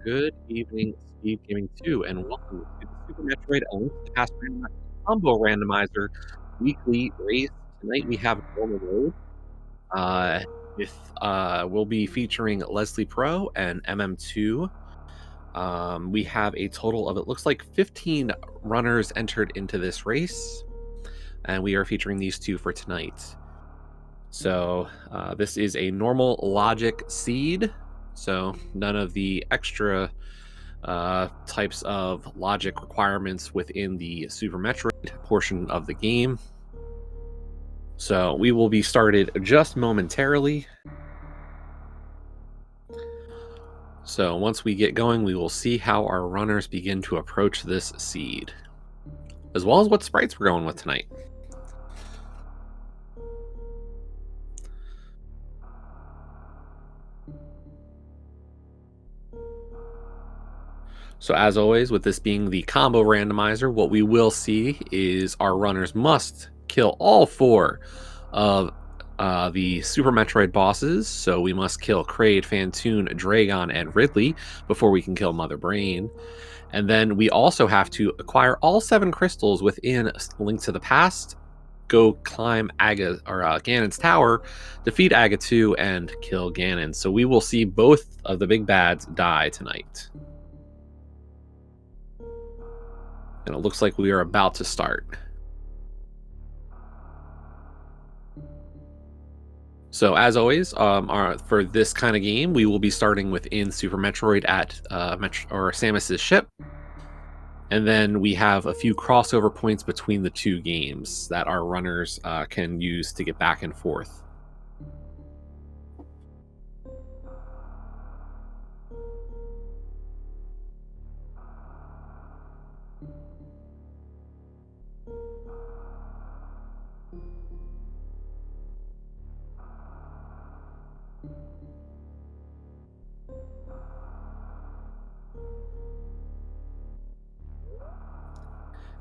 Good evening, Steve Gaming 2, and welcome to the Super Metroid Link to the Past Combo Randomizer weekly race. Tonight we have normal mode. Uh, we'll be featuring Leslie Pro and MM2. We have a total of, it looks like, 15 runners entered into this race, and we are featuring these two for tonight. So this is a normal logic seed, so none of the extra types of logic requirements within the Super Metroid portion of the game. So we will be started just momentarily. So once we get going, we will see how our runners begin to approach this seed, as well as what sprites we're going with tonight. So as always, with this being the combo randomizer, what we will see is our runners must kill all four of the Super Metroid bosses. So we must kill Kraid, Phantoon, Dragon, and Ridley before we can kill Mother Brain. And then we also have to acquire all 7 crystals within Link to the Past, go climb Ganon's tower, defeat Aga 2, and kill Ganon. So we will see both of the big bads die tonight. And it looks like we are about to start. So as always, for this kind of game, we will be starting within Super Metroid at Samus's ship. And then we have a few crossover points between the two games that our runners can use to get back and forth.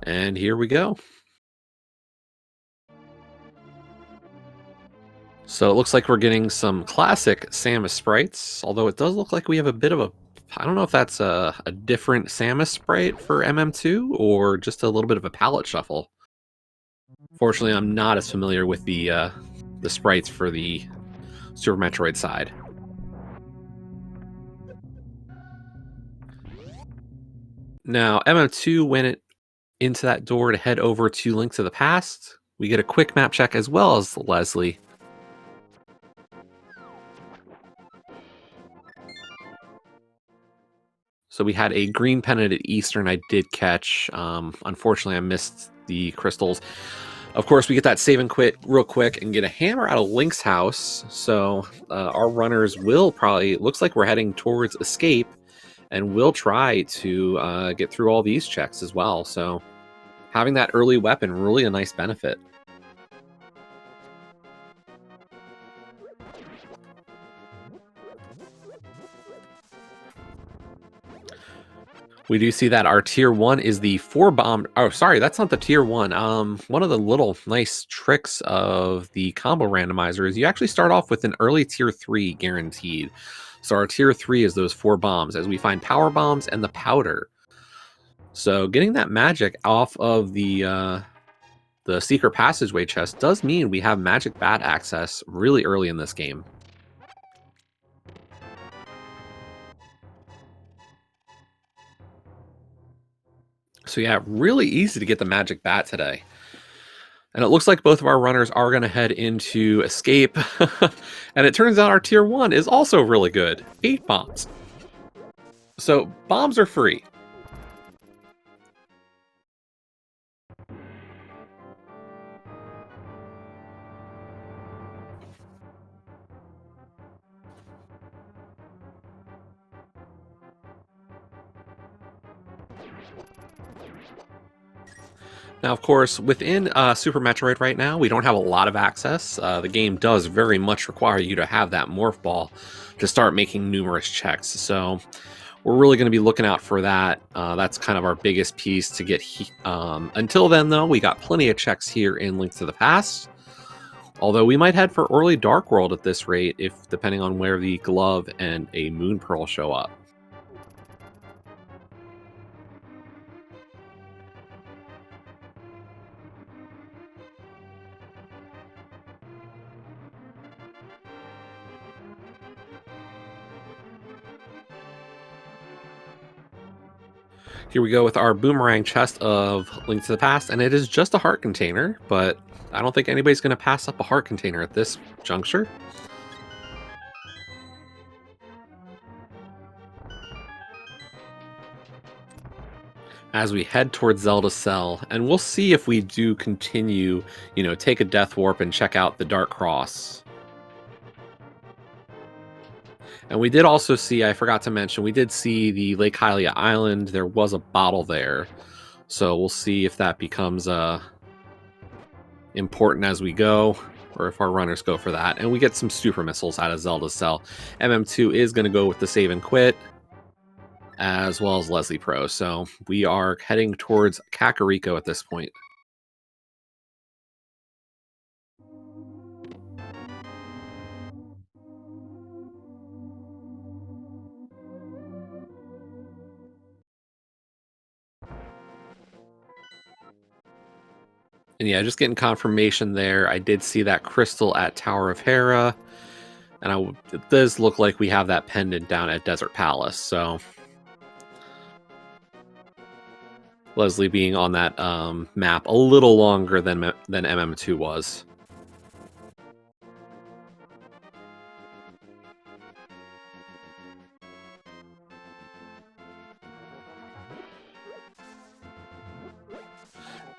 And here we go. So it looks like we're getting some classic Samus sprites, although it does look like we have a bit of a, I don't know if that's a different Samus sprite for MM2 or just a little bit of a palette shuffle. Fortunately, I'm not as familiar with the sprites for the Super Metroid side. Now, MM2 went into that door to head over to Link to the Past. We get a quick map check as well as Leslie. So we had a green pennant at Eastern I did catch. Unfortunately, I missed the crystals. Of course, we get that save and quit real quick and get a hammer out of Link's house. So our runners will probably, it looks like we're heading towards escape, and we'll try to get through all these checks as well. So having that early weapon, really a nice benefit. We do see that our tier 1 is the 4-bomb. Oh, sorry, that's not the tier 1. One of the little nice tricks of the combo randomizer is you actually start off with an early tier 3 guaranteed. So our tier 3 is those 4 bombs, as we find power bombs and the powder. So getting that magic off of the secret passageway chest does mean we have magic bat access really early in this game. So yeah, really easy to get the magic bat today. And it looks like both of our runners are going to head into escape. And it turns out our tier 1 is also really good. 8 bombs. So bombs are free. Now, of course, within Super Metroid right now, we don't have a lot of access. The game does very much require you to have that morph ball to start making numerous checks. So we're really going to be looking out for that. That's kind of our biggest piece to get. Until then, though, we got plenty of checks here in Link to the Past. Although we might head for early Dark World at this rate, if depending on where the glove and a Moon Pearl show up. Here we go with our boomerang chest of Link to the Past, and it is just a heart container, but I don't think anybody's going to pass up a heart container at this juncture. As we head towards Zelda Cell, and we'll see if we do continue, take a Death Warp and check out the Dark Cross. And we did also see, I forgot to mention, we did see the Lake Hylia Island. There was a bottle there. So we'll see if that becomes important as we go, or if our runners go for that. And we get some super missiles out of Zelda's Cell. MM2 is going to go with the save and quit, as well as Leslie Pro. So we are heading towards Kakariko at this point. And yeah, just getting confirmation there. I did see that crystal at Tower of Hera. And it does look like we have that pendant down at Desert Palace. So Leslie being on that map a little longer than MM2 was.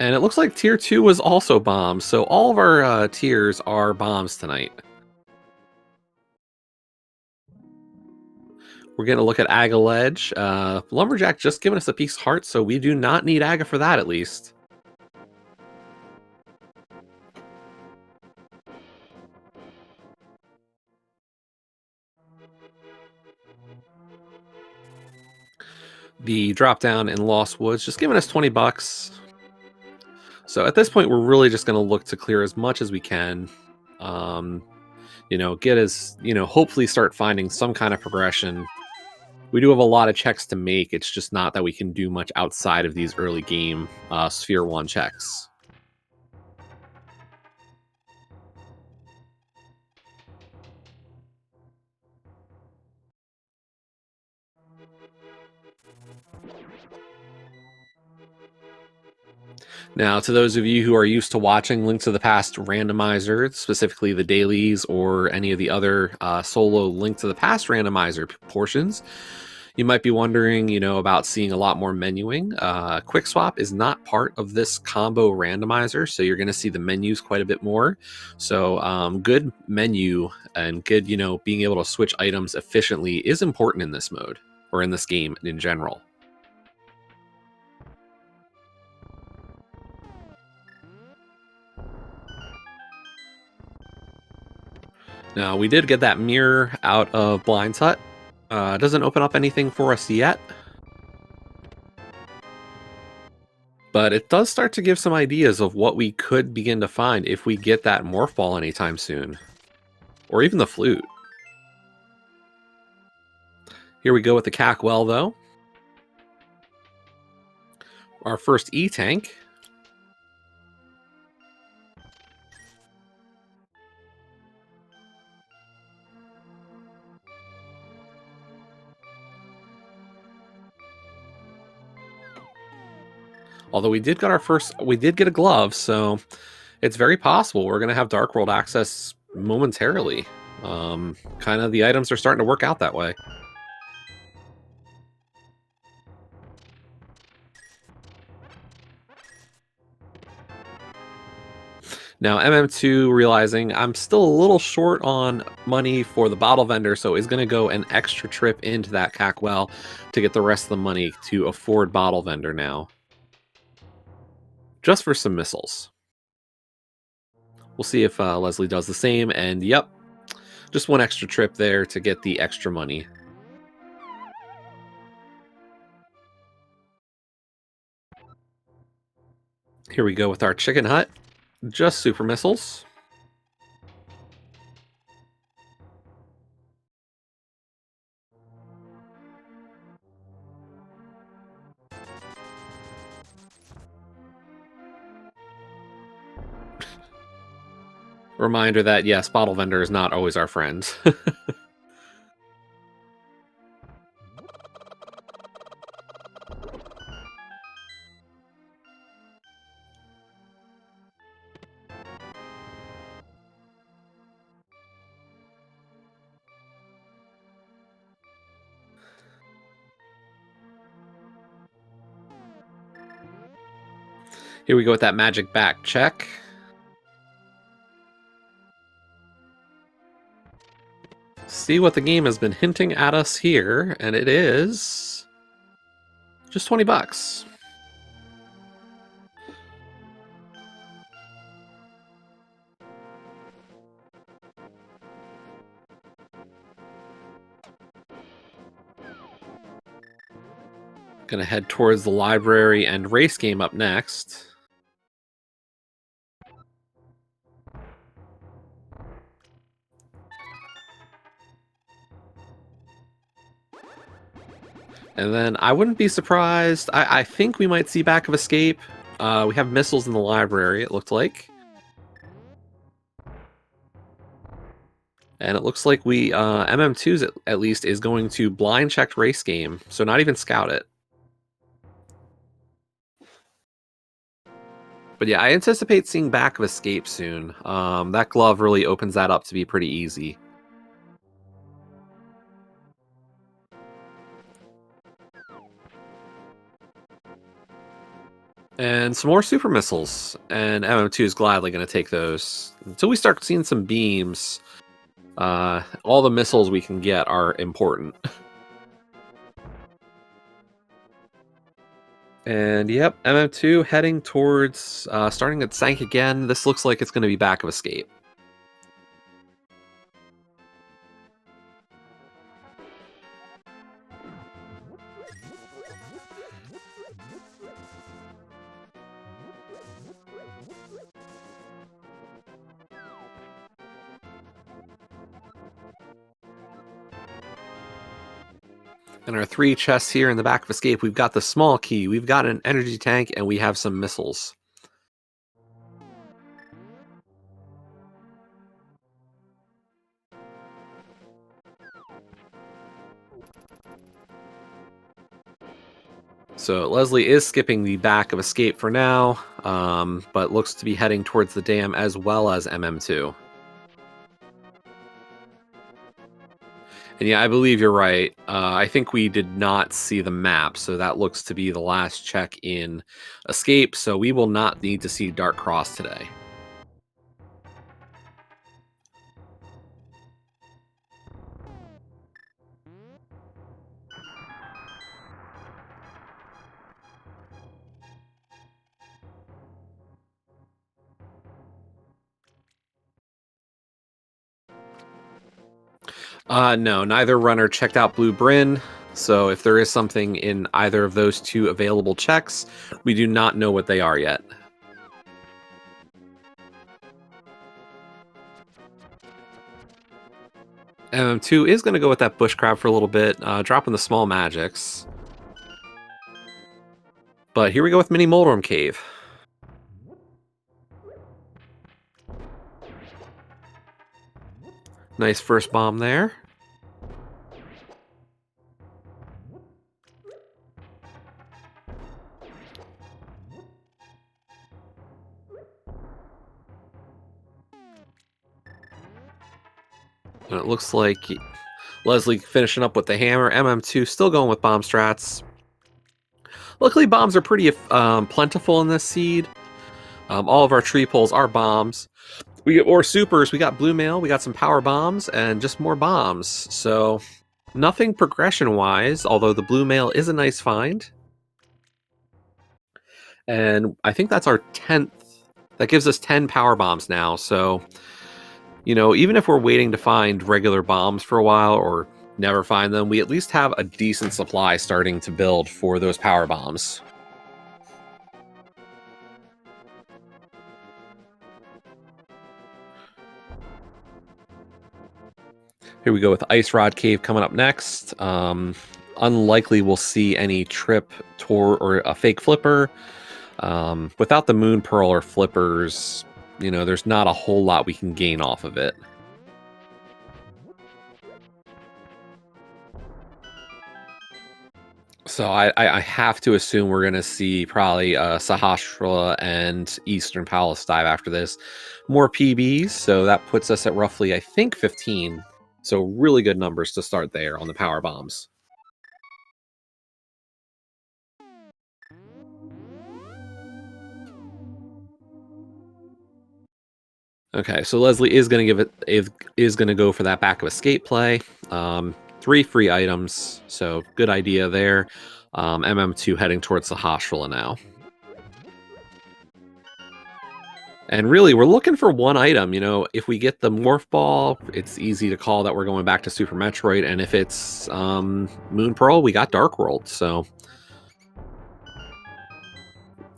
And it looks like tier 2 was also bombs. So all of our tiers are bombs tonight. We're going to look at Aga Ledge. Lumberjack just giving us a piece of heart, so we do not need Aga for that, at least. The drop down in Lost Woods just giving us 20 bucks. So at this point, we're really just going to look to clear as much as we can. Get as, hopefully start finding some kind of progression. We do have a lot of checks to make. It's just not that we can do much outside of these early game Sphere 1 checks. Now, to those of you who are used to watching Link to the Past Randomizer, specifically the dailies or any of the other solo Link to the Past randomizer portions, you might be wondering, about seeing a lot more menuing. Quick Swap is not part of this combo randomizer, so you're going to see the menus quite a bit more. So good menu and good, being able to switch items efficiently is important in this mode, or in this game in general. Now, we did get that mirror out of Blind's Hut. Doesn't open up anything for us yet. But it does start to give some ideas of what we could begin to find if we get that Morph Ball anytime soon. Or even the flute. Here we go with the Cackwell, though. Our first E-Tank. Although we did get a glove, so it's very possible we're going to have Dark World access momentarily. Kind of the items are starting to work out that way. Now, MM2 realizing I'm still a little short on money for the bottle vendor, so is going to go an extra trip into that Cackwell to get the rest of the money to afford bottle vendor now. Just for some missiles. We'll see if Leslie does the same, and yep, just one extra trip there to get the extra money. Here we go with our Chicken Hut. Just super missiles. Reminder that, yes, bottle vendor is not always our friend. Here we go with that magic back check. See what the game has been hinting at us here, and it is just 20 bucks. Gonna head towards the library and race game up next. And then I wouldn't be surprised. I think we might see Back of Escape. We have missiles in the library, it looked like. And it looks like we, MM2's at least, is going to blind check race game. So not even scout it. But yeah, I anticipate seeing Back of Escape soon. That glove really opens that up to be pretty easy. And some more super missiles. And MM2 is gladly going to take those. Until we start seeing some beams, all the missiles we can get are important. And yep, MM2 heading towards, starting at Sank again. This looks like it's going to be Back of Escape. And our 3 chests here in the Back of Escape, we've got the small key, we've got an energy tank, and we have some missiles. So Leslie is skipping the Back of Escape for now, but looks to be heading towards the dam as well as MM2. And yeah, I believe you're right. I think we did not see the map, so that looks to be the last check in Escape, so we will not need to see Dark Cross today. No, neither runner checked out Blue Bryn, so if there is something in either of those 2 available checks, we do not know what they are yet. MM2 is going to go with that bush crab for a little bit, dropping the small magics. But here we go with Mini Moldorm Cave. Nice first bomb there. And it looks like Leslie finishing up with the hammer. MM2 still going with bomb strats. Luckily, bombs are pretty plentiful in this seed. All of our tree poles are bombs. We get more supers. We got blue mail. We got some power bombs and just more bombs. So nothing progression-wise, although the blue mail is a nice find. And I think that's our 10th. That gives us 10 power bombs now. So, you know, even if we're waiting to find regular bombs for a while or never find them, we at least have a decent supply starting to build for those power bombs. Here we go with Ice Rod Cave coming up next. Unlikely we'll see any trip tour or a fake flipper. Without the Moon Pearl or flippers, you know, there's not a whole lot we can gain off of it. So I have to assume we're going to see probably Sahasrara and Eastern Palace dive after this. More PBs, so that puts us at roughly, I think, 15. So really good numbers to start there on the power bombs. Okay, so Leslie is going to is going to go for that back of escape play. 3 free items, so good idea there. MM2 heading towards the Hashula now. And really, we're looking for one item. You know, if we get the Morph Ball, it's easy to call that we're going back to Super Metroid. And if it's Moon Pearl, we got Dark World. So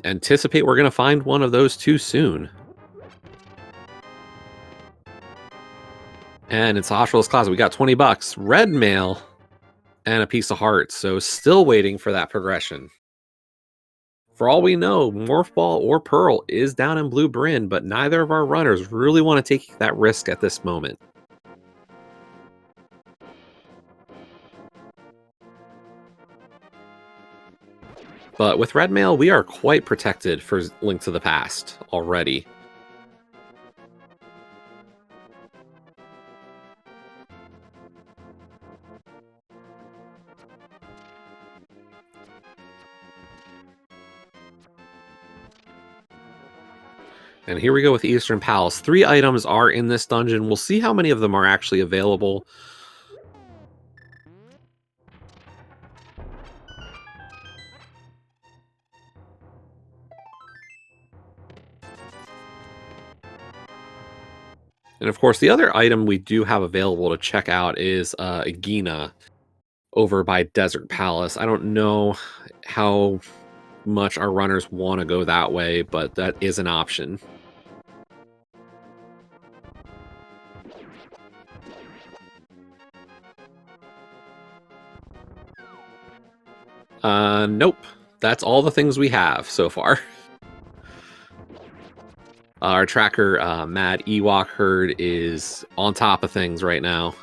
anticipate we're going to find one of those two soon. And it's Hashula's Closet. We got 20 bucks. Red mail and a piece of heart. So still waiting for that progression. For all we know, Morph Ball or Pearl is down in Blue Bryn, but neither of our runners really want to take that risk at this moment. But with Red Mail, we are quite protected for Link to the Past already. And here we go with Eastern Palace. 3 items are in this dungeon. We'll see how many of them are actually available. And of course, the other item we do have available to check out is Agina over by Desert Palace. I don't know how much our runners want to go that way, but that is an option. Nope. That's all the things we have so far. Our tracker, Mad Ewok Herd, is on top of things right now.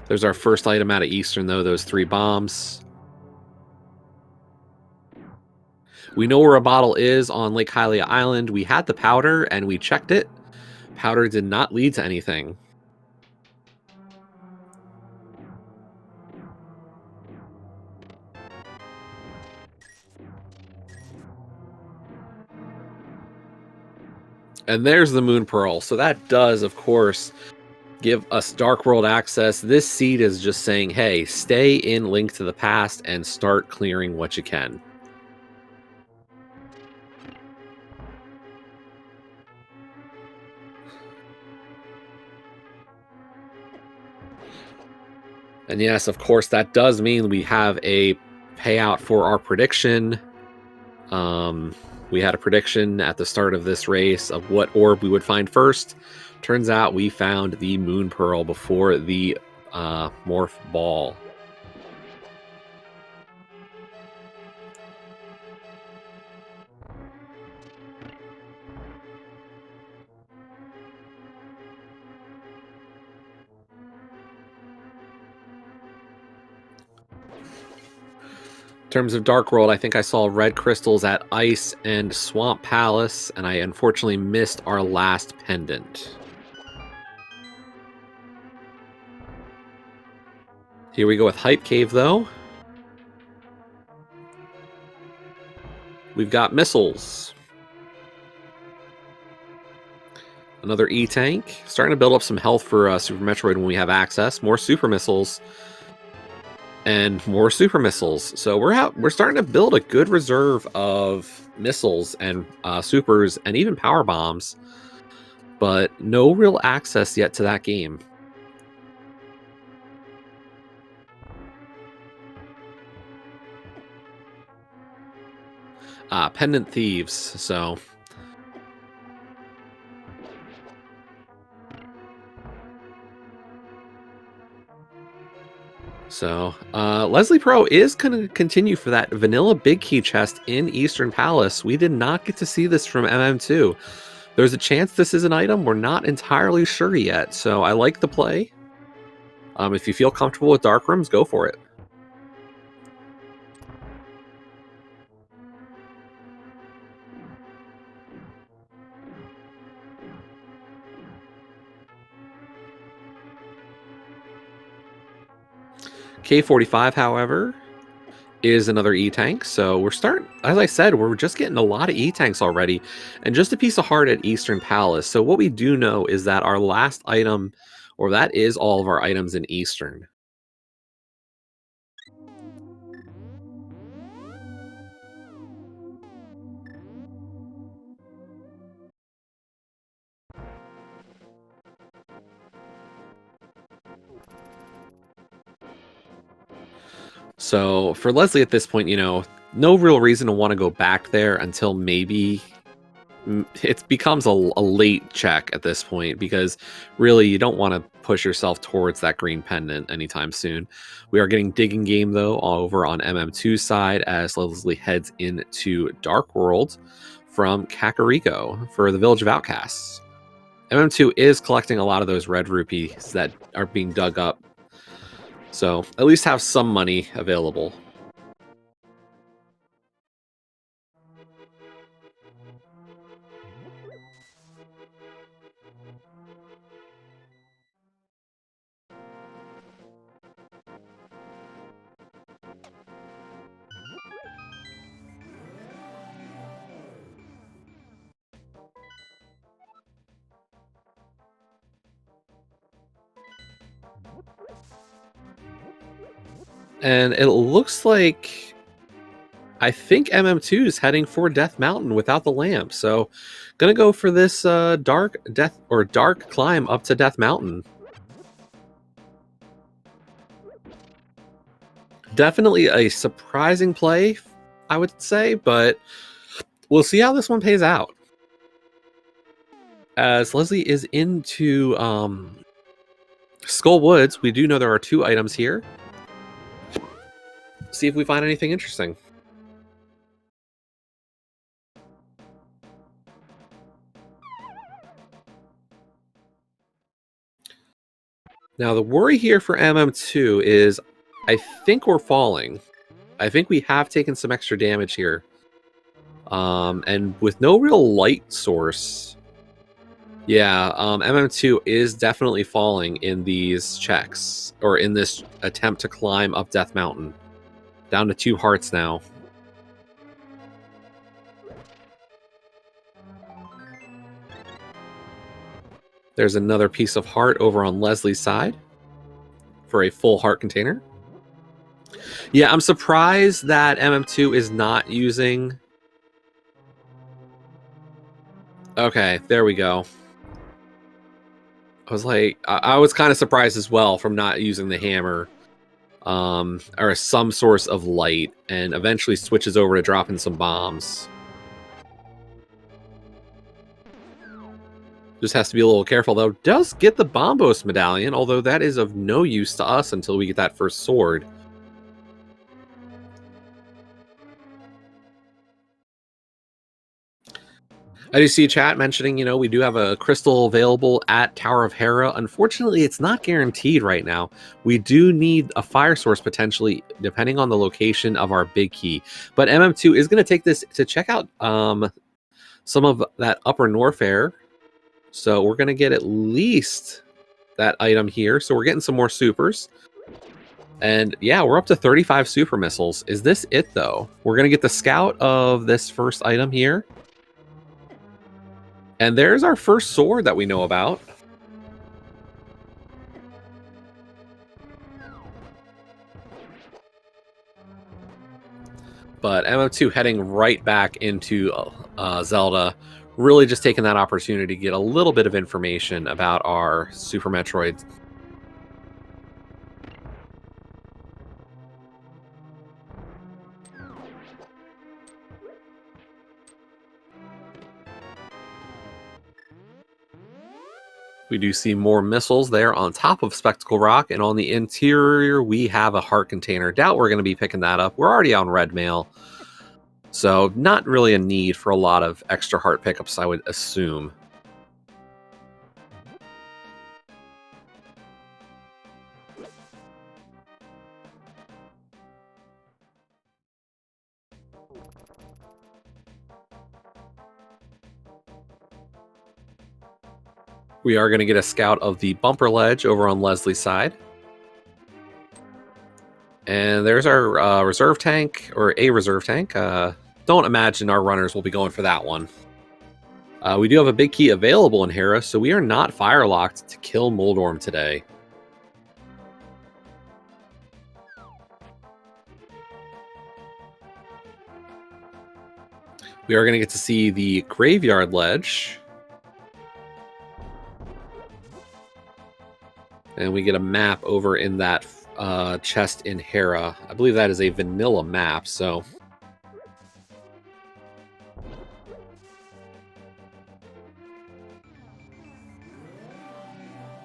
There's our first item out of Eastern, though, those 3 bombs. We know where a bottle is on Lake Hylia Island. We had the powder, and we checked it. Powder did not lead to anything. And there's the Moon Pearl. So that does, of course, give us Dark World access. This seed is just saying, hey, stay in Link to the Past and start clearing what you can. And yes, of course, that does mean we have a payout for our prediction. We had a prediction at the start of this race of what orb we would find first. Turns out we found the Moon Pearl before the Morph Ball. In terms of Dark World, I think I saw red crystals at Ice and Swamp Palace, and I unfortunately missed our last pendant. Here we go with Hype Cave, though. We've got missiles. Another E-Tank. Starting to build up some health for Super Metroid when we have access. More Super Missiles. And more Super Missiles. So we're starting to build a good reserve of missiles and supers and even power bombs. But no real access yet to that game. Pendant Thieves, so... Leslie Pro is going to continue for that vanilla big key chest in Eastern Palace. We did not get to see this from MM2. There's a chance this is an item. We're not entirely sure yet, so I like the play. If you feel comfortable with Dark Rooms, go for it. K45, however, is another E-Tank. So we're starting, as I said, we're just getting a lot of E-Tanks already. And just a piece of heart at Eastern Palace. So what we do know is that our last item, or that is all of our items in Eastern. So for Leslie at this point, no real reason to want to go back there until maybe it becomes a late check at this point, because really you don't want to push yourself towards that green pendant anytime soon. We are getting digging game though over on MM2's side as Leslie heads into Dark World from Kakariko for the Village of Outcasts. MM2 is collecting a lot of those red rupees that are being dug up, so at least have some money available. And it looks like I think MM2 is heading for Death Mountain without the lamp. So gonna go for this dark climb up to Death Mountain. Definitely a surprising play, I would say, but we'll see how this one pays out. As Leslie is into Skull Woods, we do know there are 2 items here. See if we find anything interesting. Now, the worry here for MM2 is I think we're falling. I think we have taken some extra damage here. And with no real light source, yeah, MM2 is definitely falling in these checks, or in this attempt to climb up Death Mountain. Down to 2 hearts now. There's another piece of heart over on Leslie's side for a full heart container. Yeah, I'm surprised that MM2 is not using... Okay, there we go. I was like, I was kind of surprised as well from not using the hammer, or some source of light, and eventually switches over to dropping some bombs. Just has to be a little careful, though. Does get the Bombos medallion, although that is of no use to us until we get that first sword. I do see chat mentioning, we do have a crystal available at Tower of Hera. Unfortunately, it's not guaranteed right now. We do need a fire source potentially, depending on the location of our big key. But MM2 is going to take this to check out some of that upper Norfair. So we're going to get at least that item here. So we're getting some more supers. And yeah, we're up to 35 super missiles. Is this it, though? We're going to get the scout of this first item here. And there's our first sword that we know about. But MM2 heading right back into Zelda, really just taking that opportunity to get a little bit of information about our Super Metroid. We do see more missiles there on top of Spectacle Rock, and on the interior we have a heart container. Doubt we're going to be picking that up. We're already on red mail, so not really a need for a lot of extra heart pickups, I would assume. We are going to get a scout of the bumper ledge over on Leslie's side. And there's our reserve tank, or a reserve tank. Don't imagine our runners will be going for that one. We do have a big key available in Hera, so we are not fire-locked to kill Moldorm today. We are going to get to see the Graveyard Ledge. And we get a map over in that chest in Hera. I believe that is a vanilla map, so...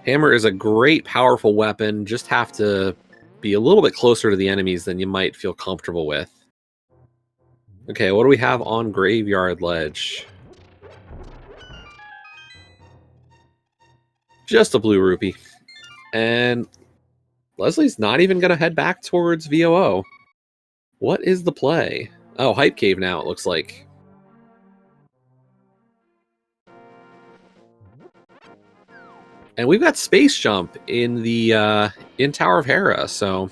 Hammer is a great, powerful weapon. Just have to be a little bit closer to the enemies than you might feel comfortable with. Okay, what do we have on Graveyard Ledge? Just a blue rupee. And Leslie's not even going to head back towards VOO. What is the play? Oh, Hype Cave now, it looks like. And we've got Space Jump in the in Tower of Hera, so...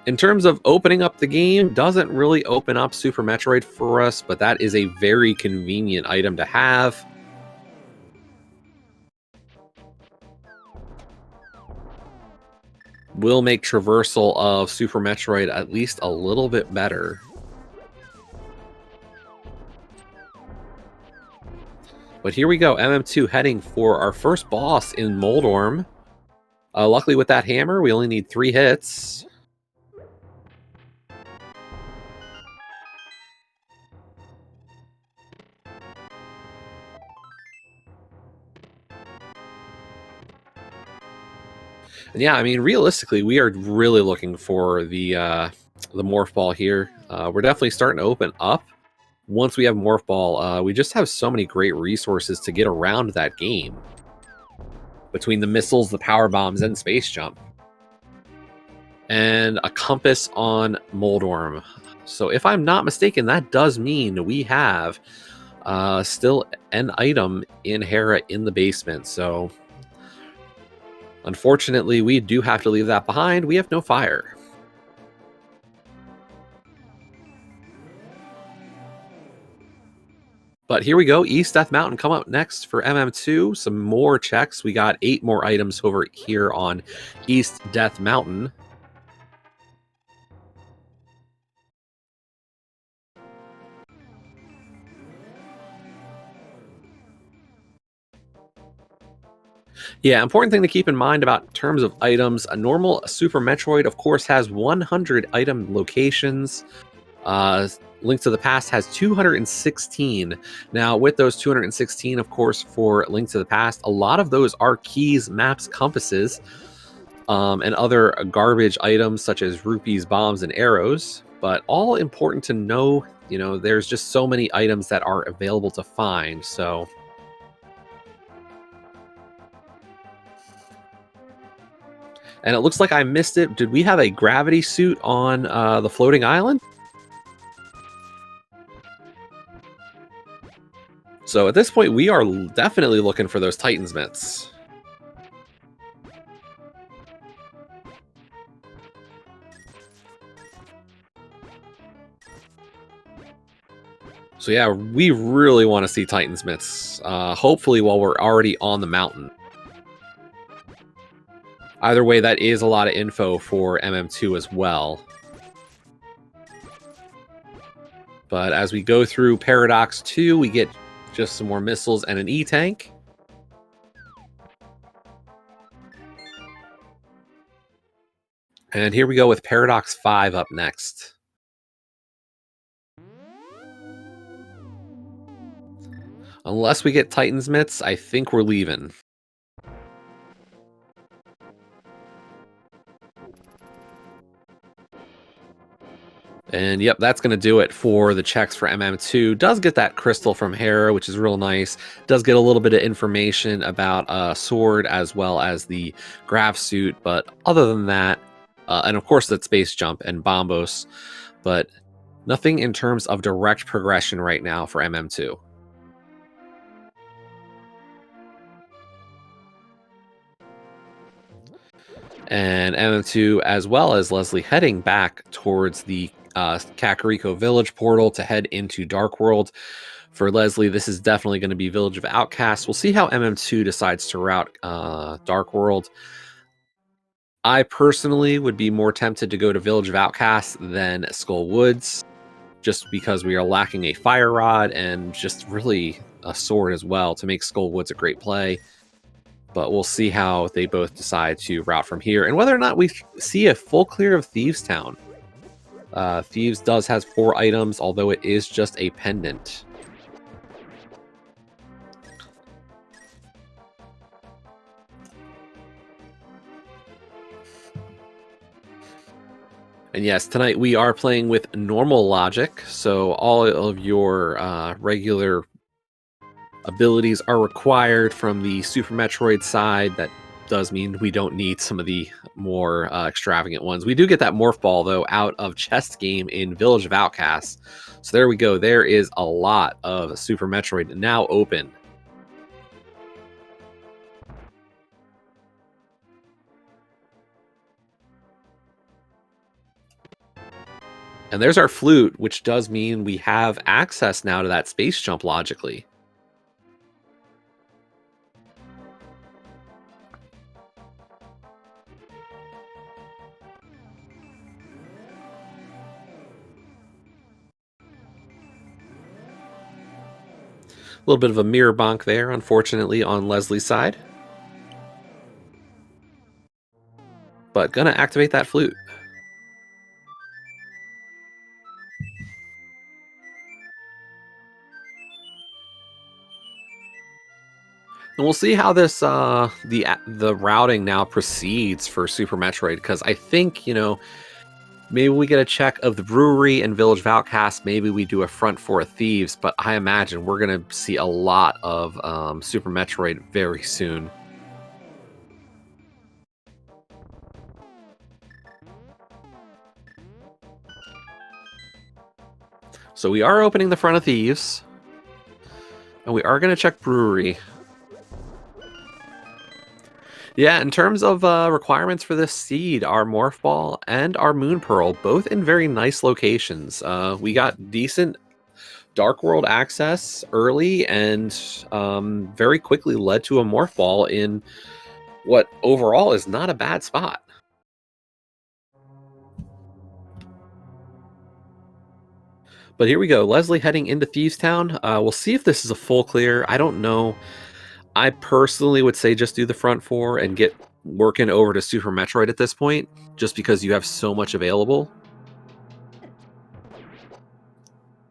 In terms of opening up the game, doesn't really open up Super Metroid for us, but that is a very convenient item to have. Will make traversal of Super Metroid at least a little bit better. But here we go, MM2 heading for our first boss in Moldorm. Luckily with that hammer, we only need 3 hits. And yeah, I mean, realistically, we are really looking for the Morph Ball here. We're definitely starting to open up. Once we have Morph Ball, we just have so many great resources to get around that game. Between the missiles, the power bombs, and Space Jump. And a compass on Moldorm. So if I'm not mistaken, that does mean we have still an item in Hera in the basement. So unfortunately, we do have to leave that behind. We have no fire. But here we go. East Death Mountain come up next for MM2. Some more checks. We got 8 more items over here on East Death Mountain. Yeah, important thing to keep in mind about terms of items. A normal Super Metroid, of course, has 100 item locations. Link to the Past has 216. Now, with those 216, of course, for Link to the Past, a lot of those are keys, maps, compasses, and other garbage items such as rupees, bombs, and arrows. But all important to know, you know, there's just so many items that are available to find, so... And it looks like I missed it. Did we have a gravity suit on the floating island? So at this point, we are definitely looking for those Titan's mitts. So yeah, we really want to see Titan's mitts. Hopefully while we're already on the mountain. Either way, that is a lot of info for MM2 as well. But as we go through Paradox 2, we get just some more missiles and an E-tank. And here we go with Paradox 5 up next. Unless we get Titan's mitts, I think we're leaving. And yep, that's going to do it for the checks for MM2. Does get that crystal from Hera, which is real nice. Does get a little bit of information about Sword as well as the Graph suit. But other than that, and of course that Space Jump and Bombos, but nothing in terms of direct progression right now for MM2. And MM2, as well as Leslie, heading back towards the Kakariko Village portal to head into Dark World. For Leslie, this is definitely going to be Village of Outcasts. We'll see how MM2 decides to route Dark World. I personally would be more tempted to go to Village of Outcasts than Skull Woods, just because we are lacking a fire rod and just really a sword as well to make Skull Woods a great play. But we'll see how they both decide to route from here and whether or not we see a full clear of Thieves Town. Thieves does has 4 items, although it is just a pendant. And yes, tonight we are playing with normal logic, so all of your regular abilities are required from the Super Metroid side. That does mean we don't need some of the more extravagant ones. We do get that Morph Ball, though, out of Chest Game in Village of Outcasts. So there we go. There is a lot of Super Metroid now open. And there's our flute, which does mean we have access now to that space jump logically. A little bit of a mirror bonk there, unfortunately, on Leslie's side. But gonna activate that flute. And we'll see how this the routing now proceeds for Super Metroid, because I think, maybe we get a check of the brewery and Village of Outcasts. Maybe we do a front for Thieves, but I imagine we're going to see a lot of Super Metroid very soon. So we are opening the front of Thieves, and we are going to check brewery. Yeah, in terms of requirements for this seed, our Morph Ball and our Moon Pearl, both in very nice locations. We got decent Dark World access early and very quickly led to a Morph Ball in what overall is not a bad spot. But here we go. Leslie heading into Thieves Town. We'll see if this is a full clear. I don't know. I personally would say just do the front 4 and get working over to Super Metroid at this point, just because you have so much available.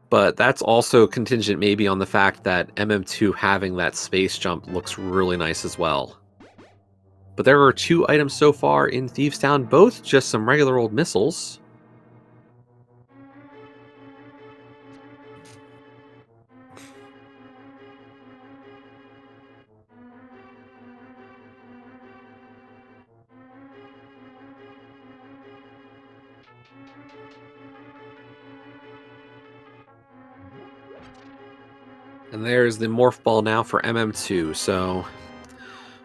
But that's also contingent maybe on the fact that MM2 having that space jump looks really nice as well. But there are 2 items so far in Thieves Town, both just some regular old missiles. And there's the Morph Ball now for MM2. So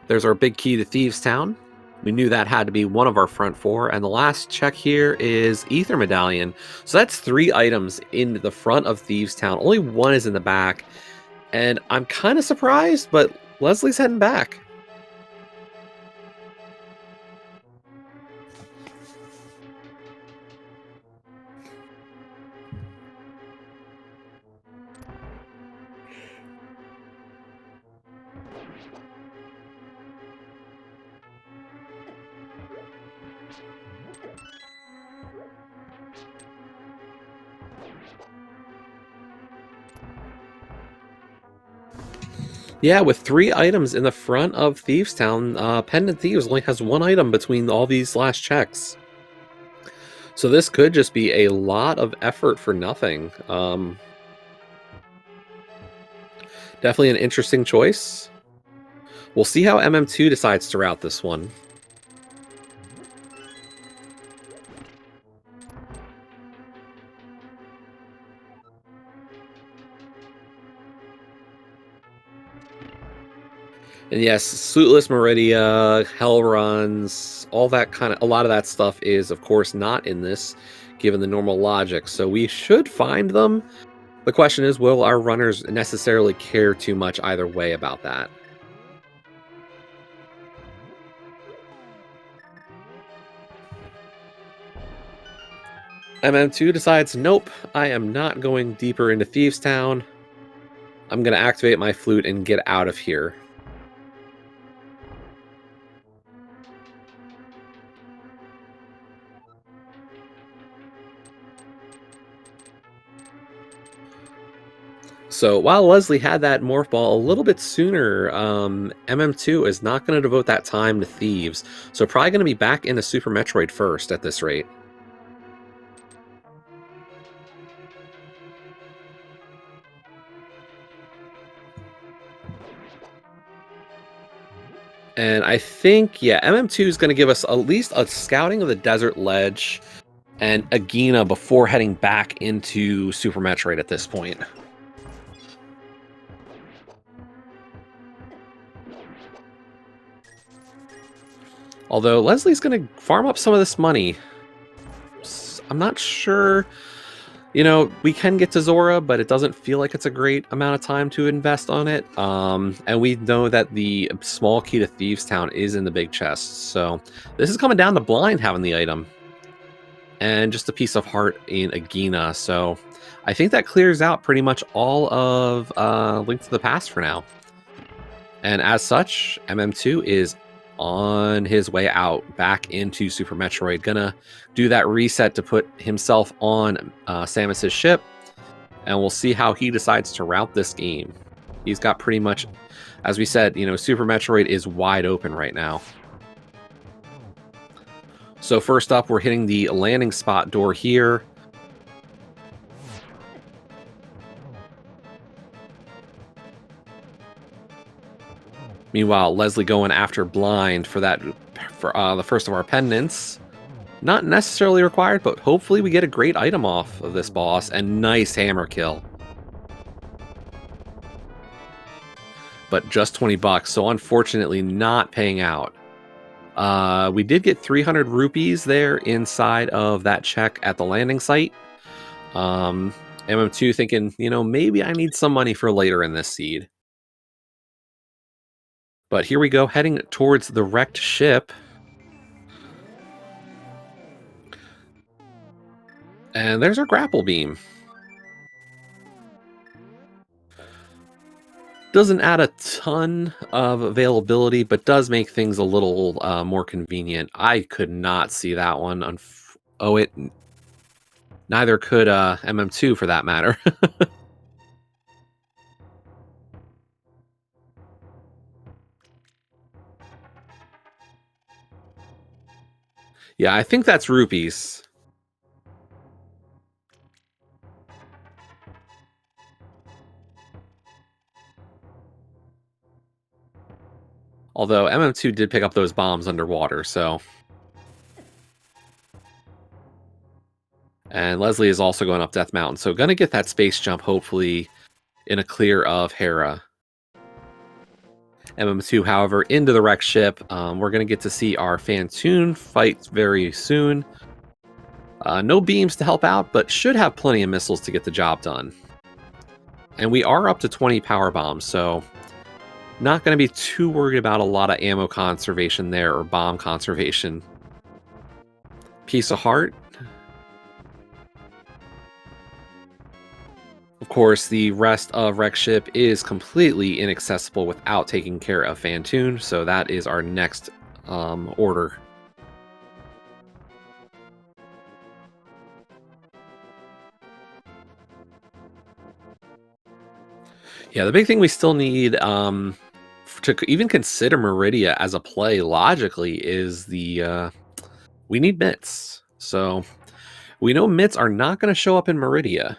there's our big key to Thieves Town. We knew that had to be one of our front 4. And the last check here is Ether Medallion. So that's 3 items in the front of Thieves Town. Only 1 is in the back. And I'm kind of surprised, but Leslie's heading back. Yeah, with 3 items in the front of Thieves Town, Pendant Thieves only has 1 item between all these last checks. So this could just be a lot of effort for nothing. Definitely an interesting choice. We'll see how MM2 decides to route this one. And yes, Suitless Meridia, Hell Runs, all that kind of a lot of that stuff is of course not in this, given the normal logic. So we should find them. The question is, will our runners necessarily care too much either way about that? MM2 decides, nope, I am not going deeper into Thieves Town. I'm going to activate my flute and get out of here. So while Leslie had that morph ball a little bit sooner, MM2 is not going to devote that time to Thieves. So probably going to be back into Super Metroid first at this rate. And I think, yeah, MM2 is going to give us at least a scouting of the desert ledge and Agina before heading back into Super Metroid at this point. Although Leslie's going to farm up some of this money. I'm not sure. You know, we can get to Zora, but it doesn't feel like it's a great amount of time to invest on it. And we know that the small key to Thieves Town is in the big chest. So this is coming down to Blind having the item. And just a piece of heart in Agina. So I think that clears out pretty much all of Link to the Past for now. And as such, MM2 is on his way out back into Super Metroid. Gonna do that reset to put himself on Samus's ship, and we'll see how he decides to route this game. He's got pretty much, as we said, you know, Super Metroid is wide open right now. So first up, we're hitting the landing spot door here. Meanwhile, Leslie going after Blind for that for the first of our pendants. Not necessarily required, but hopefully we get a great item off of this boss, and nice hammer kill. But just 20 bucks, so unfortunately not paying out. We did get 300 rupees there inside of that check at the landing site. MM2 thinking, you know, maybe I need some money for later in this seed. But here we go, heading towards the wrecked ship. And there's our grapple beam. Doesn't add a ton of availability, but does make things a little more convenient. I could not see that one. Neither could MM2 for that matter. Yeah, I think that's rupees. Although MM2 did pick up those bombs underwater, so. And Leslie is also going up Death Mountain, so gonna get that space jump, hopefully, in a clear of Hera. MM2, however, into the wrecked ship. We're gonna get to see our Phantoon fight very soon. No beams to help out, but should have plenty of missiles to get the job done. And we are up to 20 power bombs, so not going to be too worried about a lot of ammo conservation there, or bomb conservation. Piece of heart. Of course, the rest of Wreck Ship is completely inaccessible without taking care of Phantoon, so that is our next order. Yeah, the big thing we still need to even consider Meridia as a play logically is we need mitts. So we know mitts are not going to show up in Meridia.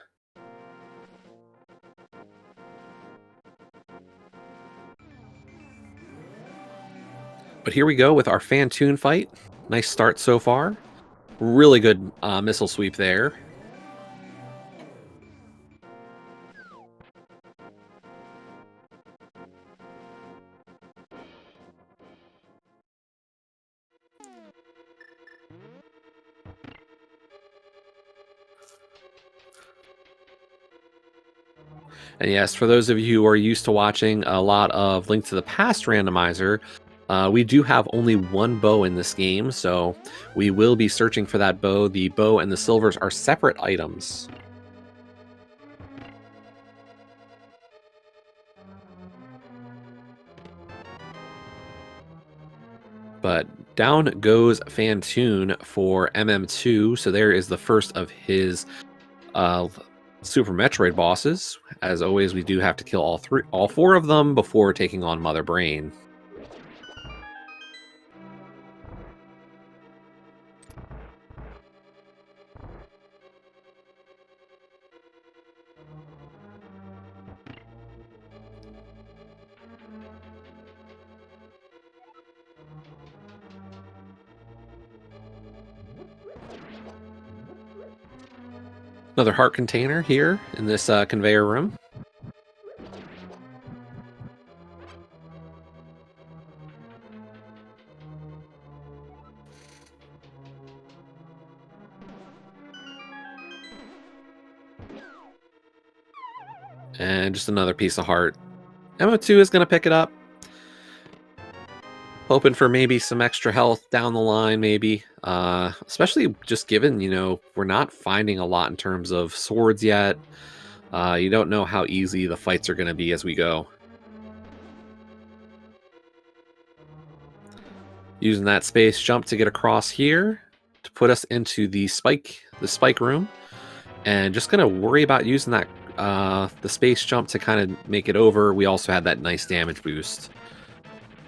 But here we go with our Phantoon fight. Nice start so far. Really good missile sweep there. And yes, for those of you who are used to watching a lot of Link to the Past randomizer, we do have only one bow in this game, so we will be searching for that bow. The bow and the silvers are separate items. But down goes Fantoon for MM2, so there is the first of his uh, Super Metroid bosses. As always, we do have to kill all four of them before taking on Mother Brain. Another heart container here in this conveyor room. And just another piece of heart. MO2 is going to pick it up. Hoping for maybe some extra health down the line, maybe. Especially just given, we're not finding a lot in terms of swords yet. You don't know how easy the fights are going to be as we go. Using that space jump to get across here to put us into the spike room. And just going to worry about using that the space jump to kind of make it over. We also had that nice damage boost.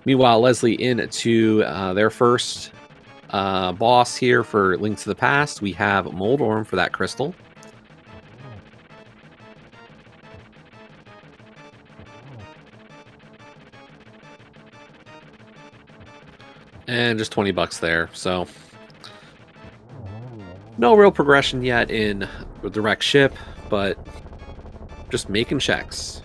Meanwhile, Leslie into their first boss here for Link to the Past. We have Moldorm for that crystal. And just 20 bucks there. So no real progression yet in the direct ship, but just making checks.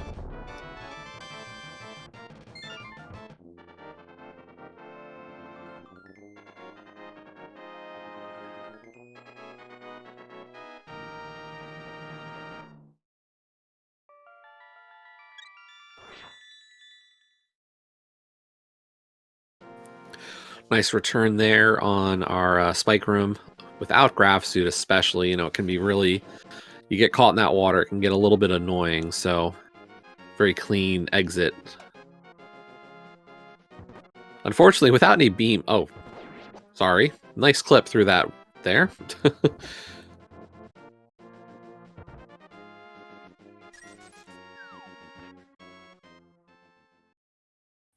Nice return there on our spike room. Without graph suit especially, it can be really, you get caught in that water, it can get a little bit annoying, so very clean exit. Unfortunately, without any beam, oh, sorry, nice clip through that there.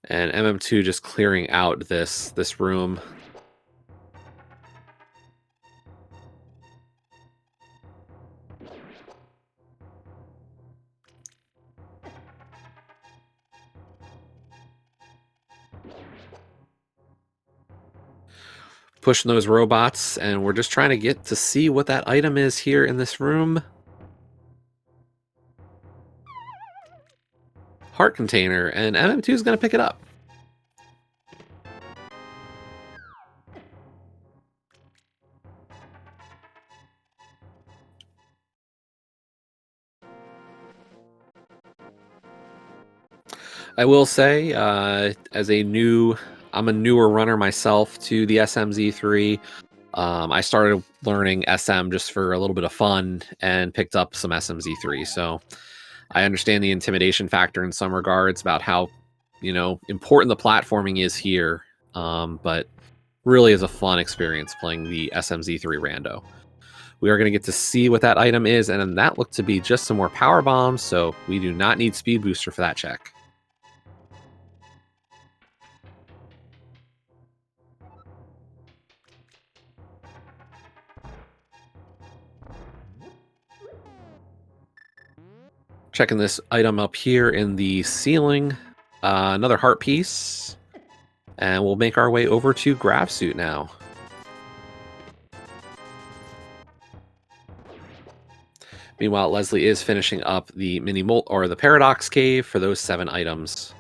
And MM2 just clearing out this room. Pushing those robots, and we're just trying to get to see what that item is here in this room. Heart container, and MM2 is going to pick it up. I will say, I'm a newer runner myself to the SMZ3. I started learning SM just for a little bit of fun and picked up some SMZ3. So I understand the intimidation factor in some regards about how, important the platforming is here. But really is a fun experience playing the SMZ3 Rando. We are going to get to see what that item is, and that looked to be just some more power bombs, so we do not need speed booster for that check. Checking this item up here in the ceiling. Another heart piece. And we'll make our way over to Grab Suit now. Meanwhile, Leslie is finishing up the the Paradox Cave for those 7 items.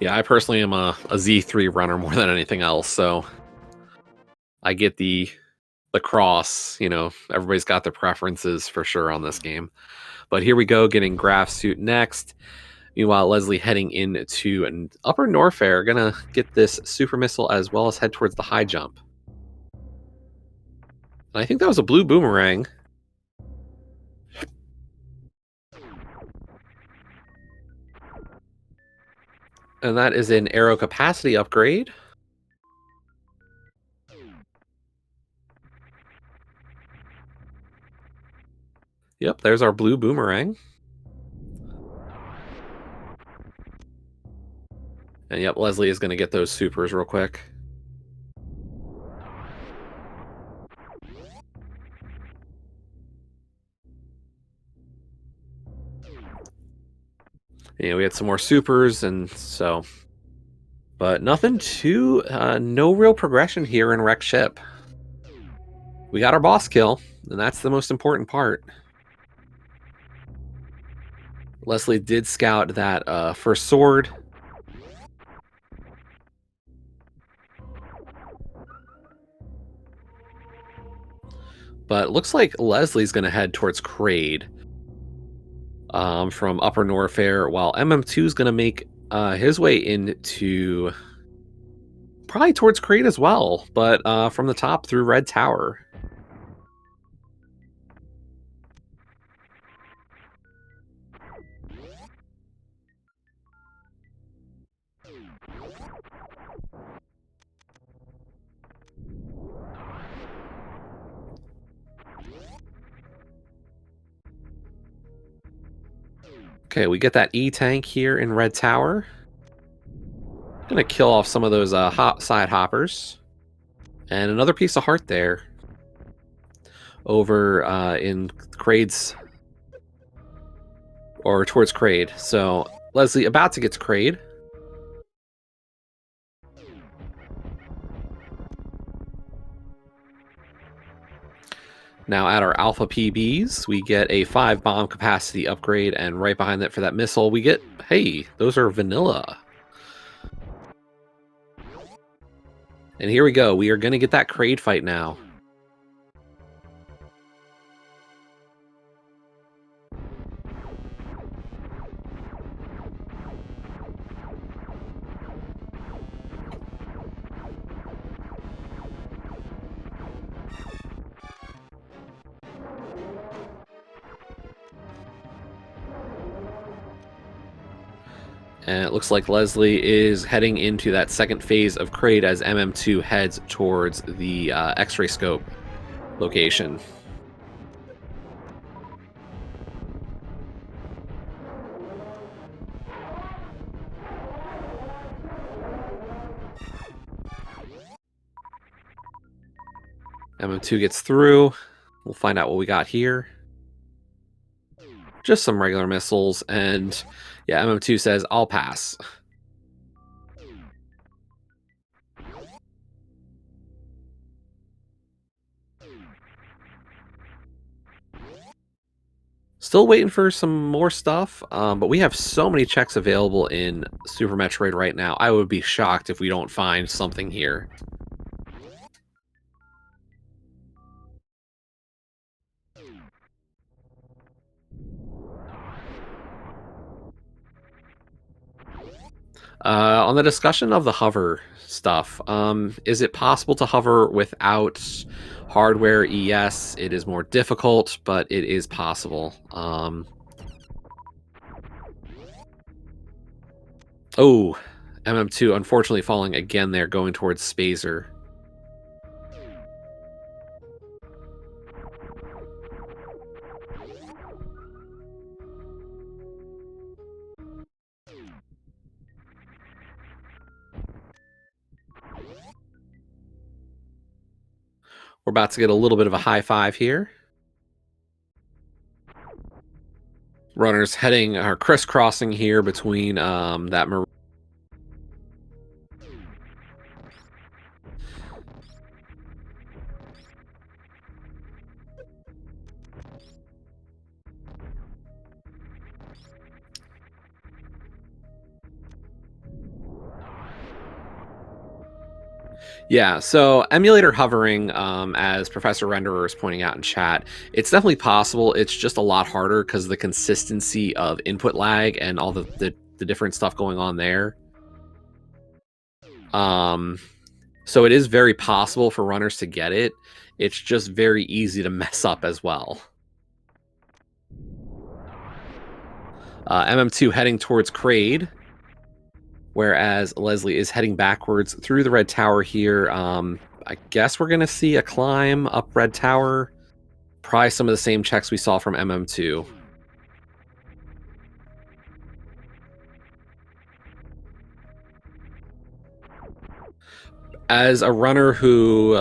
Yeah, I personally am a Z3 runner more than anything else, so I get the cross. Everybody's got their preferences for sure on this game. But here we go, getting Graph Suit next. Meanwhile, Leslie heading into an upper Norfair, gonna get this super missile as well as head towards the high jump. And I think that was a blue boomerang. And that is an arrow capacity upgrade. Yep, there's our blue boomerang. And yep, Leslie is going to get those supers real quick. We had some more supers, and so... But nothing too... no real progression here in Wreck Ship. We got our boss kill, and that's the most important part. Leslie did scout that first sword. But it looks like Leslie's going to head towards Kraid from Upper Norfair, while MM2 is going to make his way into... probably towards Kraid as well, but from the top through Red Tower. Okay, we get that E-tank here in Red Tower. Gonna kill off some of those side hoppers. And another piece of heart there. Over in Kraid's... or towards Kraid. So, Leslie about to get to Kraid. Now at our Alpha PBs, we get a 5 bomb capacity upgrade, and right behind that for that missile, we get... hey, those are vanilla. And here we go. We are going to get that Kraid fight now. And it looks like Leslie is heading into that second phase of Kraid as MM2 heads towards the X-ray scope location. MM2 gets through. We'll find out what we got here. Just some regular missiles, and yeah, MM2 says, I'll pass. Still waiting for some more stuff, but we have so many checks available in Super Metroid right now. I would be shocked if we don't find something here. On the discussion of the hover stuff, is it possible to hover without hardware? Yes, it is more difficult, but it is possible. Oh, MM2 unfortunately falling again there, going towards Spazer. We're about to get a little bit of a high five here. Runners heading are crisscrossing here between that marine. Yeah, so emulator hovering, as Professor Renderer is pointing out in chat, it's definitely possible. It's just a lot harder because the consistency of input lag and all the different stuff going on there. Um, so it is very possible for runners to get it. It's just very easy to mess up as well. MM2 heading towards Kraid, whereas Leslie is heading backwards through the red tower here. I guess we're going to see a climb up red tower. Probably some of the same checks we saw from MM2. As a runner who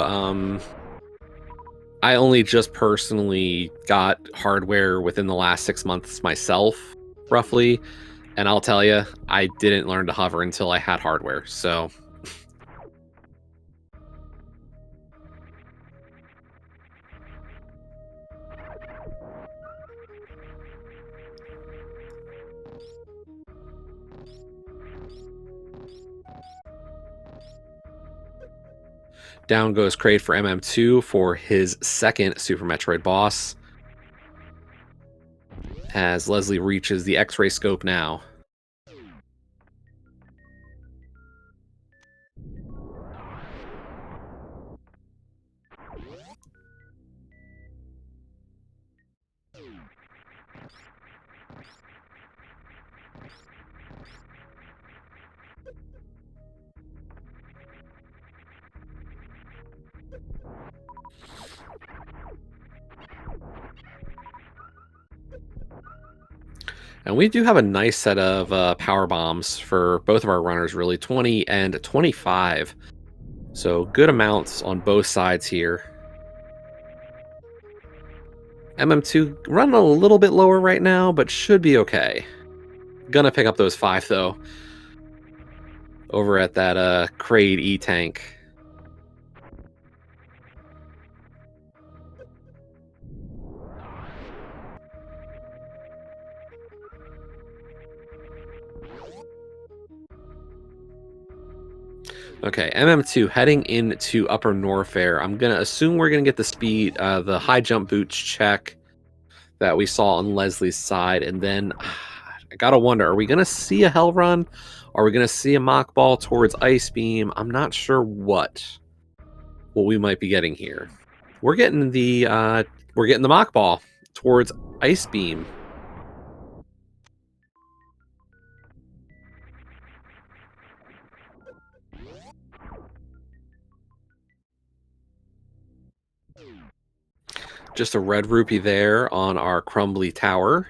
I only just personally got hardware within the last 6 months myself, roughly, and I'll tell you, I didn't learn to hover until I had hardware. So down goes Kraid for MM2 for his second Super Metroid boss, as Leslie reaches the X-ray scope now. And we do have a nice set of power bombs for both of our runners, really, 20 and 25. So good amounts on both sides here. MM2 running a little bit lower right now, but should be okay. Gonna pick up those 5, though, over at that Kraid E-Tank. Okay, MM2 heading into Upper Norfair. I'm going to assume we're going to get the speed, the high jump boots check that we saw on Leslie's side. And then I got to wonder, are we going to see a Hell Run? Are we going to see a Mock Ball towards Ice Beam? I'm not sure what we might be getting here. We're getting the Mock Ball towards Ice Beam. Just a red rupee there on our crumbly tower.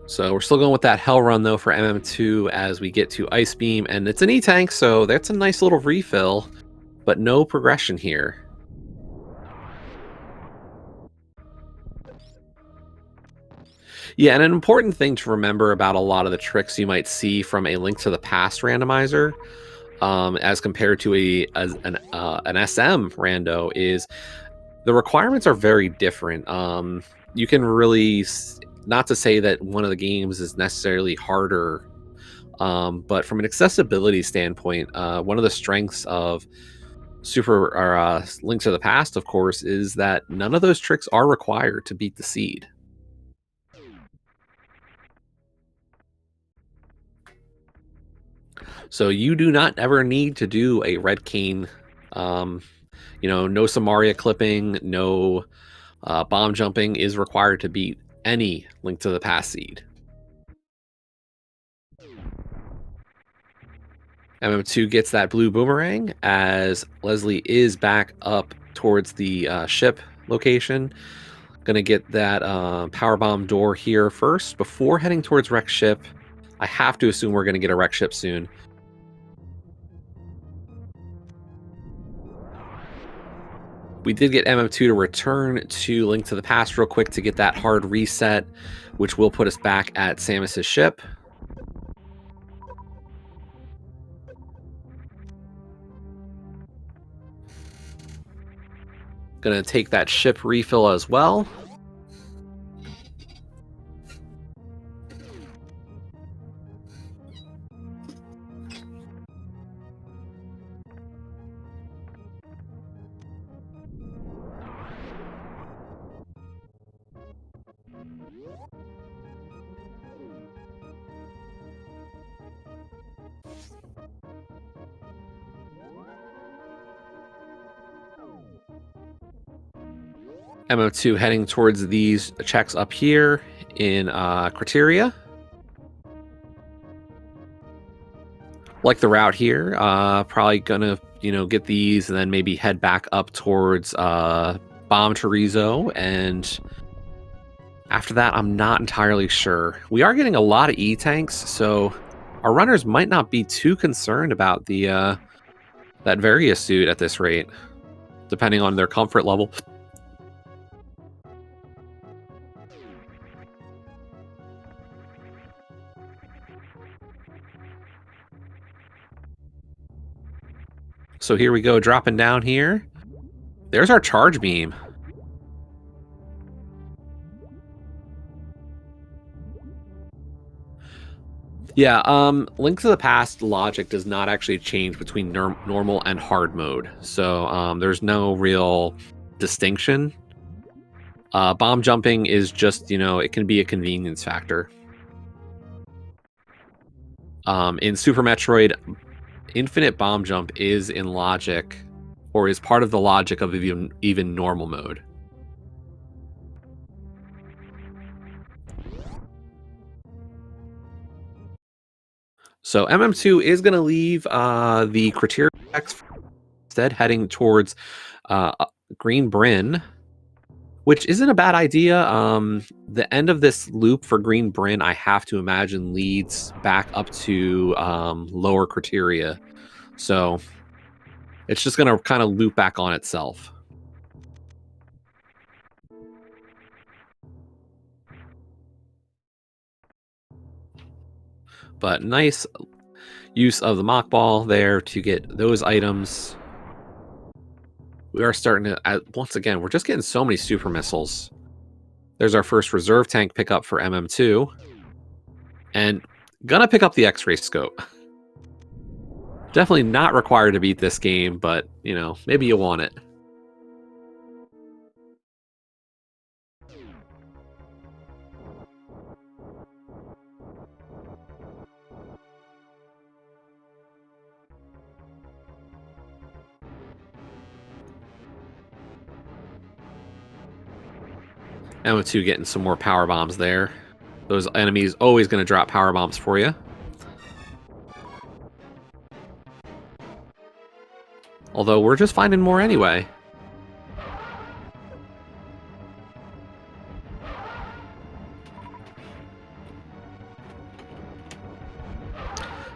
So we're still going with that Hell Run, though, for MM2 as we get to Ice Beam. And it's an E-Tank, so that's a nice little refill, but no progression here. Yeah, and an important thing to remember about a lot of the tricks you might see from a Link to the Past randomizer, as compared to an SM rando, is the requirements are very different. You can really, not to say that one of the games is necessarily harder, but from an accessibility standpoint, one of the strengths of Link to the Past, of course, is that none of those tricks are required to beat the seed. So you do not ever need to do a red cane. No Samaria clipping, no bomb jumping is required to beat any Link to the Past seed. MM2 gets that blue boomerang as Leslie is back up towards the ship location. Gonna get that power bomb door here first before heading towards wreck ship. I have to assume we're gonna get a wreck ship soon. We did get MM2 to return to Link to the Past real quick to get that hard reset, which will put us back at Samus's ship. Gonna take that ship refill as well. MO2 heading towards these checks up here in Criteria. Like the route here, probably gonna, get these and then maybe head back up towards Bomb Chorizo. And after that, I'm not entirely sure. We are getting a lot of E-tanks, so our runners might not be too concerned about the that Varia suit at this rate, depending on their comfort level. So here we go, dropping down here. There's our charge beam. Yeah, Link to the Past logic does not actually change between normal and hard mode. So there's no real distinction. Bomb jumping is just, it can be a convenience factor. In Super Metroid, infinite bomb jump is in logic, or is part of the logic of even normal mode. So MM2 is going to leave the Criteria instead, heading towards Green Bryn, which isn't a bad idea. The end of this loop for Green Bryn, I have to imagine, leads back up to Lower Criteria. So it's just going to kind of loop back on itself. But nice use of the mock ball there to get those items. We are starting to, once again, we're just getting so many super missiles. There's our first reserve tank pickup for MM2. And gonna pick up the X-ray scope. Definitely not required to beat this game, but, maybe you want it. M2 getting some more power bombs there. Those enemies always going to drop power bombs for you. Although we're just finding more anyway.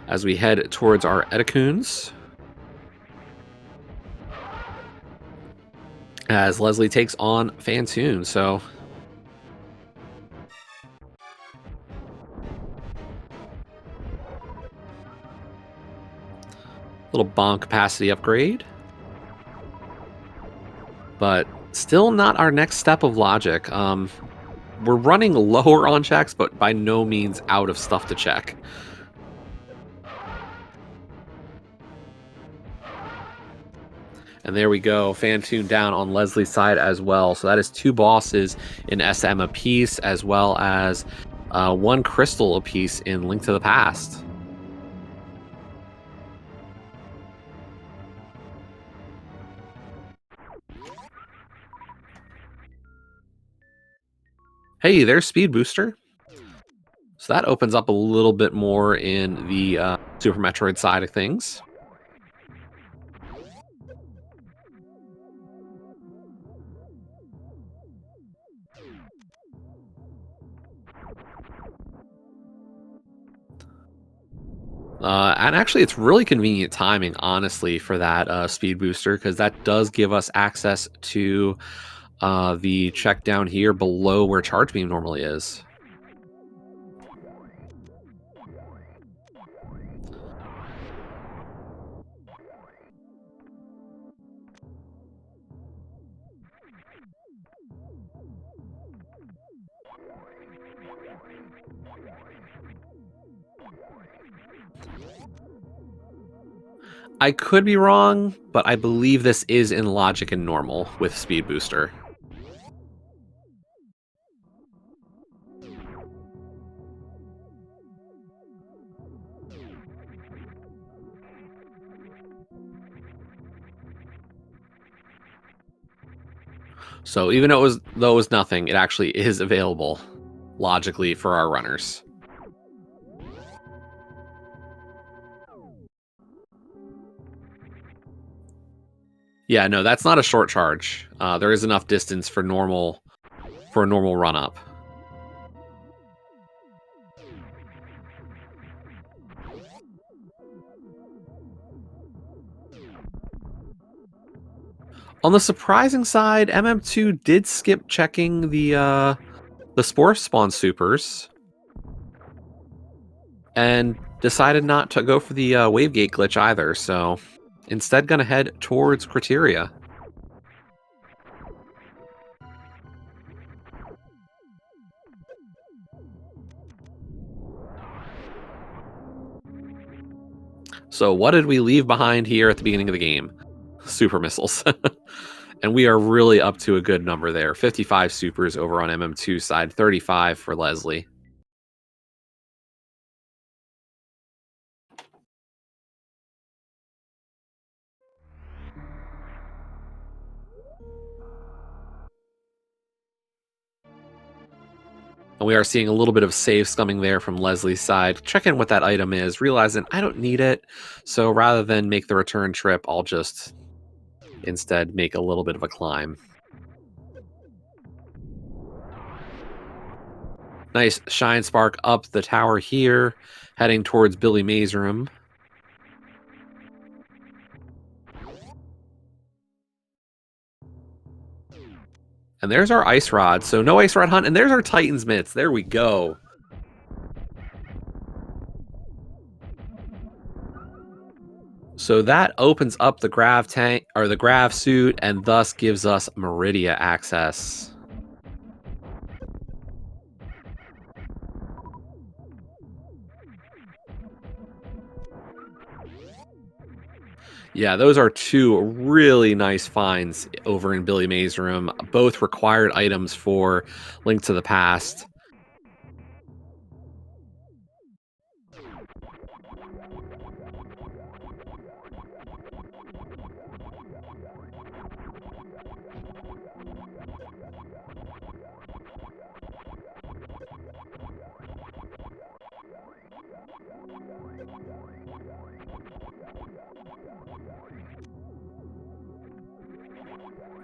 As we head towards our Edecoons. As Leslie takes on Fantoon, so... Little bomb capacity upgrade. But still not our next step of logic. We're running lower on checks, but by no means out of stuff to check. And there we go, Fantoon down on Leslie's side as well. So that is 2 bosses in SM apiece, as well as 1 crystal apiece in Link to the Past. Hey, there's Speed Booster. So that opens up a little bit more in the Super Metroid side of things. And actually, it's really convenient timing, honestly, for that speed booster because that does give us access to the check down here below where charge beam normally is. I could be wrong, but I believe this is in logic and normal with speed booster. So even though it was nothing, it actually is available logically for our runners. Yeah, no, that's not a short charge. There is enough distance for a normal run up. On the surprising side, MM2 did skip checking the Spore Spawn supers and decided not to go for the Wave Gate glitch either, so instead gonna head towards Criteria. So what did we leave behind here at the beginning of the game? Super missiles. And we are really up to a good number there. 55 supers over on MM2 side, 35 for Leslie. And we are seeing a little bit of save scumming there from Leslie's side. Check in what that item is, realizing I don't need it. So rather than make the return trip, I'll just instead make a little bit of a climb. Nice Shine Spark up the tower here, heading towards Billy May's room. And there's our Ice Rod. So no Ice Rod hunt. And there's our Titan's Mitts. There we go. So that opens up the grav tank or the grav suit and thus gives us Meridia access. Yeah, those are two really nice finds over in Billy May's room. Both required items for Link to the Past.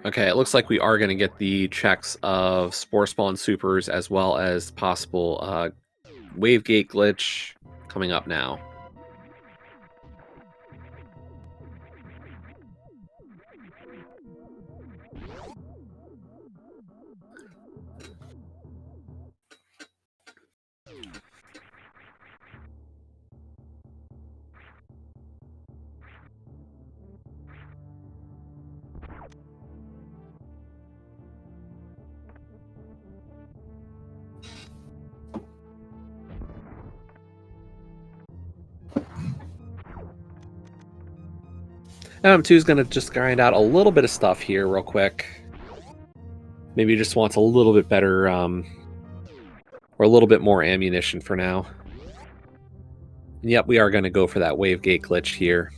Okay, it looks like we are going to get the checks of Spore Spawn Supers as well as possible Wave Gate glitch coming up now. M2 is going to just grind out a little bit of stuff here real quick. Maybe he just wants a little bit better, or a little bit more ammunition for now. And yep, we are going to go for that Wave Gate glitch here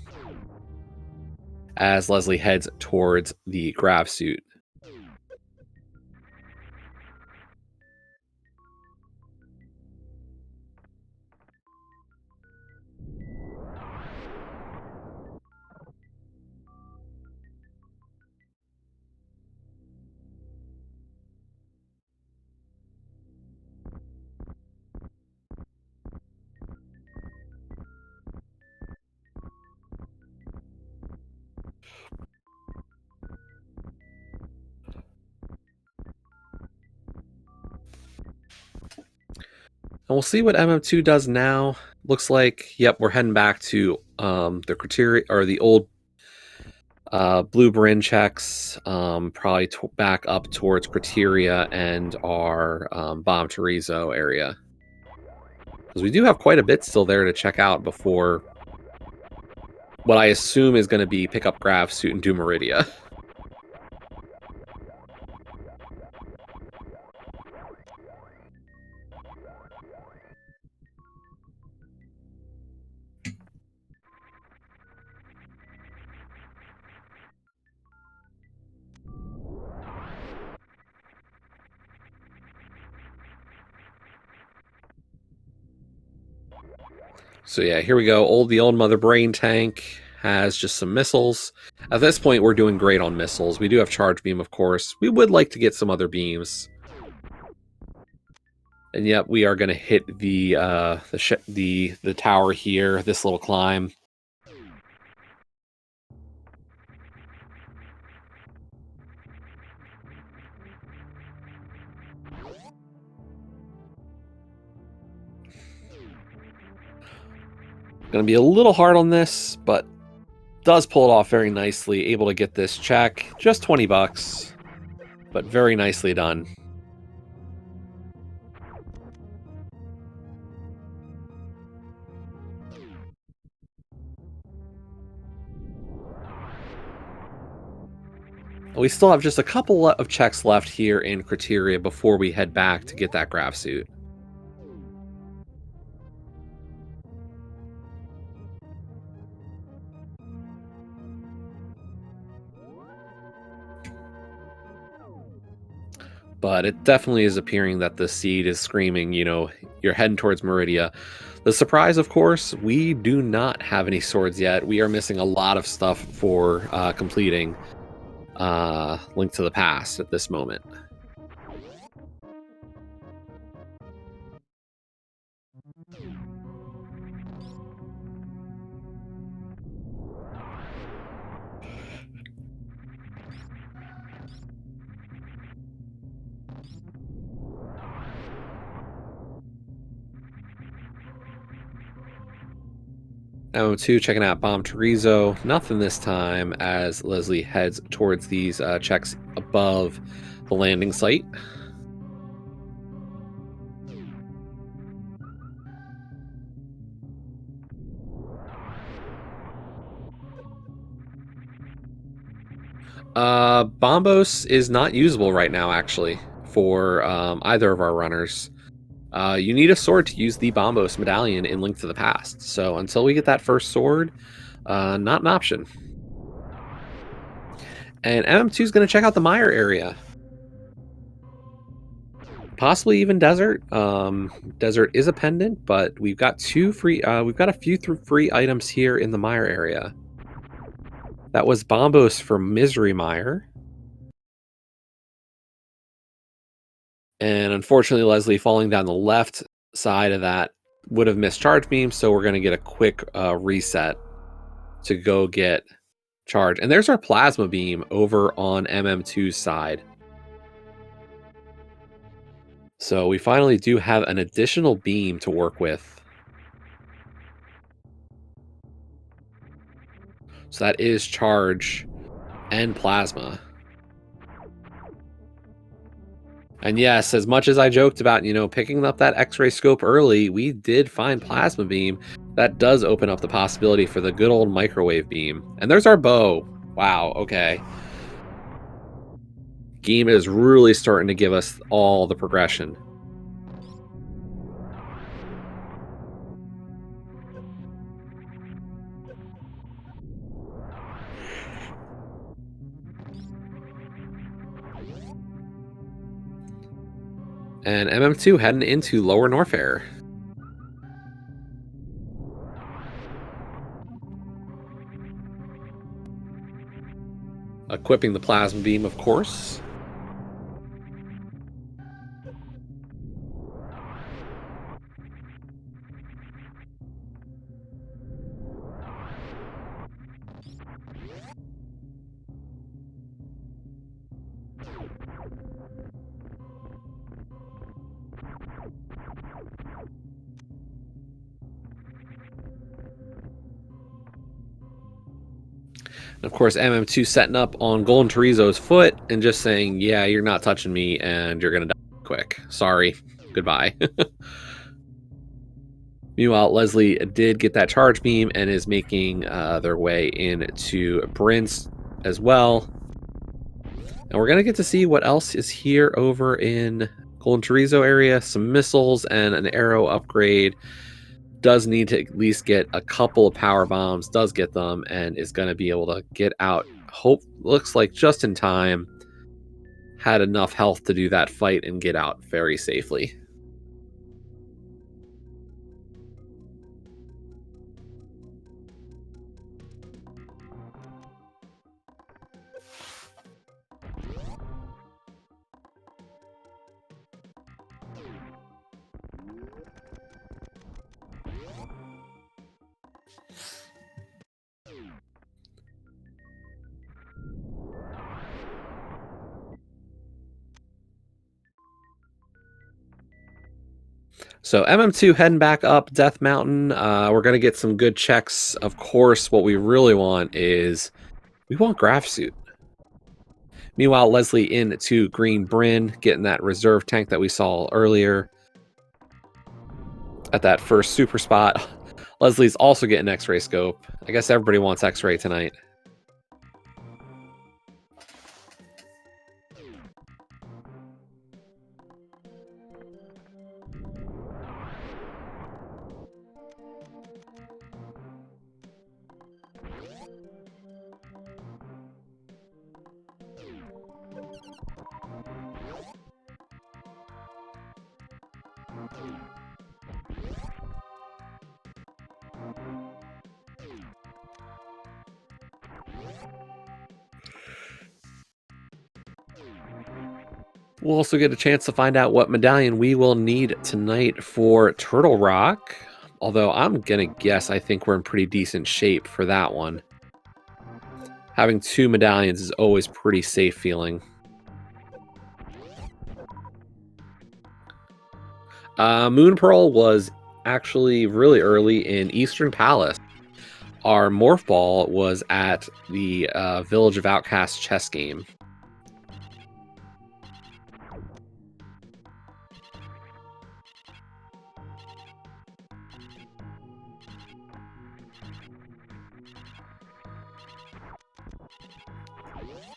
as Leslie heads towards the grav suit. And we'll see what MM2 does now. Looks like, yep, we're heading back to the criteria or the old blue Bryn checks, probably back up towards criteria and our bomb Chorizo area. Because we do have quite a bit still there to check out before what I assume is going to be pick up Grav Suit and do Meridia. So yeah, here we go. The old Mother Brain tank has just some missiles. At this point, we're doing great on missiles. We do have Charge Beam, of course. We would like to get some other beams. And yep, we are going to hit the tower here, this little climb. Going to be a little hard on this, but does pull it off very nicely. Able to get this check. Just 20 bucks, but very nicely done. We still have just a couple of checks left here in criteria before we head back to get that Grav Suit. But it definitely is appearing that the seed is screaming, you know, you're heading towards Meridia. The surprise, of course, we do not have any swords yet. We are missing a lot of stuff for completing Link to the Past at this moment. M2 checking out Bomb Chorizo. Nothing this time as Leslie heads towards these checks above the landing site. Bombos is not usable right now, actually, for either of our runners. You need a sword to use the Bombos medallion in Link to the Past. So until we get that first sword, not an option. And MM2 is going to check out the Mire area. Possibly even Desert. Desert is a pendant, but we've got two free. We've got a few free items here in the Mire area. That was Bombos for Misery Mire. And unfortunately, Leslie falling down the left side of that would have missed Charge Beam, so we're going to get a quick reset to go get Charge. And there's our Plasma Beam over on MM2's side. So we finally do have an additional beam to work with. So that is Charge and Plasma. And yes, as much as I joked about, you know, picking up that X-ray scope early, we did find Plasma Beam. That does open up the possibility for the good old Microwave Beam. And there's our bow. Wow, okay. Game is really starting to give us all the progression. And MM2 heading into Lower Norfair. Equipping the Plasma Beam, of course. And of course, MM2 setting up on Golden Chorizo's foot and just saying, yeah, you're not touching me and you're going to die quick. Sorry. Goodbye. Meanwhile, Leslie did get that charge beam and is making their way into Bryn's as well. And we're going to get to see what else is here over in Golden Chorizo area. Some missiles and an arrow upgrade. Does need to at least get a couple of power bombs. Does get them and is going to be able to get out. Looks like just in time. Had enough health to do that fight and get out very safely. So MM2 heading back up Death Mountain. We're going to get some good checks. Of course, what we really want is we want Graph Suit. Meanwhile, Leslie into Green Bryn, getting that reserve tank that we saw earlier at that first super spot. Leslie's also getting X-ray scope. I guess everybody wants X-ray tonight. We'll also get a chance to find out what medallion we will need tonight for Turtle Rock. Although I'm going to guess I think we're in pretty decent shape for that one. Having 2 medallions is always pretty safe feeling. Moon Pearl was actually really early in Eastern Palace. Our Morph Ball was at the Village of Outcasts chess game.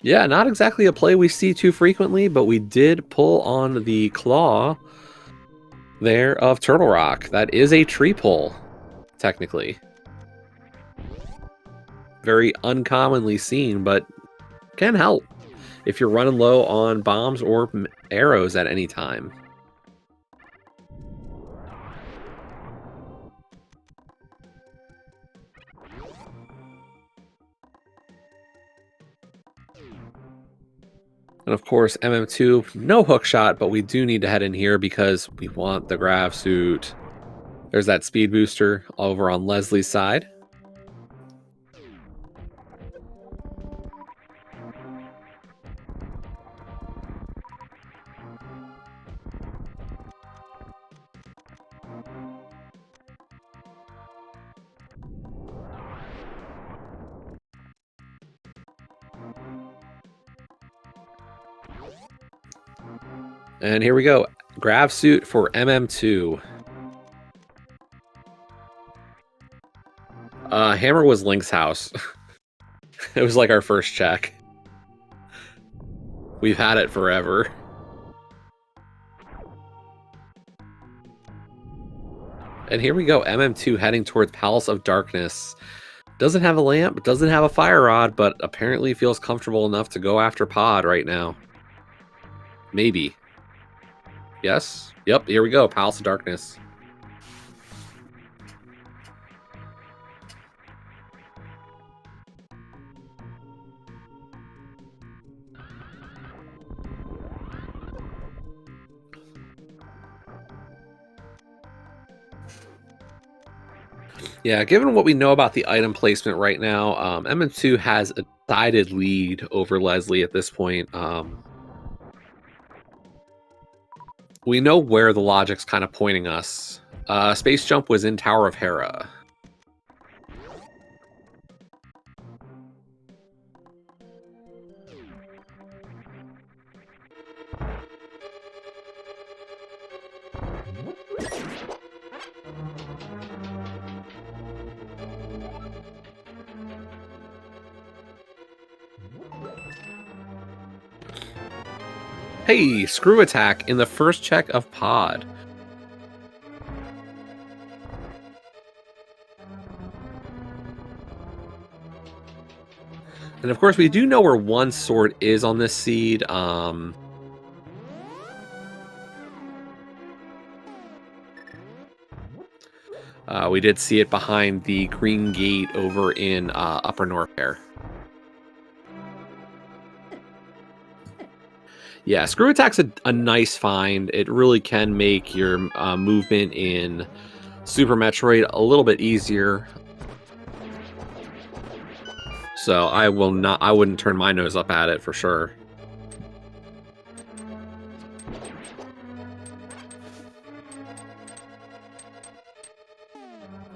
Yeah, not exactly a play we see too frequently, but we did pull on the claw there of Turtle Rock. That is a tree pull, technically. Very uncommonly seen, but can help if you're running low on bombs or arrows at any time. And of course, MM2, no hook shot, but we do need to head in here because we want the grav suit. There's that speed booster over on Leslie's side. And here we go. Grav suit for MM2. Hammer was Link's house. It was like our first check. We've had it forever. And here we go. MM2 heading towards Palace of Darkness. Doesn't have a lamp, doesn't have a fire rod, but apparently feels comfortable enough to go after Pod right now. Maybe. Yes. Yep, here we go. Palace of Darkness. Yeah, given what we know about the item placement right now, MM2 has a decided lead over Leslie at this point. We know where the logic's kind of pointing us. Space Jump was in Tower of Hera. Hey, screw attack in the first check of pod. And of course, we do know where one sword is on this seed. We did see it behind the green gate over in Upper Norfair. Yeah, screw attack's a nice find. It really can make your movement in Super Metroid a little bit easier. So I wouldn't turn my nose up at it for sure.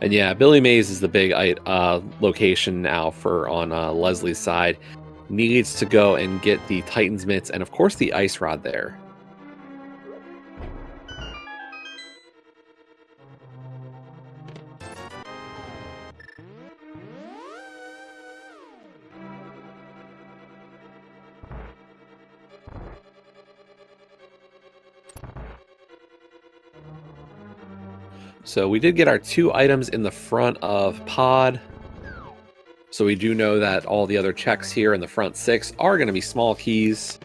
And yeah, Billy Mays is the big location now for on Leslie's side. Needs to go and get the Titan's Mitts and of course the Ice Rod there. So we did get our 2 items in the front of pod. So we do know that all the other checks here in the front 6 are going to be small keys.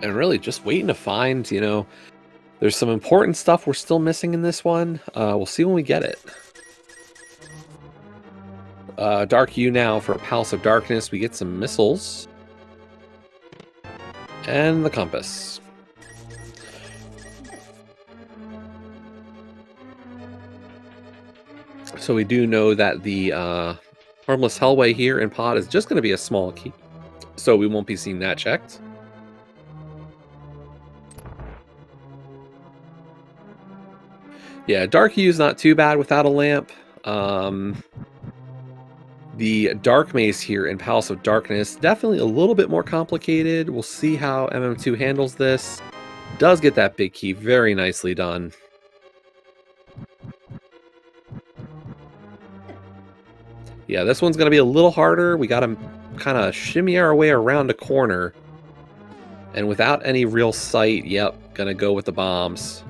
And really just waiting to find, there's some important stuff we're still missing in this one. We'll see when we get it. Dark U now for Palace of Darkness. We get some missiles. And the compass. So we do know that the Harmless Hellway here in pod is just going to be a small key. So we won't be seeing that checked. Yeah, Dark U's not too bad without a lamp. The Dark Maze here in Palace of Darkness, definitely a little bit more complicated. We'll see how MM2 handles this. Does get that big key, very nicely done. Yeah, this one's going to be a little harder. We got to kind of shimmy our way around a corner. And without any real sight, yep, going to go with the bombs.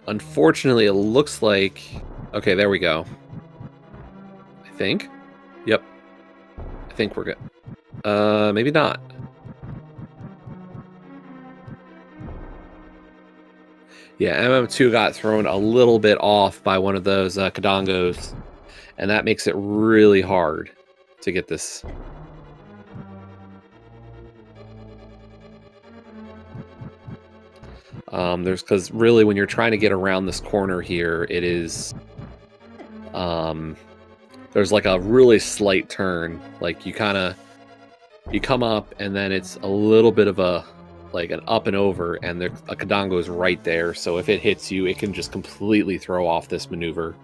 Unfortunately, it looks like... Okay, there we go. I think. Yep. I think we're good. Maybe not. Yeah, MM2 got thrown a little bit off by one of those Kadongos, and that makes it really hard to get this. Because really when you're trying to get around this corner here, it is, there's like a really slight turn. Like you come up and then it's a little bit of like an up and over, and a Kadongo is right there. So if it hits you, it can just completely throw off this maneuver.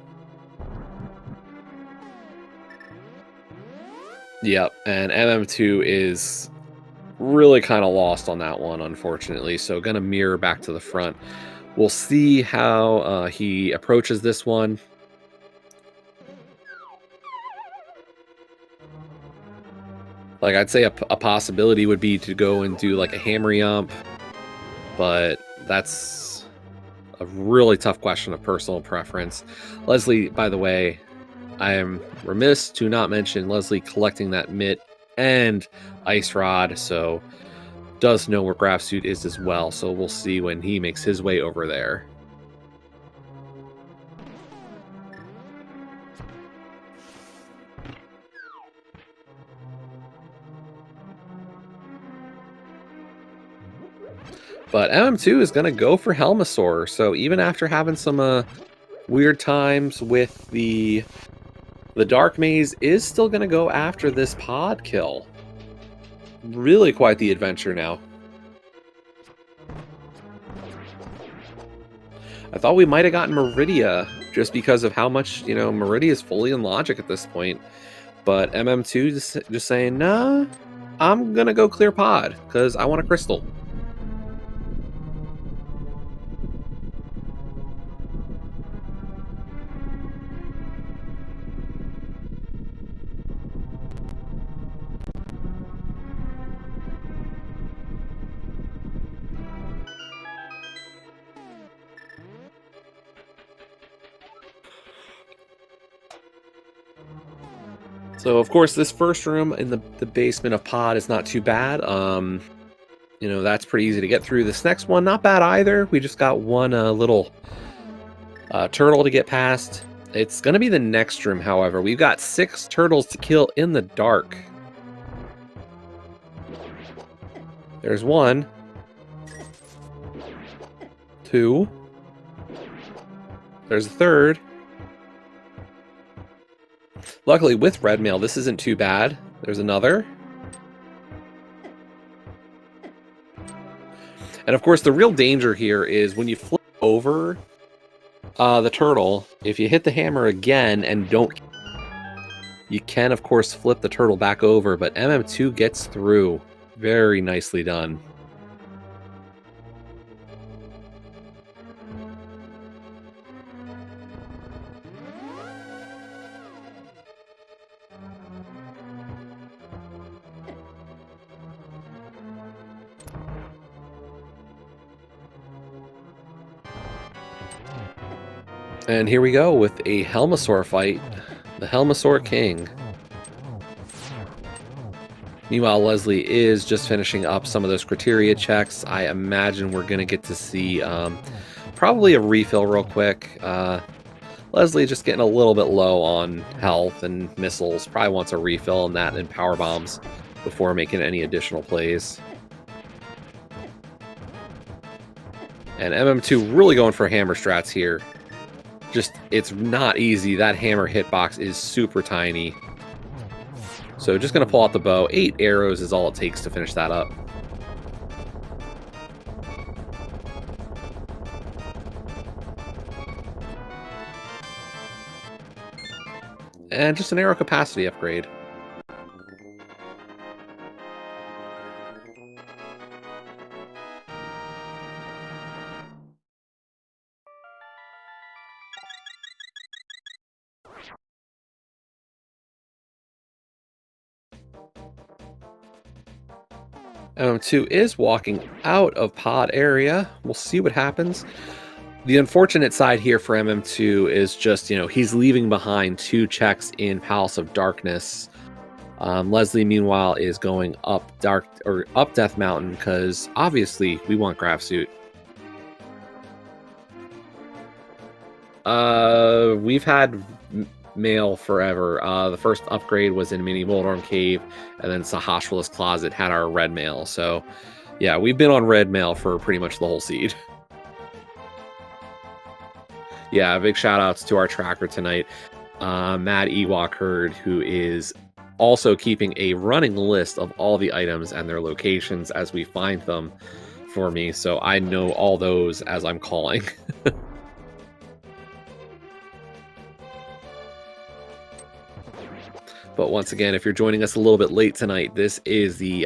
Yep, and MM2 is really kind of lost on that one, unfortunately. So gonna mirror back to the front. We'll see how he approaches this one. Like, I'd say a possibility would be to go and do like a hammer yump, but that's a really tough question of personal preference. Leslie, by the way, I am remiss to not mention Leslie collecting that mitt and Ice Rod, so does know where Graph Suit is as well, so we'll see when he makes his way over there. But MM2 is going to go for Helmasaur, so even after having some weird times with the The Dark Maze is still going to go after this pod kill. Really quite the adventure now. I thought we might have gotten Meridia just because of how much, Meridia is fully in logic at this point. But MM2 just saying, nah, I'm going to go clear pod because I want a crystal. So, of course, this first room in the basement of pod is not too bad. That's pretty easy to get through. This next one, not bad either. We just got one little turtle to get past. It's going to be the next room, however. We've got 6 turtles to kill in the dark. There's 1. 2. There's a 3rd. Luckily, with red mail, this isn't too bad. There's another. And of course, the real danger here is when you flip over the turtle, if you hit the hammer again and don't... You can, of course, flip the turtle back over, but MM2 gets through. Very nicely done. And here we go with a Helmasaur fight. The Helmasaur King. Meanwhile, Leslie is just finishing up some of those criteria checks. I imagine we're going to get to see probably a refill real quick. Leslie just getting a little bit low on health and missiles. Probably wants a refill on that and power bombs before making any additional plays. And MM2 really going for hammer strats here. Just, it's not easy. That hammer hitbox is super tiny. So just going to pull out the bow. 8 arrows is all it takes to finish that up. And just an arrow capacity upgrade. MM2 is walking out of pod area. We'll see what happens. The unfortunate side here for MM2 is just, he's leaving behind 2 checks in Palace of Darkness. Leslie, meanwhile, is going up Death Mountain because obviously we want Graph Suit. We've had mail forever. The first upgrade was in Mini Moldorm Cave, and then Sahasrah's Closet had our red mail. So, yeah, we've been on red mail for pretty much the whole seed. Yeah, big shout outs to our tracker tonight, Mad Ewok Herd, who is also keeping a running list of all the items and their locations as we find them for me. So I know all those as I'm calling. But once again, if you're joining us a little bit late tonight, this is the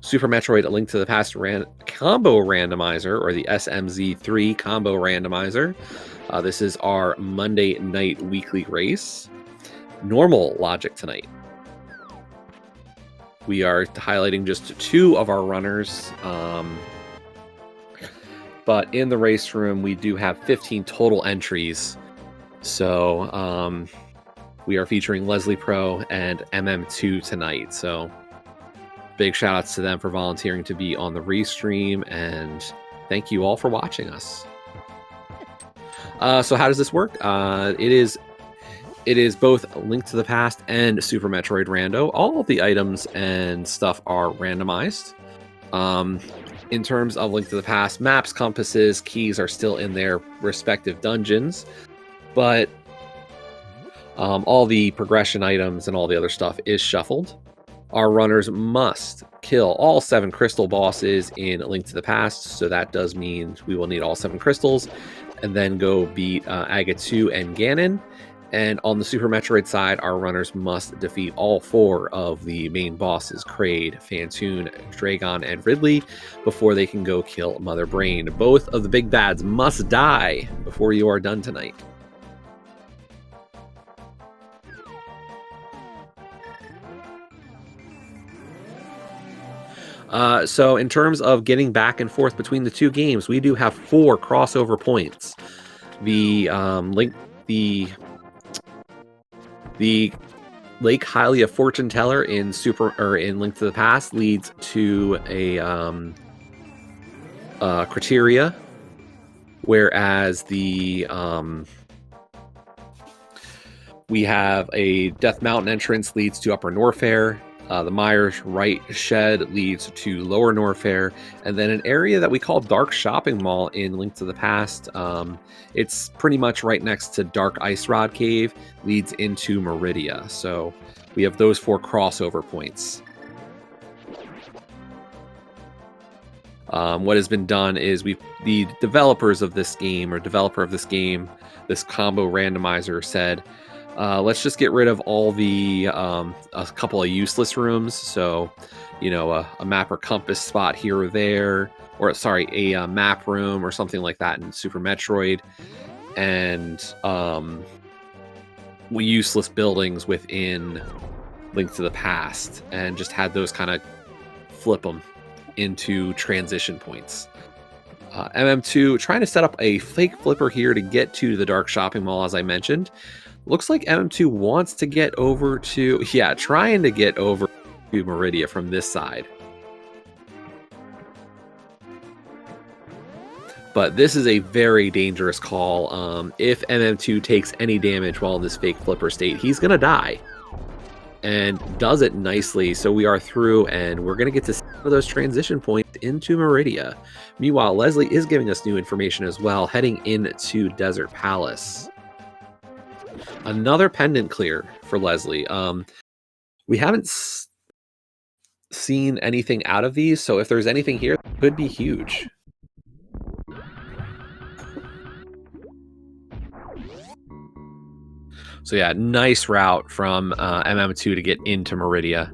Super Metroid A Link to the Past combo randomizer, or the SMZ3 combo randomizer. This is our Monday night weekly race. Normal logic tonight. We are highlighting just 2 of our runners. But in the race room, we do have 15 total entries. So, we are featuring Leslie Pro and MM2 tonight, so big shout outs to them for volunteering to be on the restream, and thank you all for watching us. So how does this work? It is both Link to the Past and Super Metroid Rando. All of the items and stuff are randomized. In terms of Link to the Past, maps, compasses, keys are still in their respective dungeons, but All the progression items and all the other stuff is shuffled. Our runners must kill all 7 crystal bosses in Link to the Past, so that does mean we will need all 7 crystals, and then go beat Aga 2 and Ganon. And on the Super Metroid side, our runners must defeat all 4 of the main bosses, Kraid, Phantoon, Dragon, and Ridley, before they can go kill Mother Brain. Both of the big bads must die before you are done tonight. So in terms of getting back and forth between the 2 games, we do have 4 crossover points. The the Lake Hylia Fortune Teller in in Link to the Past leads to a Criteria, whereas we have a Death Mountain entrance leads to Upper Norfair. The Myers Right Shed leads to Lower Norfair, and then an area that we call Dark Shopping Mall in Link to the Past. It's pretty much right next to Dark Ice Rod Cave, leads into Meridia. So we have those 4 crossover points. What has been done is the developers of this game, or developer of this game, this combo randomizer, said, let's just get rid of all the a couple of useless rooms. So, you know, a map or compass spot here or there, or sorry, a map room or something like that in Super Metroid, and useless buildings within Link to the Past, and just had those kind of flip them into transition points. MM2 trying to set up a fake flipper here to get to the Dark Shopping Mall, as I mentioned. Looks like MM2 wants to get over to, trying to get over to Meridia from this side. But this is a very dangerous call. If MM2 takes any damage while in this fake flipper state, he's going to die. And does it nicely, so we are through, and we're going to get to see those transition points into Meridia. Meanwhile, Leslie is giving us new information as well, heading into Desert Palace. Another pendant clear for Leslie. We haven't seen anything out of these, so if there's anything here, it could be huge. So yeah, nice route from MM2 to get into Meridia.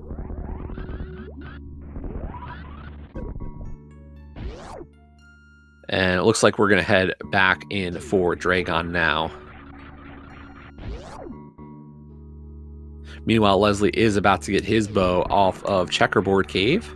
And it looks like we're going to head back in for Dragon now. Meanwhile, Leslie is about to get his bow off of Checkerboard Cave.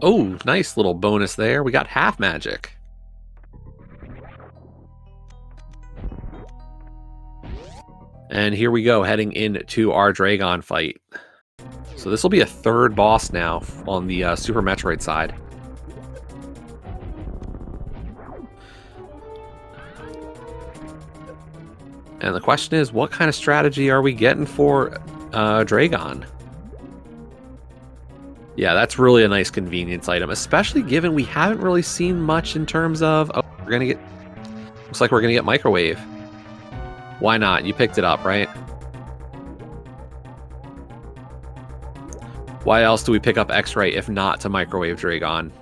Oh, nice little bonus there. We got half magic. And here we go, heading into our Dragon fight. So this will be a 3rd boss now on the Super Metroid side. And the question is, what kind of strategy are we getting for Dragon? Yeah, that's really a nice convenience item, especially given we haven't really seen much in terms of... Oh, looks like we're gonna get Microwave. Why not? You picked it up, right? Why else do we pick up X-Ray if not to Microwave Dragon?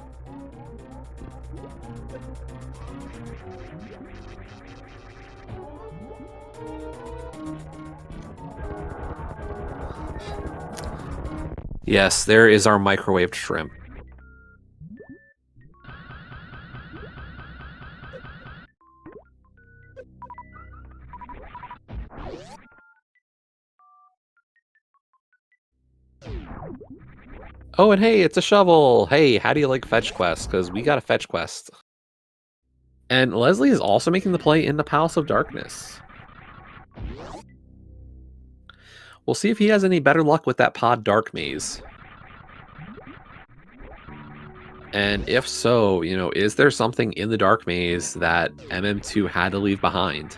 Yes, there is our microwaved shrimp. Oh, and hey, it's a shovel. Hey, how do you like fetch quests? Because we got a fetch quest. And Leslie is also making the play in the Palace of Darkness. We'll see if he has any better luck with that pod Dark Maze. And if so, is there something in the Dark Maze that MM2 had to leave behind?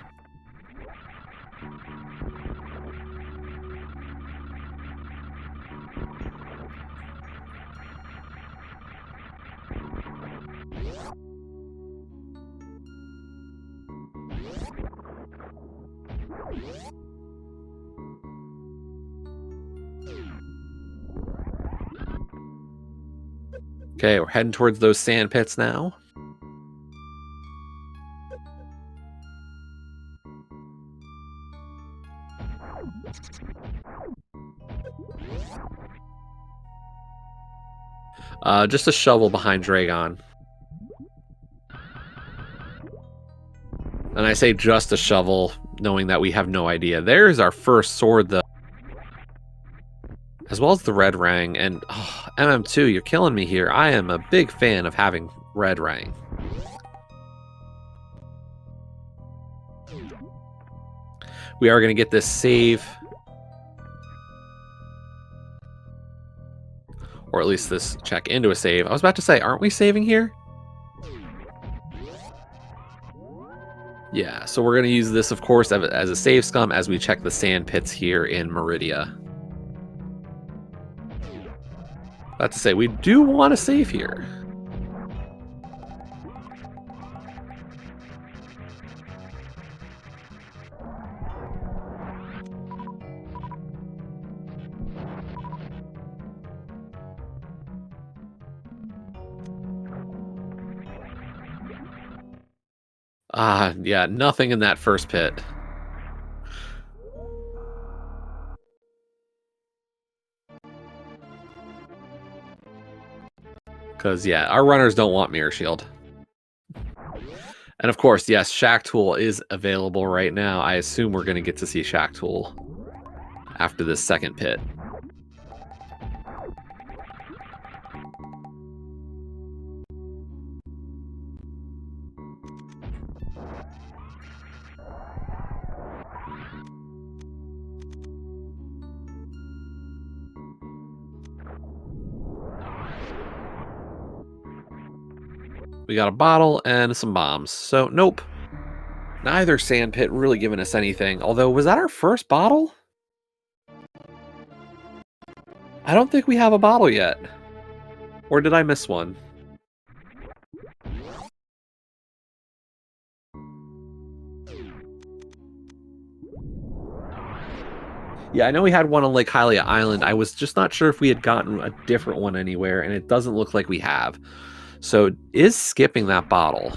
Okay, we're heading towards those sand pits now. Just a shovel behind Dragon. And I say just a shovel, knowing that we have no idea. There's our first sword, though. As well as the red rang. And MM2, you're killing me here. I am a big fan of having red rang. We are going to get this save. Or at least this check into a save. I was about to say, aren't we saving here? Yeah, so we're going to use this, of course, as a save scum as we check the sand pits here in Meridia. About to say, we do want to save here. Yeah, nothing in that first pit. Because, yeah, our runners don't want Mirror Shield. And, of course, yes, Shack Tool is available right now. I assume we're going to get to see Shack Tool after this second pit. We got a bottle and some bombs. So, nope. Neither sand pit really giving us anything. Although, was that our first bottle? I don't think we have a bottle yet. Or did I miss one? Yeah, I know we had one on Lake Hylia Island. I was just not sure if we had gotten a different one anywhere, and it doesn't look like we have. So, is skipping that bottle.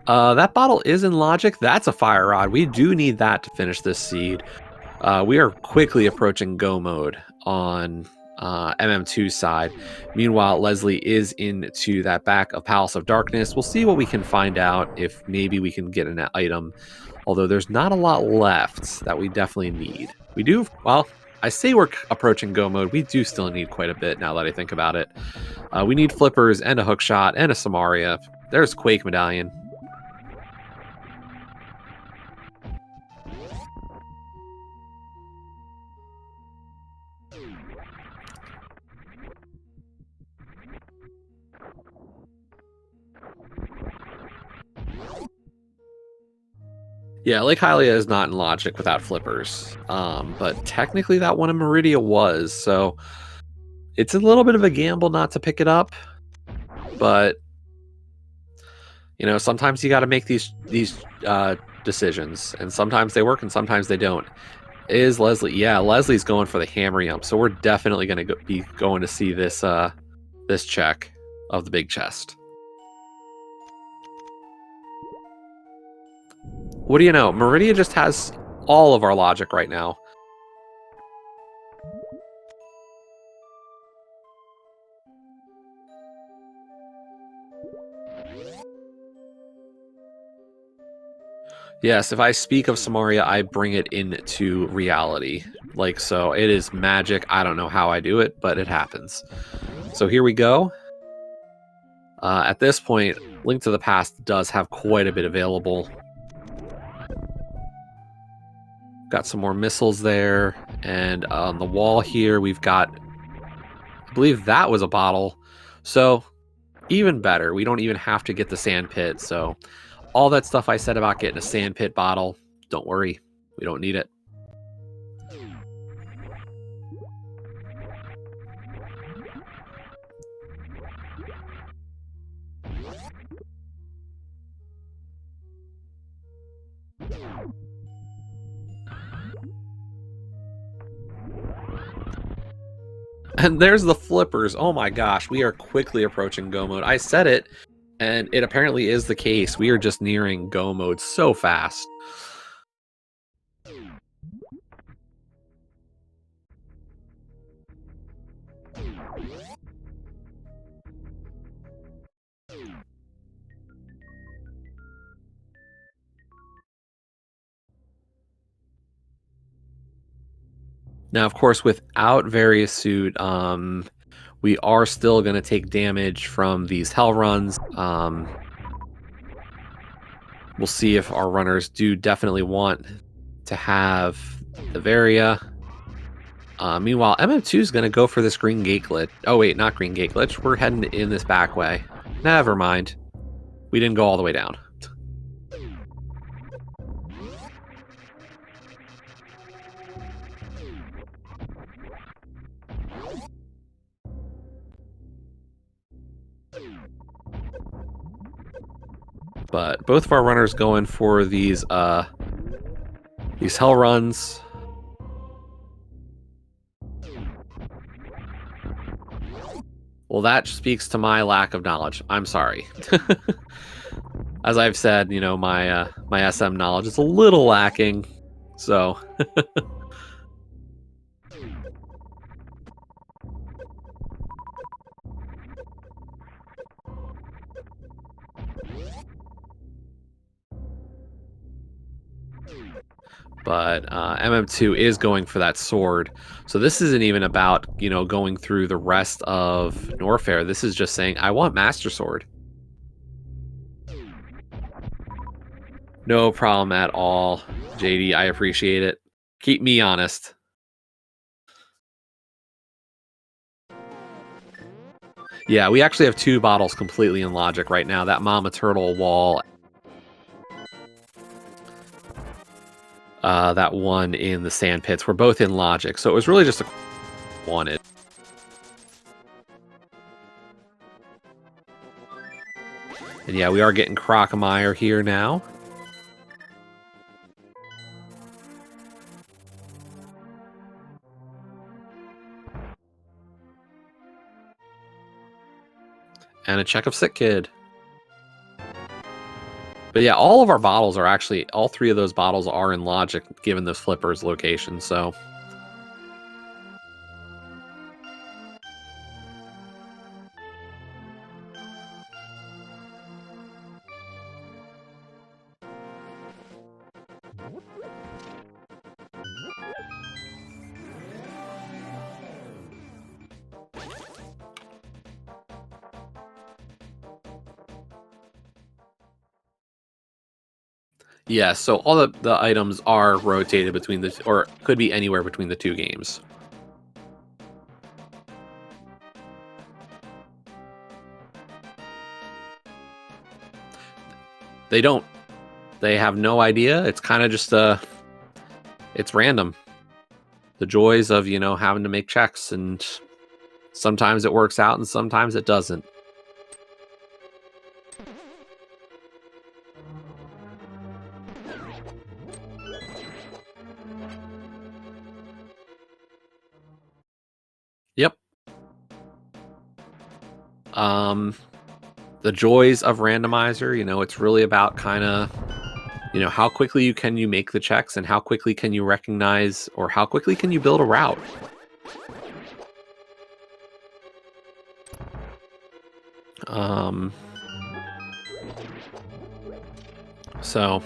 That bottle is in logic. That's a fire rod. We do need that to finish this seed. We are quickly approaching go mode on MM2's side. Meanwhile, Leslie is into that back of Palace of Darkness. We'll see what we can find out, if maybe we can get an item. Although there's not a lot left that we definitely need. We do, well, I say we're approaching go mode. We do still need quite a bit now that I think about it. We need flippers and a hook shot and a Samaria. There's Quake Medallion. Yeah, Lake Hylia is not in logic without flippers. But technically that one in Meridia was, so it's a little bit of a gamble not to pick it up. But sometimes you got to make these decisions, and sometimes they work and sometimes they don't. Is Leslie? Yeah, Leslie's going for the hammer yump, so we're definitely going to be going to see this this check of the big chest. What do you know? Meridia just has all of our logic right now. Yes, if I speak of Samaria, I bring it into reality. Like so, it is magic. I don't know how I do it, but it happens. So here we go. At this point, Link to the Past does have quite a bit available. Got some more missiles there, and on the wall here we've got, I believe that was a bottle, so even better. We don't even have to get the sand pit, so all that stuff I said about getting a sand pit bottle, don't worry, we don't need it. And there's the flippers. Oh my gosh, we are quickly approaching go mode. I said it, and it apparently is the case. We are just nearing go mode so fast. Now, of course, without Various Suit, we are still going to take damage from these hell runs. We'll see if our runners do definitely want to have the Varia. Meanwhile, MM2 is going to go for this green gate glitch. Oh, wait, not green gate glitch. We're heading in this back way. Never mind. We didn't go all the way down. But both of our runners going for these hell runs. Well, that speaks to my lack of knowledge. I'm sorry. As I've said, you know, my SM knowledge is a little lacking, so. But MM2 is going for that sword. So this isn't even about, you know, going through the rest of Norfair. This is just saying, I want Master Sword. No problem at all, JD. I appreciate it. Keep me honest. Yeah, we actually have 2 bottles completely in logic right now. That Mama Turtle wall. That one in the sand pits. We're both in logic. So it was really just a wanted. And yeah, we are getting Crocomire here now. And a check of Sick Kid. But yeah, all of our bottles are actually, all 3 of those bottles are in logic given this flipper's location, so. Yeah, so all the items are rotated between the, or could be anywhere between the 2 games. They don't. They have no idea. It's kind of just it's random. The joys of, you know, having to make checks, and sometimes it works out and sometimes it doesn't. Yep. The joys of Randomizer, you know, it's really about kind of, you know, how quickly can you make the checks and how quickly can you recognize, or how quickly can you build a route. So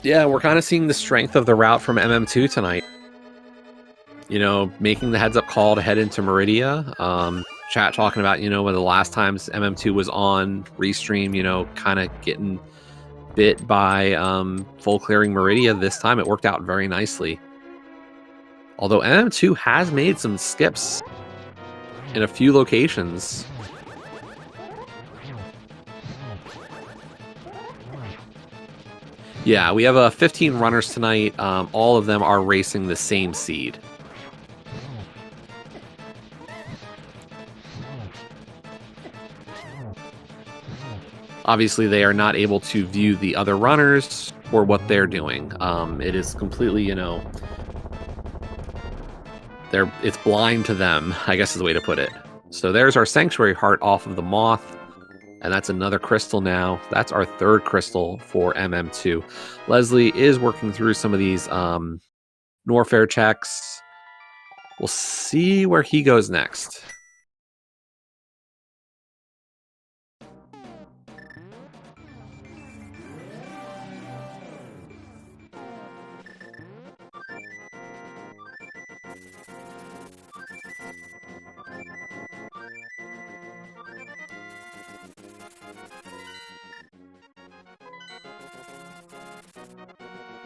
yeah, we're kind of seeing the strength of the route from MM2 tonight. making the heads up call to head into Meridia. Chat talking about, when the last times MM2 was on Restream, kind of getting bit by full clearing Meridia. This time it worked out very nicely. Although MM2 has made some skips in a few locations. Yeah, we have 15 runners tonight. All of them are racing the same seed. Obviously, they are not able to view the other runners or what they're doing. It is completely, it's blind to them, I guess is the way to put it. So there's our Sanctuary Heart off of the Moth. And that's another crystal now. That's our third crystal for MM2. Leslie is working through some of these Norfair checks. We'll see where he goes next.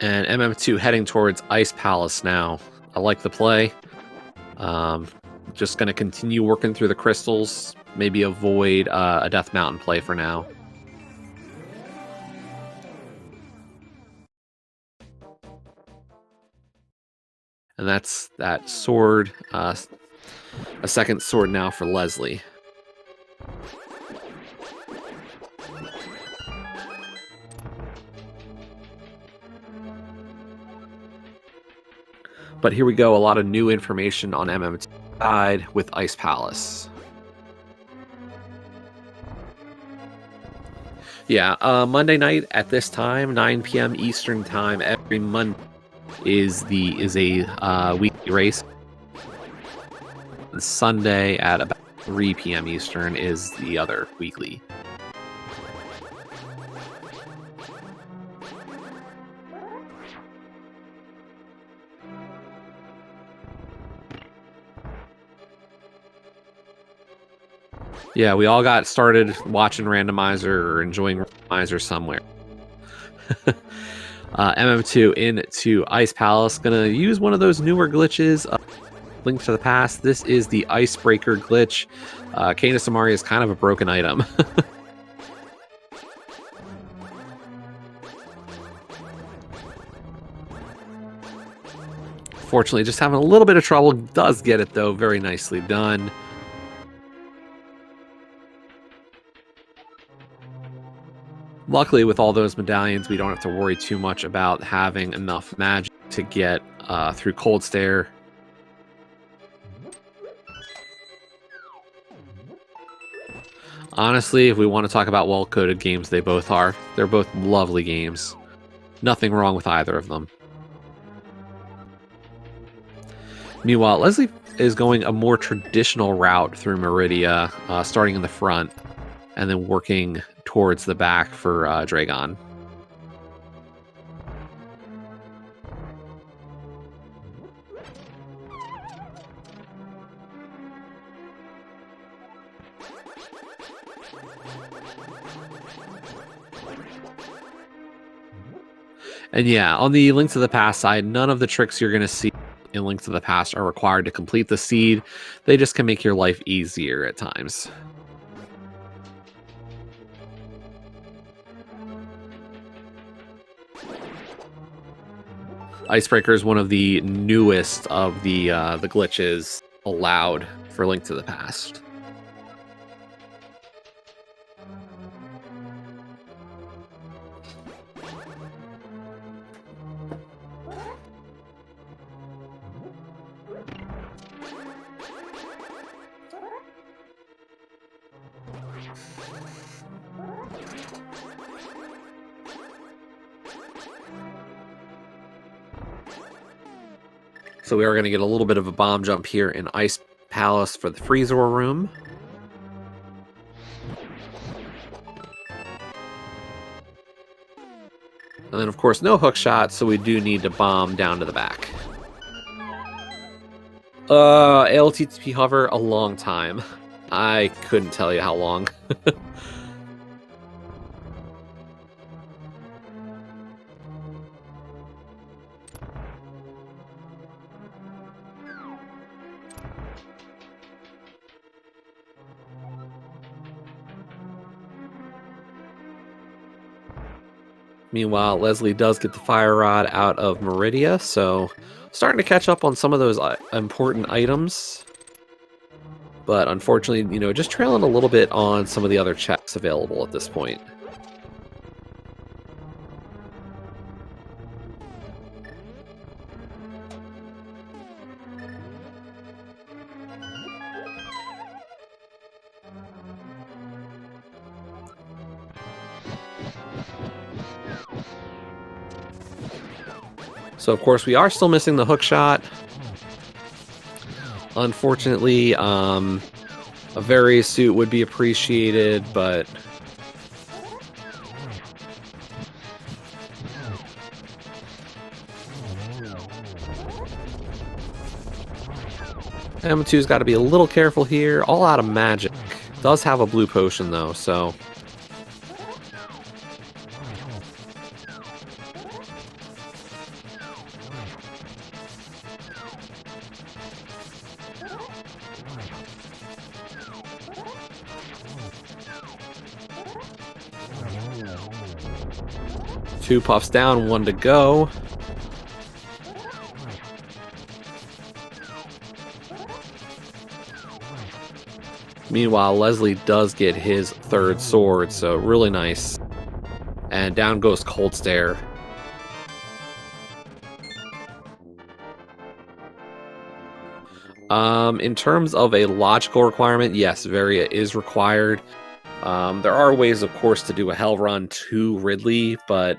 And MM2 heading towards Ice Palace now. I like the play. Just going to continue working through the crystals. Maybe avoid a Death Mountain play for now. And that's that sword. A second sword now for Leslie. But here we go, a lot of new information on MM2 side with Ice Palace. Yeah, Monday night at this time, 9 p.m. Eastern time, every Monday is a weekly race. And Sunday at about 3 p.m. Eastern is the other weekly. Yeah, we all got started watching Randomizer or enjoying Randomizer somewhere. MM2 into Ice Palace. Gonna use one of those newer glitches. Link to the Past. This is the Icebreaker glitch. Kana Samari is kind of a broken item. Fortunately, just having a little bit of trouble. Does get it, though. Very nicely done. Luckily, with all those medallions, we don't have to worry too much about having enough magic to get through Cold Stare. Honestly, if we want to talk about well-coded games, they both are. They're both lovely games. Nothing wrong with either of them. Meanwhile, Leslie is going a more traditional route through Meridia, starting in the front and then working towards the back for Dragon. And yeah, on the Link to the Past side, none of the tricks you're going to see in Link to the Past are required to complete the seed. They just can make your life easier at times. Icebreaker is one of the newest of the glitches allowed for Link to the Past. So we are going to get a little bit of a bomb jump here in Ice Palace for the Freezer room. And then, of course, no hook shot, so we do need to bomb down to the back. LTTP hover, a long time. I couldn't tell you how long. Meanwhile, Leslie does get the fire rod out of Meridia, so starting to catch up on some of those important items. But unfortunately, just trailing a little bit on some of the other checks available at this point. So, of course, we are still missing the hook shot. Unfortunately, a various suit would be appreciated, but M2's got to be a little careful here. All out of magic. Does have a blue potion, though, so... Two puffs down, one to go. Meanwhile, Leslie does get his third sword, so really nice. And down goes Cold Stare. In terms of a logical requirement, yes, Varia is required. There are ways, of course, to do a Hell Run to Ridley, but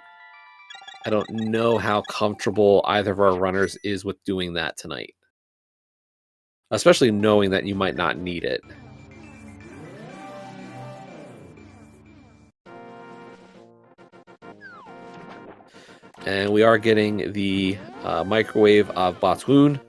I don't know how comfortable either of our runners is with doing that tonight. Especially knowing that you might not need it. And we are getting the microwave of Batoon.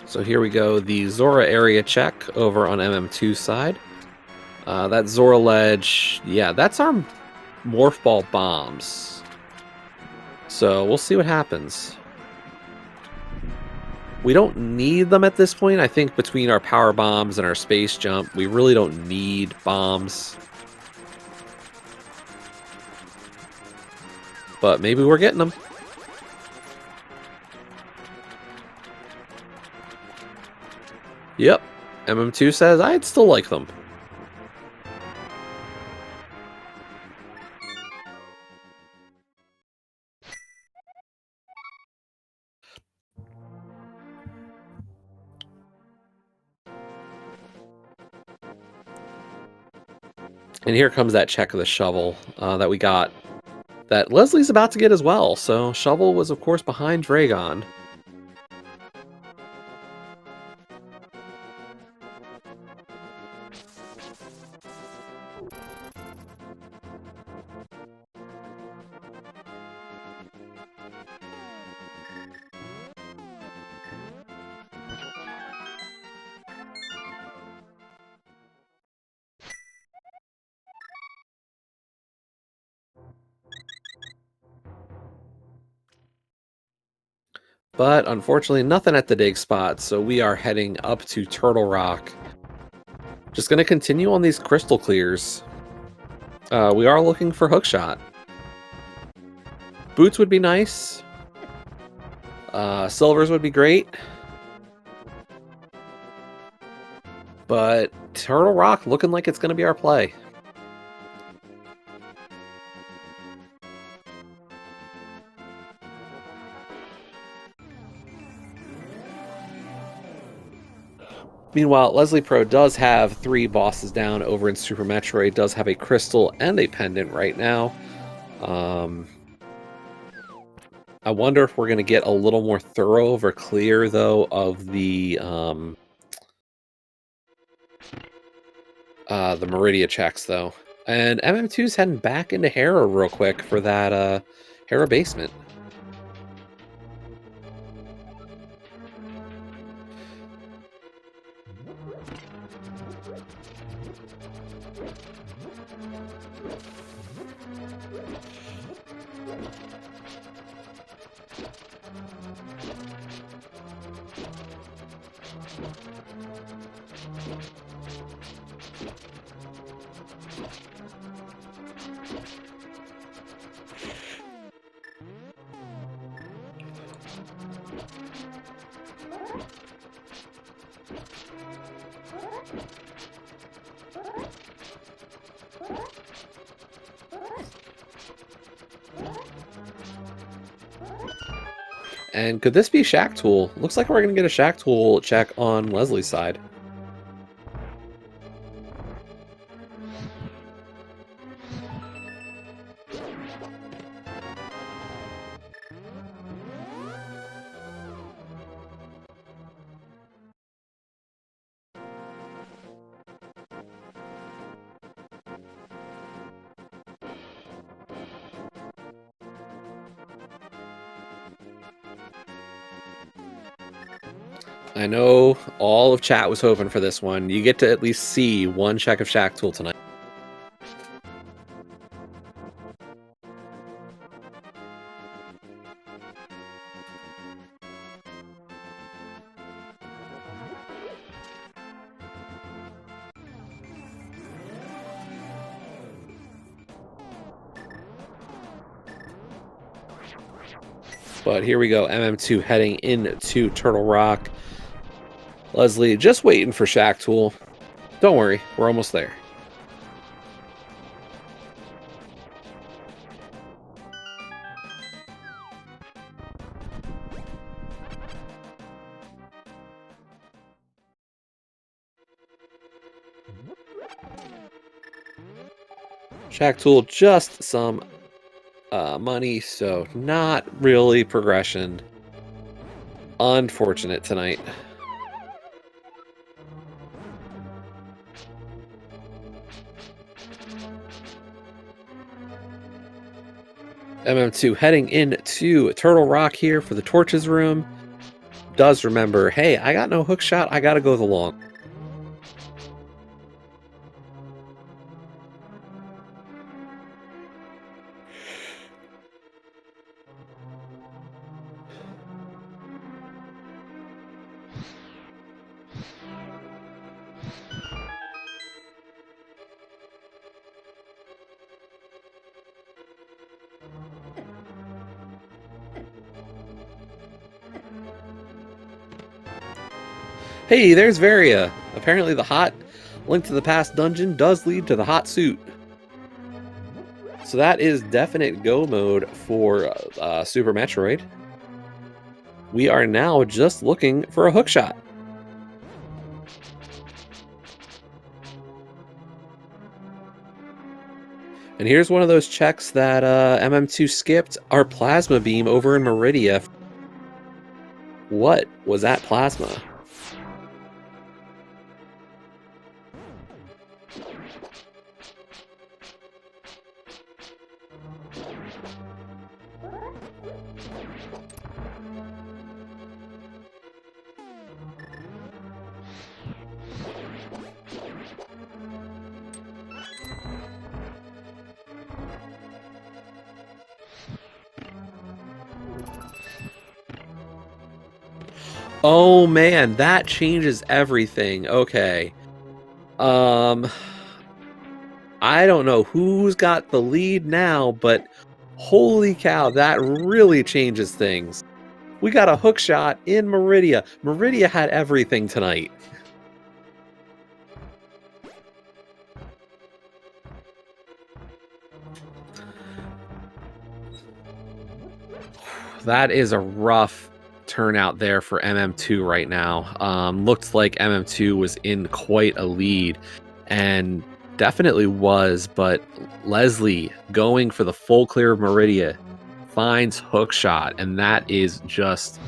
So here we go, the Zora area check over on MM2 side. That Zora ledge, yeah, that's our Morph Ball bombs. So we'll see what happens. We don't need them at this point. I think between our power bombs and our space jump, we really don't need bombs. But maybe we're getting them. Yep. MM2 says I'd still like them. And here comes that check of the shovel that we got. That Leslie's about to get as well. So shovel was, of course, behind Dragon. But unfortunately, nothing at the dig spot, so we are heading up to Turtle Rock. Just going to continue on these crystal clears. We are looking for hookshot. Boots would be nice. Silvers would be great. But Turtle Rock looking like it's going to be our play. Meanwhile, Leslie Pro does have 3 bosses down over in Super Metroid, does have a crystal and a pendant right now. Um, I wonder if we're going to get a little more thorough or clear, though, of the Meridia checks, though. And MM2's heading back into Hera real quick for that Hera basement. And could this be Shack Tool? Looks like we're going to get a Shack Tool check on Leslie's side. I know all of chat was hoping for this one. You get to at least see one check of Shack Tool tonight. But here we go, MM2 heading into Turtle Rock. Leslie, just waiting for Shack Tool. Don't worry, we're almost there. Shack Tool, just some money, so not really progression. Unfortunate tonight. MM2 heading into Turtle Rock here for the Torches room. Does remember, hey, I got no hook shot, I gotta go the long. Hey, there's Varia. Apparently the hot Link to the Past dungeon does lead to the hot suit. So that is definite go mode for Super Metroid. We are now just looking for a hook shot. And here's one of those checks that MM2 skipped, our Plasma Beam over in Meridia. What was that plasma? Oh man, that changes everything. Okay. I don't know who's got the lead now, but holy cow, that really changes things. We got a hook shot in Meridia. Meridia had everything tonight. That is a rough turnout there for MM2 right now. Looked like MM2 was in quite a lead, and definitely was, but Leslie going for the full clear of Meridia finds hook shot, and that is just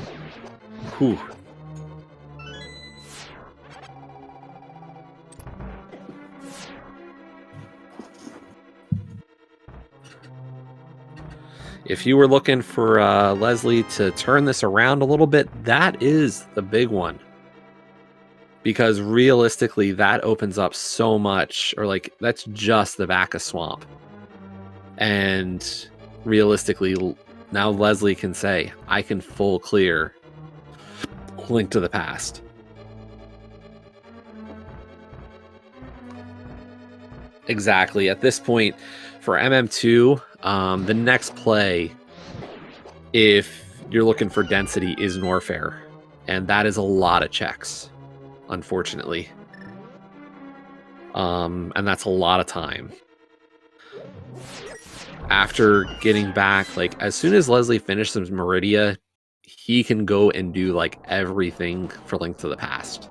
whew. If you were looking for Leslie to turn this around a little bit, that is the big one. Because realistically, that opens up so much, or like that's just the back of Swamp. And realistically, now Leslie can say, I can full clear Link to the Past. Exactly. At this point, for MM2, the next play, if you're looking for density, is Norfair. And that is a lot of checks, unfortunately. And that's a lot of time. After getting back, like, as soon as Leslie finishes Meridia, he can go and do, like, everything for Link to the Past.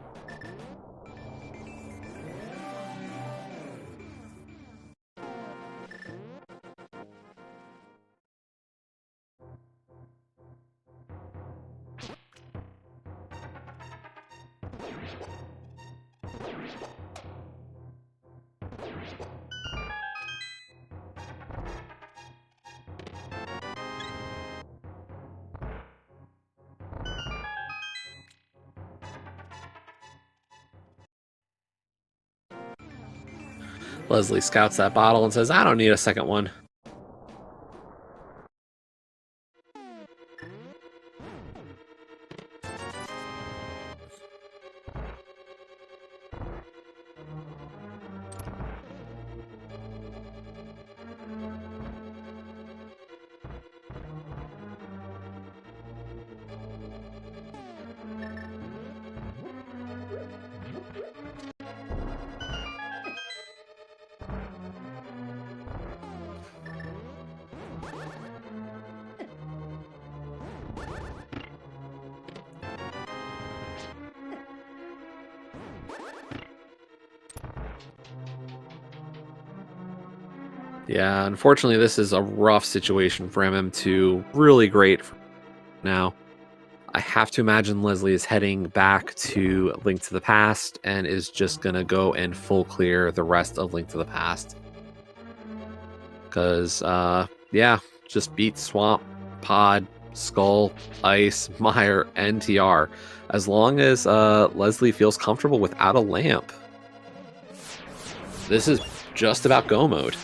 Leslie scouts that bottle and says, I don't need a second one. Yeah, unfortunately, this is a rough situation for MM2. Really great for now. I have to imagine Leslie is heading back to Link to the Past and is just going to go and full clear the rest of Link to the Past. Because, yeah, just beat Swamp, Pod, Skull, Ice, Mire, and TR. As long as Leslie feels comfortable without a lamp. This is just about go mode.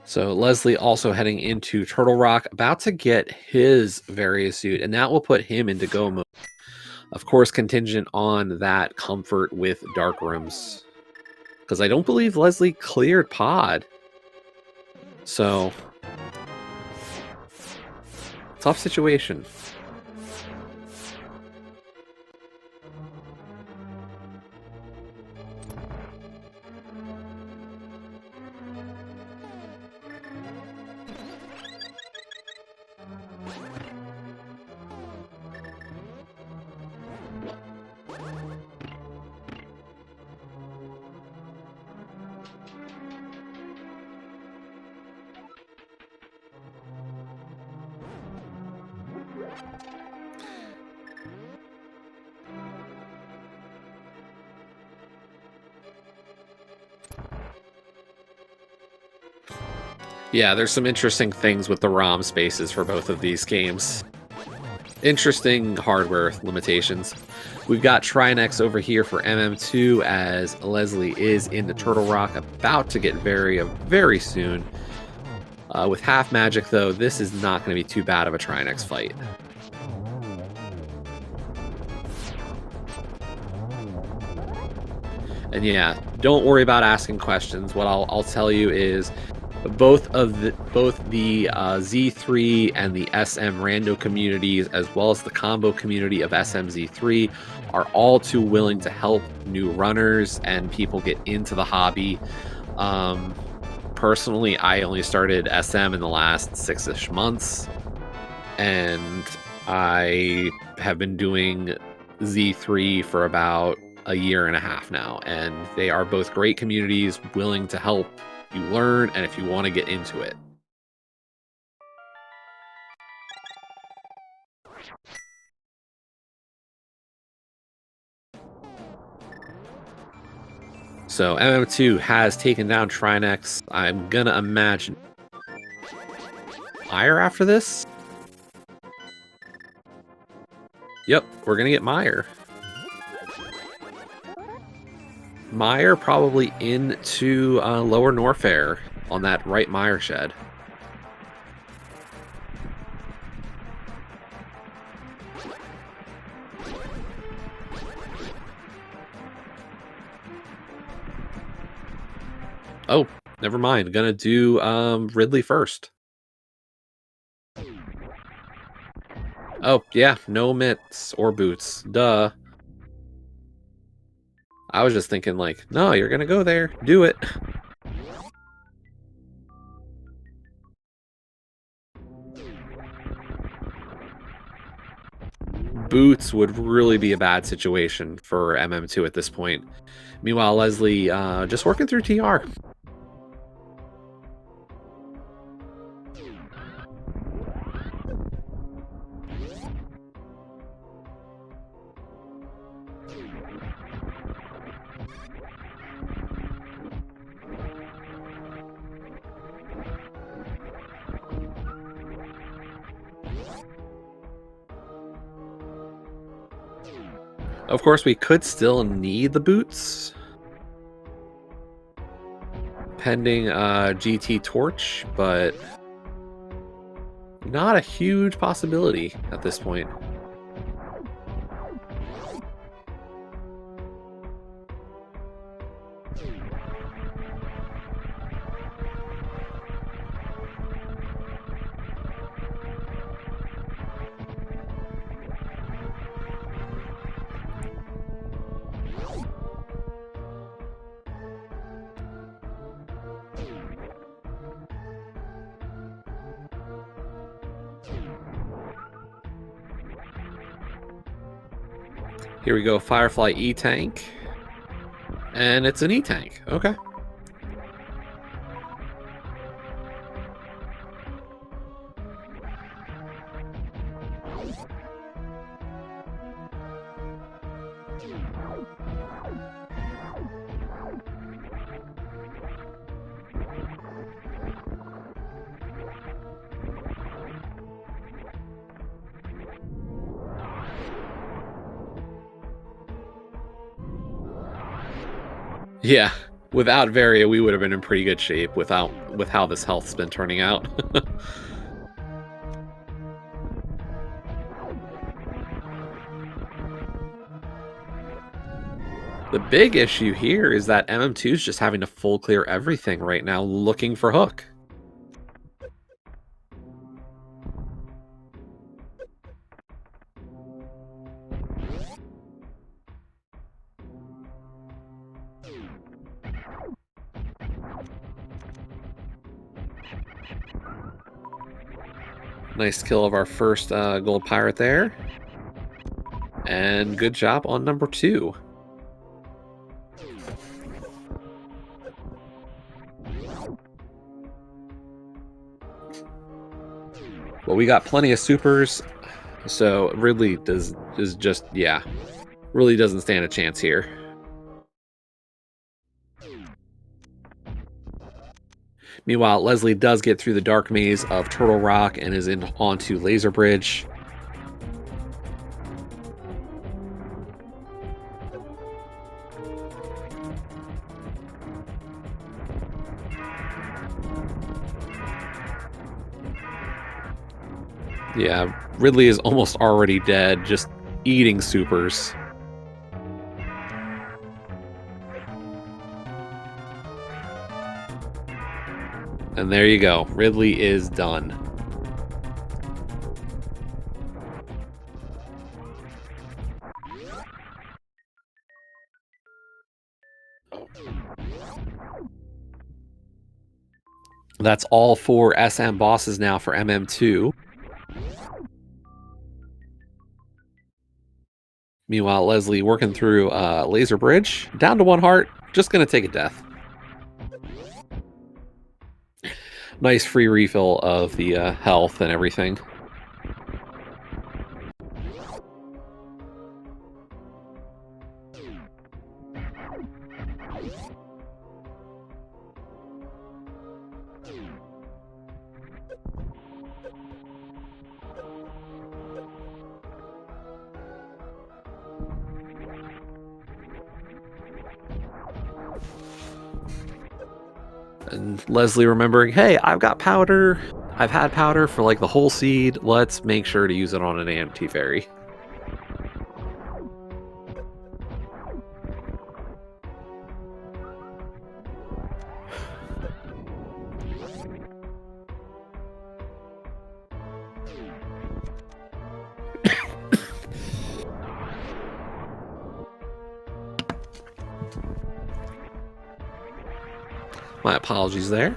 So Leslie also heading into Turtle Rock, about to get his various suit, and that will put him into go mode. Of course, contingent on that comfort with dark rooms. Because I don't believe Leslie cleared Pod. So, tough situation. Yeah, there's some interesting things with the ROM spaces for both of these games. Interesting hardware limitations. We've got Trinex over here for MM2 as Leslie is into Turtle Rock, about to get very soon. With half magic, though, this is not going to be too bad of a Trinex fight. And yeah, don't worry about asking questions. What I'll tell you is both the Z3 and the SM Rando communities, as well as the combo community of SMZ3, are all too willing to help new runners and people get into the hobby. Um, Personally, I only started SM in the last 6-ish months, and I have been doing Z3 for about a year and a half now, and they are both great communities willing to help you learn and if you want to get into it. So MM2 has taken down Trinex. I'm gonna imagine Meyer after this. Yep, we're gonna get Meyer. Meyer probably into lower Norfair on that right Meyer shed. Oh, never mind. Gonna do Ridley first. Oh, yeah, no mitts or boots. Duh. I was just thinking like, no, you're gonna go there. Do it. Boots would really be a bad situation for MM2 at this point. Meanwhile, Leslie just working through TR. Of course, we could still need the boots, pending GT Torch, but not a huge possibility at this point. Here we go, Firefly E-Tank. And it's an E-Tank. Okay. Yeah, without Varia, we would have been in pretty good shape with how this health's been turning out. The big issue here is that MM2 is just having to full clear everything right now, looking for Hook. Nice kill of our first gold pirate there. And good job on number 2. Well, we got plenty of supers, so Ridley is just, yeah, really doesn't stand a chance here. Meanwhile, Leslie does get through the dark maze of Turtle Rock and is onto Laser Bridge. Yeah, Ridley is almost already dead, just eating supers. And there you go. Ridley is done. That's all 4 SM bosses now for MM2. Meanwhile, Leslie working through Laser Bridge. Down to 1 heart. Just going to take a death. Nice free refill of the health and everything. And Leslie remembering, hey, I've got powder. I've had powder for like the whole seed. Let's make sure to use it on an anti-fairy. My apologies there.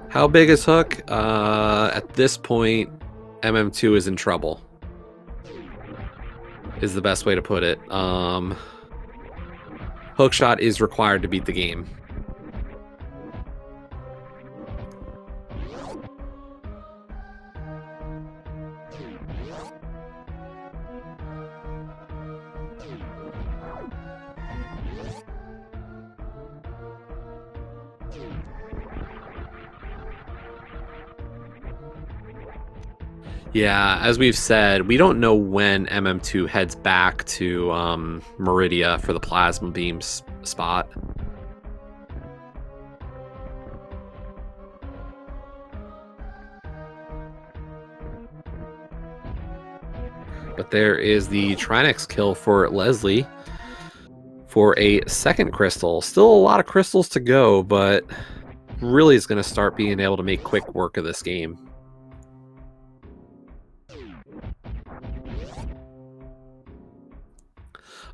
How big is Hook? At this point, MM2 is in trouble. Is the best way to put it. Hookshot is required to beat the game. Yeah, as we've said, we don't know when MM2 heads back to Meridia for the Plasma Beams spot. But there is the Trinex kill for Leslie for a second crystal. Still a lot of crystals to go, but really is going to start being able to make quick work of this game.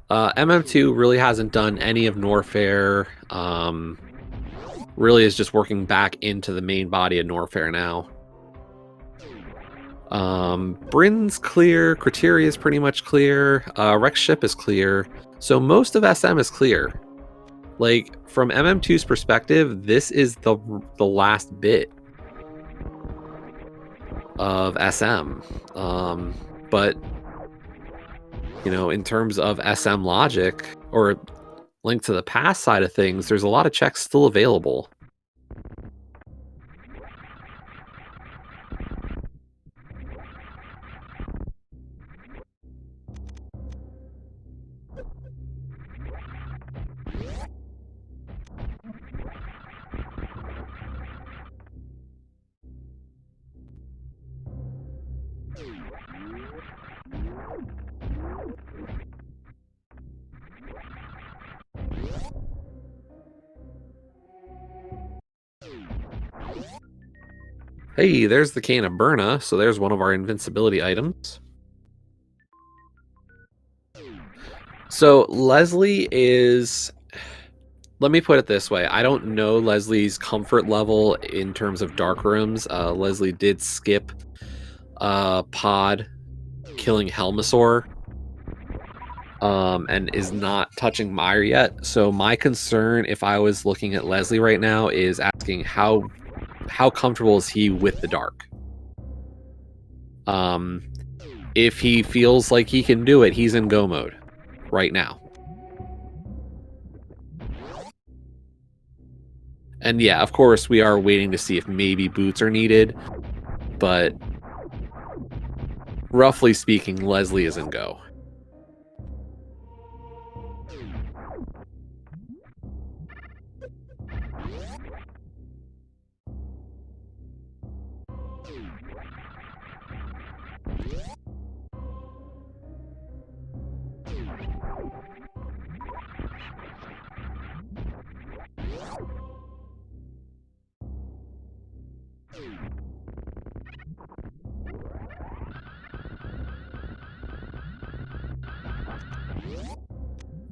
MM2 really hasn't done any of Norfair. Really is just working back into the main body of Norfair now. Bryn's clear, Criteria is pretty much clear, Rex Ship is clear, so most of SM is clear. Like, from MM2's perspective, this is the last bit of SM. But, you know, in terms of SM logic, or Link to the Past side of things, there's a lot of checks still available. Hey, there's the Cane of Burna, so there's one of our invincibility items. So Leslie is... Let me put it this way. I don't know Leslie's comfort level in terms of dark rooms. Leslie did skip Pod killing Helmasaur and is not touching Mire yet. So my concern, if I was looking at Leslie right now, is asking how comfortable is he with the dark? If he feels like he can do it, he's in go mode. right now. And yeah, of course, we are waiting to see if maybe boots are needed, but roughly speaking, Leslie is in go.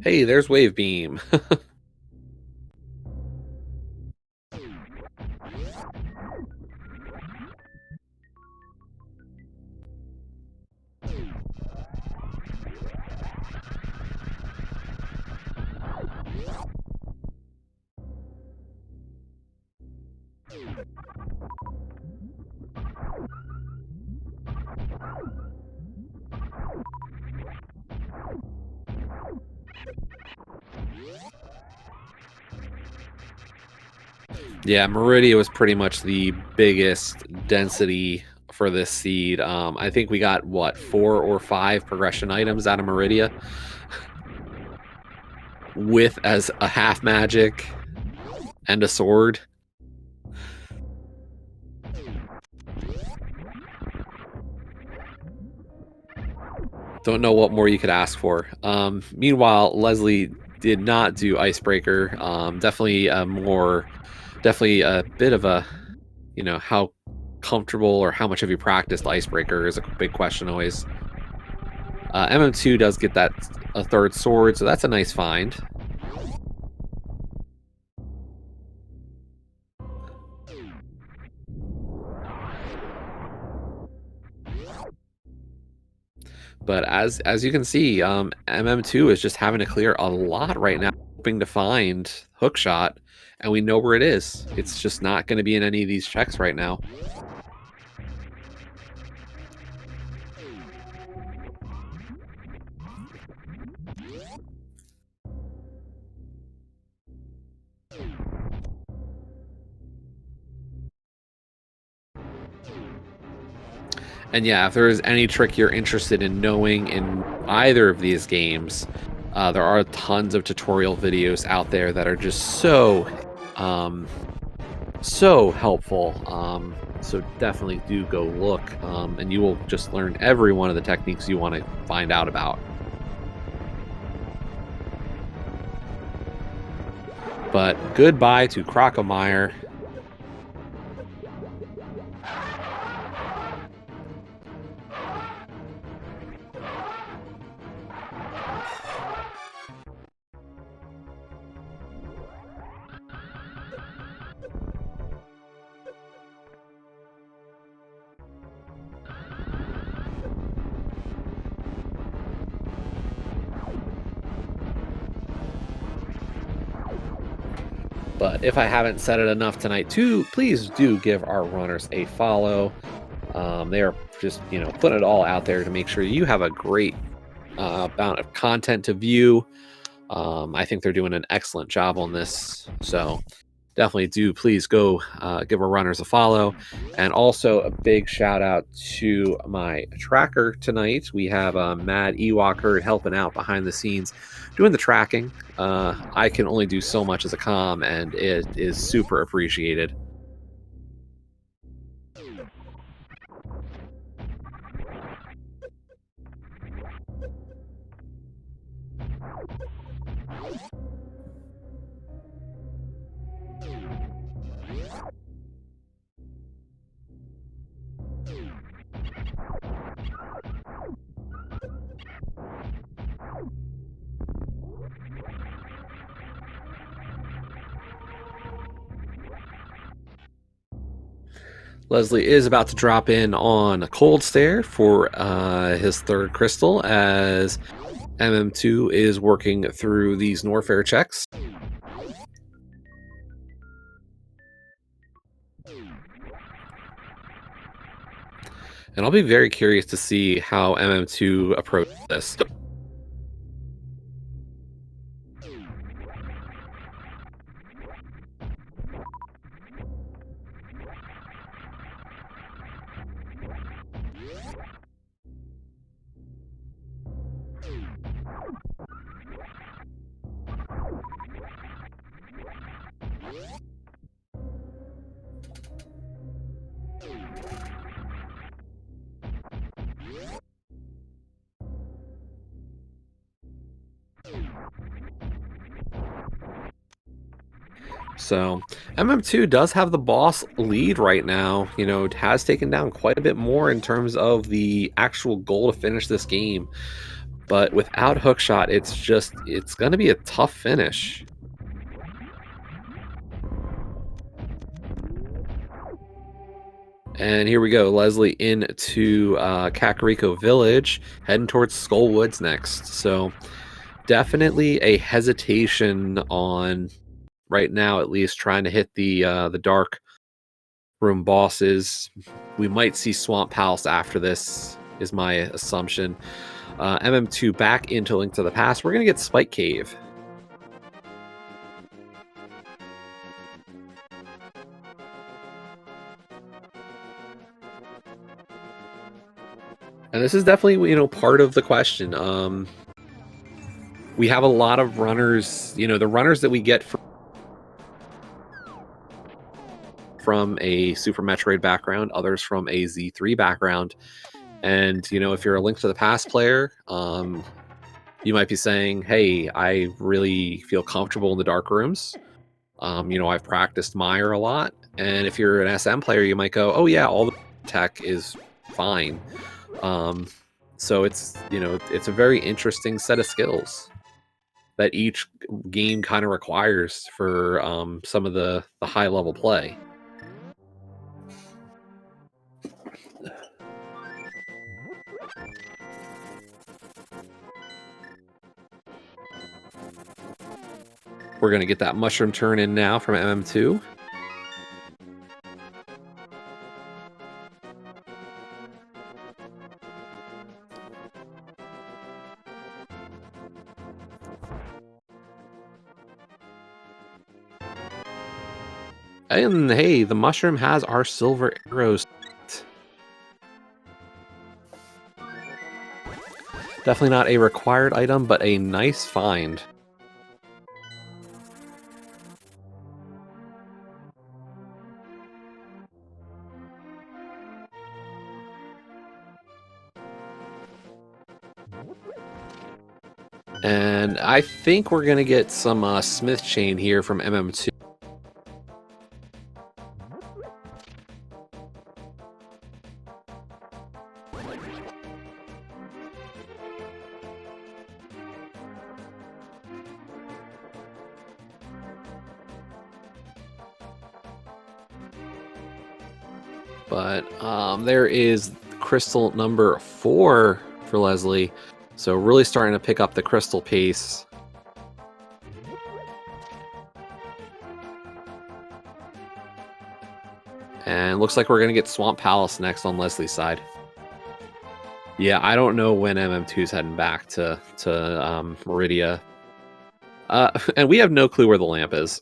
Hey, there's Wave Beam. Yeah, Meridia was pretty much the biggest density for this seed. I think we got what, 4 or 5 progression items out of Meridia with as a half magic and a sword. Don't know what more you could ask for. Meanwhile, Leslie did not do Icebreaker. Definitely a bit of a, how comfortable or how much have you practiced Icebreaker is a big question always. MM2 does get that a third sword, so that's a nice find. But as you can see, MM2 is just having to clear a lot right now, hoping to find Hookshot, and we know where it is. It's just not going to be in any of these checks right now. And yeah, if there is any trick you're interested in knowing in either of these games, there are tons of tutorial videos out there that are just um, so helpful. So definitely do go look, and you will just learn every one of the techniques you want to find out about. But goodbye to Crocomire. But if I haven't said it enough tonight, too, please do give our runners a follow. They are just, putting it all out there to make sure you have a great amount of content to view. I think they're doing an excellent job on this. So definitely do please go give our runners a follow. And also a big shout out to my tracker tonight. We have Mad Ewok Herd helping out behind the scenes doing the tracking. I can only do so much as a comm, and it is super appreciated. Leslie is about to drop in on a cold stare for his third crystal as MM2 is working through these Norfair checks. And I'll be very curious to see how MM2 approaches this. So MM2 does have the boss lead right now. It has taken down quite a bit more in terms of the actual goal to finish this game. But without hookshot, it's going to be a tough finish. And here we go, Leslie into Kakariko Village, heading towards Skull Woods next. So definitely a hesitation on, right now at least, trying to hit the dark room bosses. We might see Swamp Palace after this, is my assumption. MM2 back into Link to the Past. We're going to get Spike Cave. And this is definitely, part of the question. We have a lot of runners, the runners that we get from a Super Metroid background, others from a Z3 background. And, if you're a Link to the Past player, you might be saying, hey, I really feel comfortable in the dark rooms. I've practiced Meyer a lot. And if you're an SM player, you might go, oh yeah, all the tech is fine. So it's a very interesting set of skills that each game kind of requires for some of the high level play. We're going to get that mushroom turn in now from MM2. And hey, the mushroom has our silver arrows. Definitely not a required item, but a nice find. And I think we're going to get some Smith Chain here from MM2. But there is crystal number 4 for Leslie. So really starting to pick up the crystal pace. And looks like we're going to get Swamp Palace next on Leslie's side. Yeah, I don't know when MM2's heading back to Meridia. And we have no clue where the lamp is.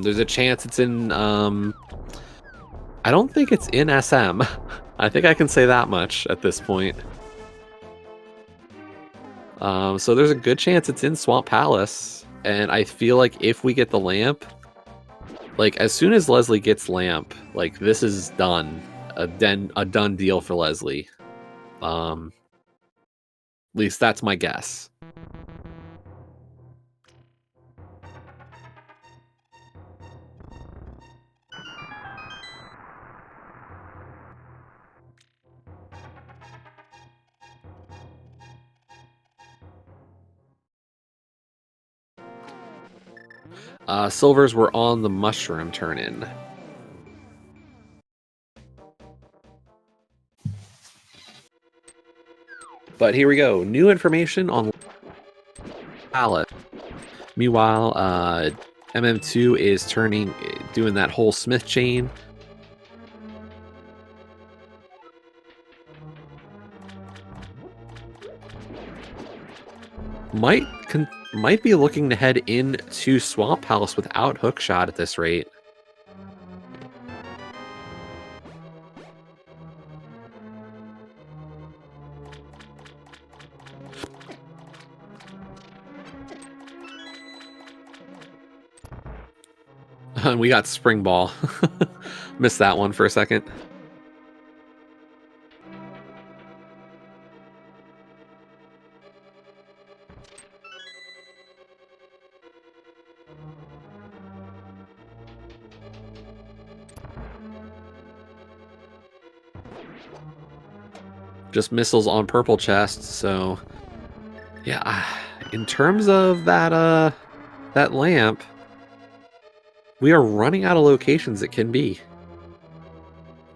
There's a chance it's in... I don't think it's in SM. I think I can say that much at this point. So there's a good chance it's in Swamp Palace. And I feel like if we get the lamp, like as soon as Leslie gets lamp, like this is done. A done deal for Leslie. At least that's my guess. Silvers were on the mushroom turn-in. But here we go. New information on palette. Meanwhile, MM2 is doing that whole Smith chain. Might be looking to head into Swamp Palace without hookshot at this rate. And we got Spring Ball. Missed that one for a second. just missiles on purple chests. So yeah, in terms of that lamp, we are running out of locations it can be.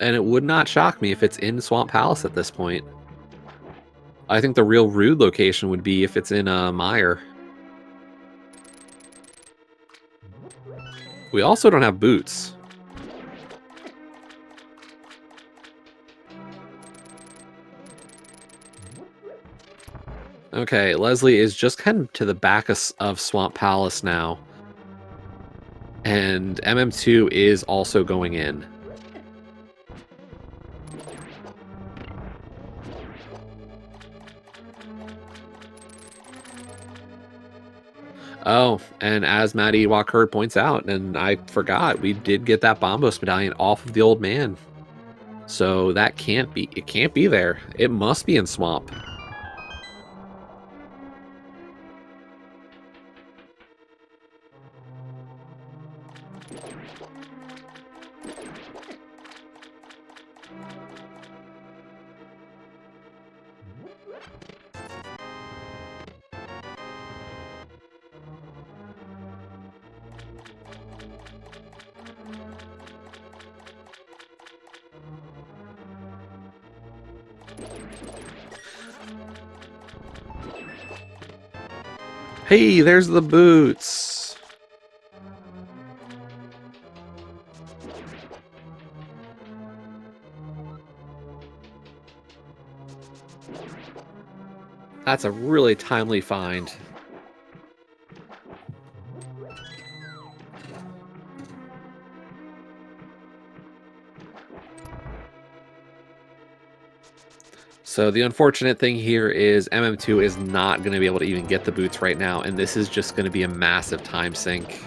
And it would not shock me if it's in Swamp Palace at this point. I think the real rude location would be if it's in Mire. We also don't have boots. Okay, Leslie is just kind of to the back of Swamp Palace now. And MM2 is also going in. Oh, and as Maddie Walker points out, and I forgot, we did get that Bombos medallion off of the old man. So that can't be, it can't be there. It must be in Swamp. Hey, there's the boots. That's a really timely find. So the unfortunate thing here is MM2 is not going to be able to even get the boots right now, and this is just going to be a massive time sink.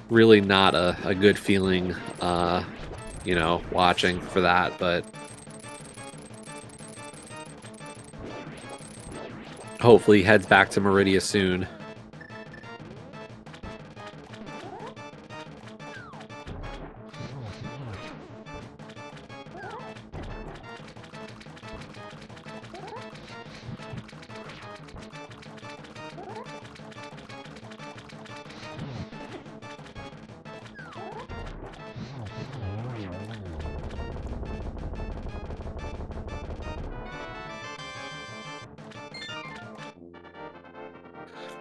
Really not a good feeling, you know, watching for that, but hopefully heads back to Meridia soon.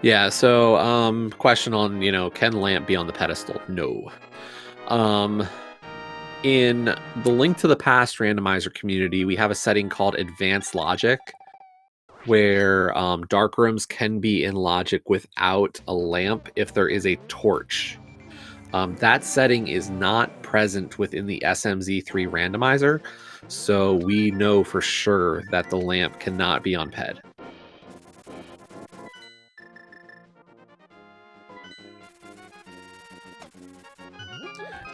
Yeah, so question on, you know, can lamp be on the pedestal? No. Um in the Link to the Past randomizer community, we have a setting called advanced logic where dark rooms can be in logic without a lamp if there is a torch. That setting is not present within the SMZ3 randomizer, so we know for sure that the lamp cannot be on PED.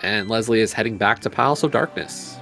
And Leslie is heading back to Palace of Darkness.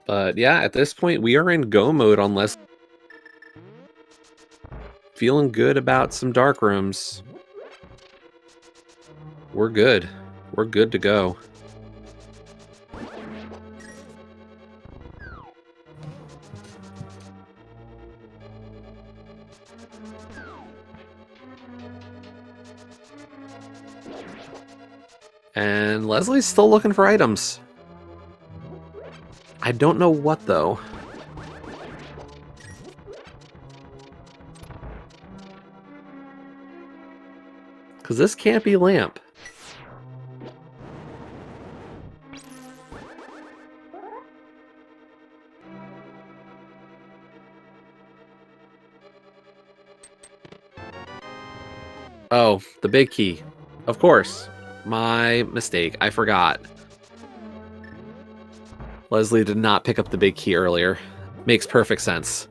But yeah, at this point, we are in go mode unless feeling good about some dark rooms. We're good. We're good to go. And Leslie's still looking for items. I don't know what, though. Because this can't be lamp. Oh, the big key. Of course. My mistake. I forgot. Leslie did not pick up the big key earlier. Makes perfect sense.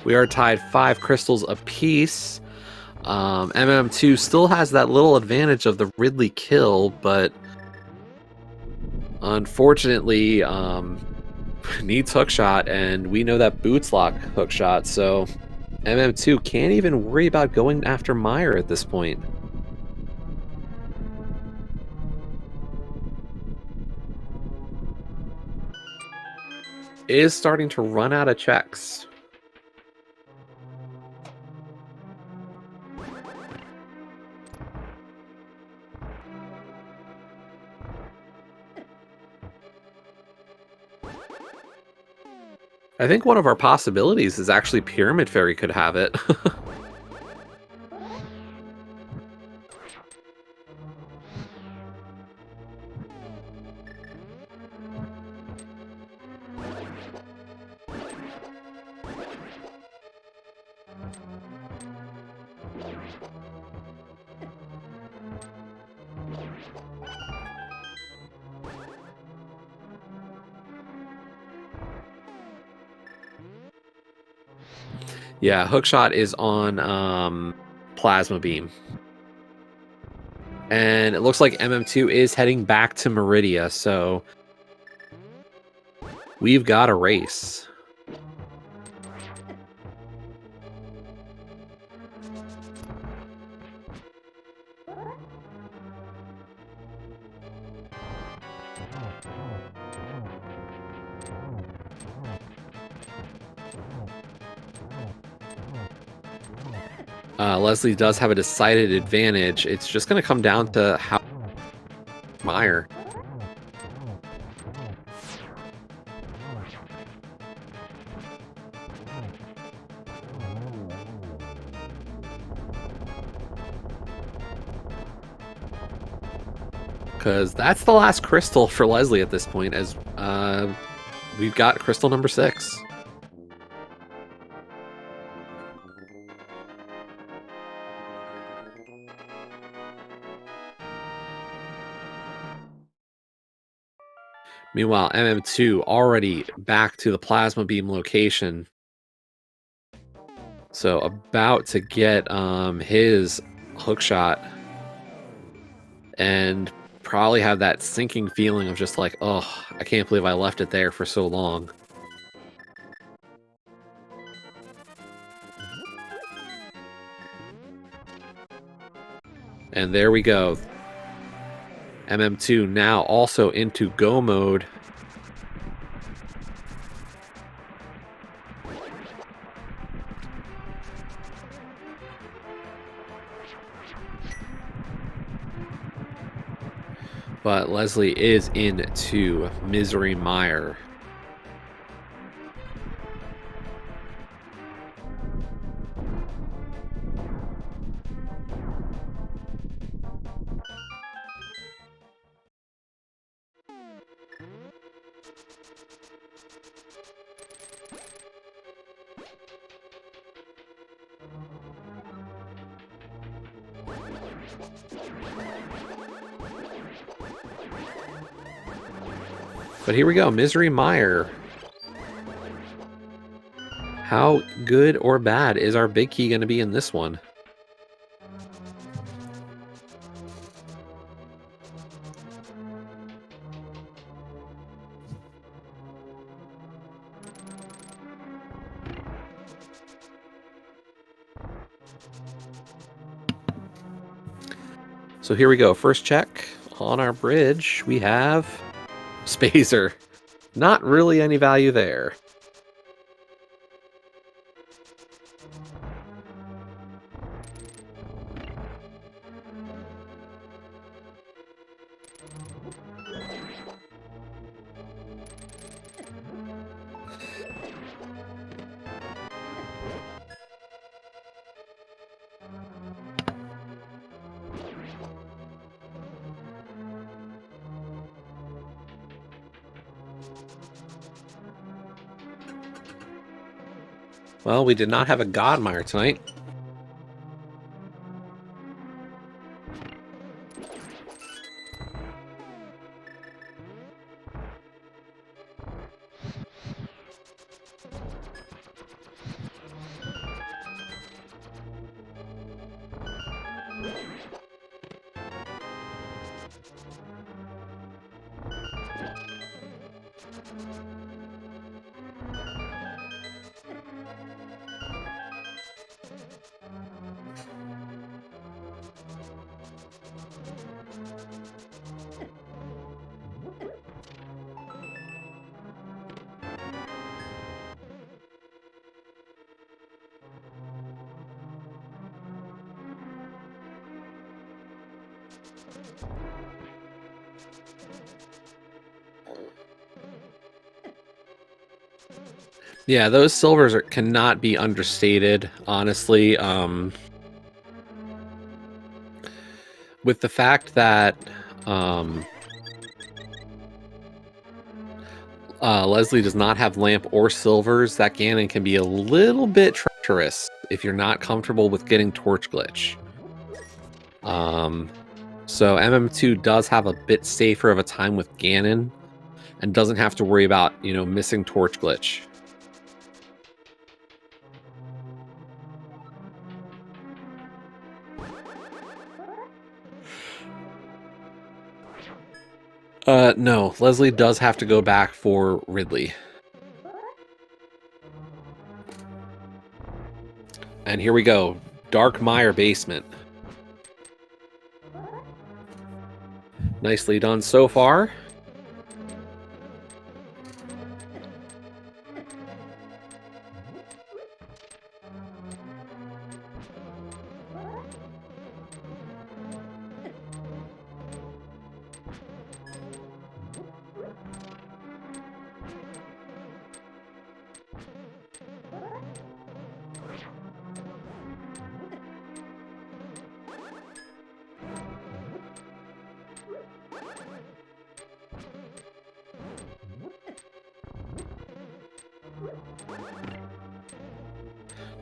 We are tied 5 crystals apiece. MM2 still has that little advantage of the Ridley kill, but unfortunately needs hookshot, and we know that boots lock hookshot, so MM2 can't even worry about going after Meyer at this point. Is starting to run out of checks. I think one of our possibilities is actually Pyramid Fairy could have it. Yeah, hookshot is on Plasma Beam. And it looks like MM2 is heading back to Meridia, so we've got a race. Leslie does have a decided advantage. It's just going to come down to how Meyer. Because that's the last crystal for Leslie at this point, as we've got crystal number 6. Meanwhile, MM2 already back to the Plasma Beam location. So about to get his hookshot. And probably have that sinking feeling of just like, oh, I can't believe I left it there for so long. And there we go. MM2 now also into go mode. But Leslie is into Misery Meyer. But here we go, Misery Meyer. How good or bad is our big key going to be in this one? So here we go. First check on our bridge. We have Spacer. Not really any value there. Well, we did not have a Godmire tonight. Yeah, those silvers cannot be understated, honestly. With the fact that Leslie does not have lamp or silvers, that Ganon can be a little bit treacherous if you're not comfortable with getting torch glitch. So MM2 does have a bit safer of a time with Ganon and doesn't have to worry about, missing torch glitch. No, Leslie does have to go back for Ridley. And here we go. Dark Mire Basement. Nicely done so far.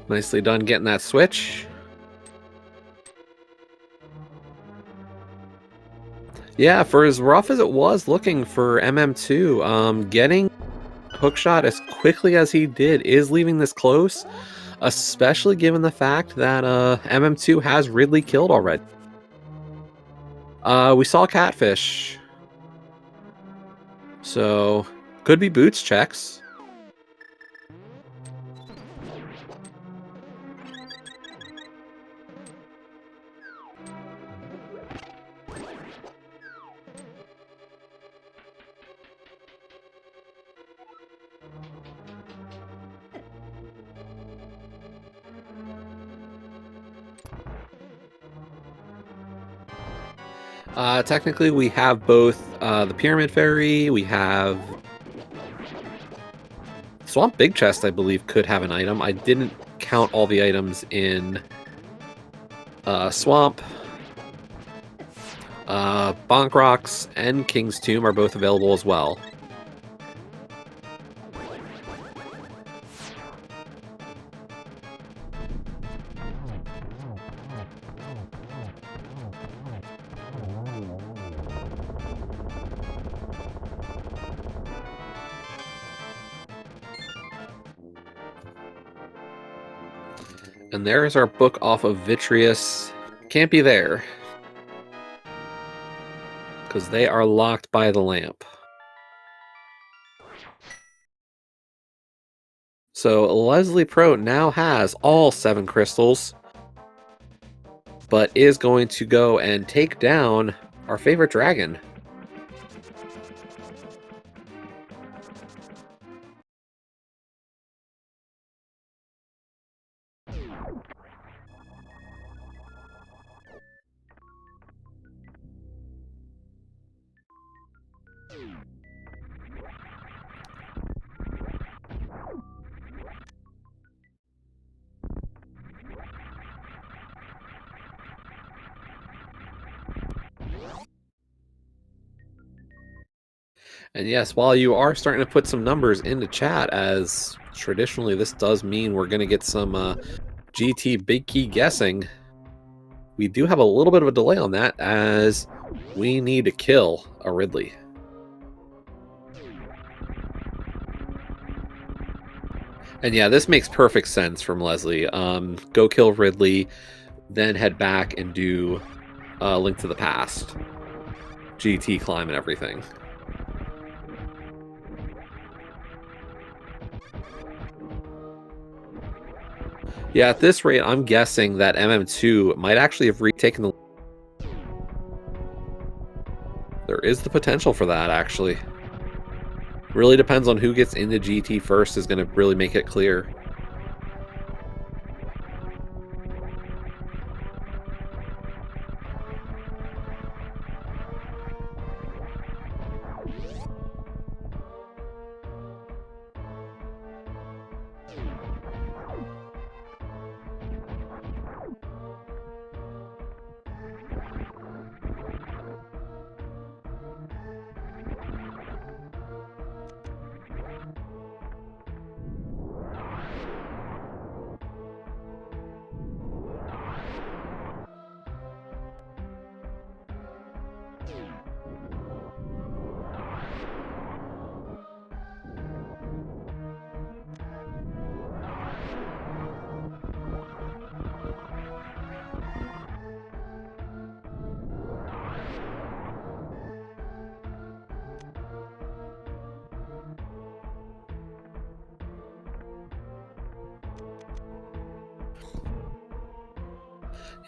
Nicely done getting that switch. Yeah, for as rough as it was looking for MM2, getting hookshot as quickly as he did is leaving this close, especially given the fact that MM2 has Ridley killed already. We saw Catfish. So, could be boots checks. Technically, we have both the Pyramid Fairy, we have Swamp Big Chest, I believe, could have an item. I didn't count all the items in Swamp. Bonk Rocks and King's Tomb are both available as well. And there's our book off of Vitreous. Can't be there, because they are locked by the lamp. So Leslie Pro now has all 7 crystals, but is going to go and take down our favorite dragon. And yes, while you are starting to put some numbers into chat as Traditionally, this does mean we're going to get some GT big key guessing. We do have a little bit of a delay on that as we need to kill a Ridley. And yeah, this makes perfect sense from Leslie. Go kill Ridley, then head back and do Link to the Past. GT climb and everything. Yeah, at this rate, I'm guessing that MM2 might actually have retaken the... There is the potential for that, actually. Really depends on who gets into GT first is going to really make it clear.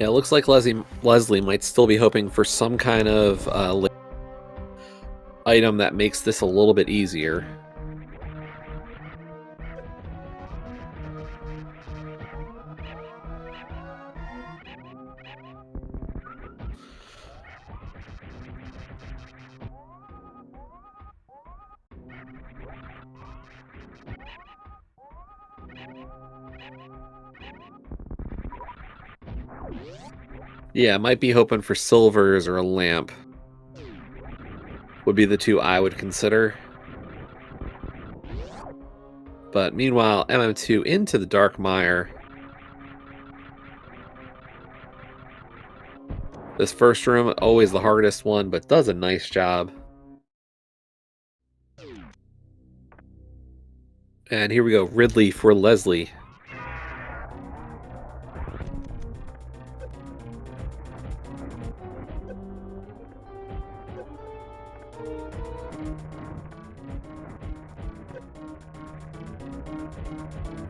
Yeah, it looks like Leslie might still be hoping for some kind of item that makes this a little bit easier. Yeah, might be hoping for silvers or a lamp. Would be the two I would consider. But meanwhile, MM2 into the Dark Mire. This first room, always the hardest one, but does a nice job. And here we go, Ridley for Leslie.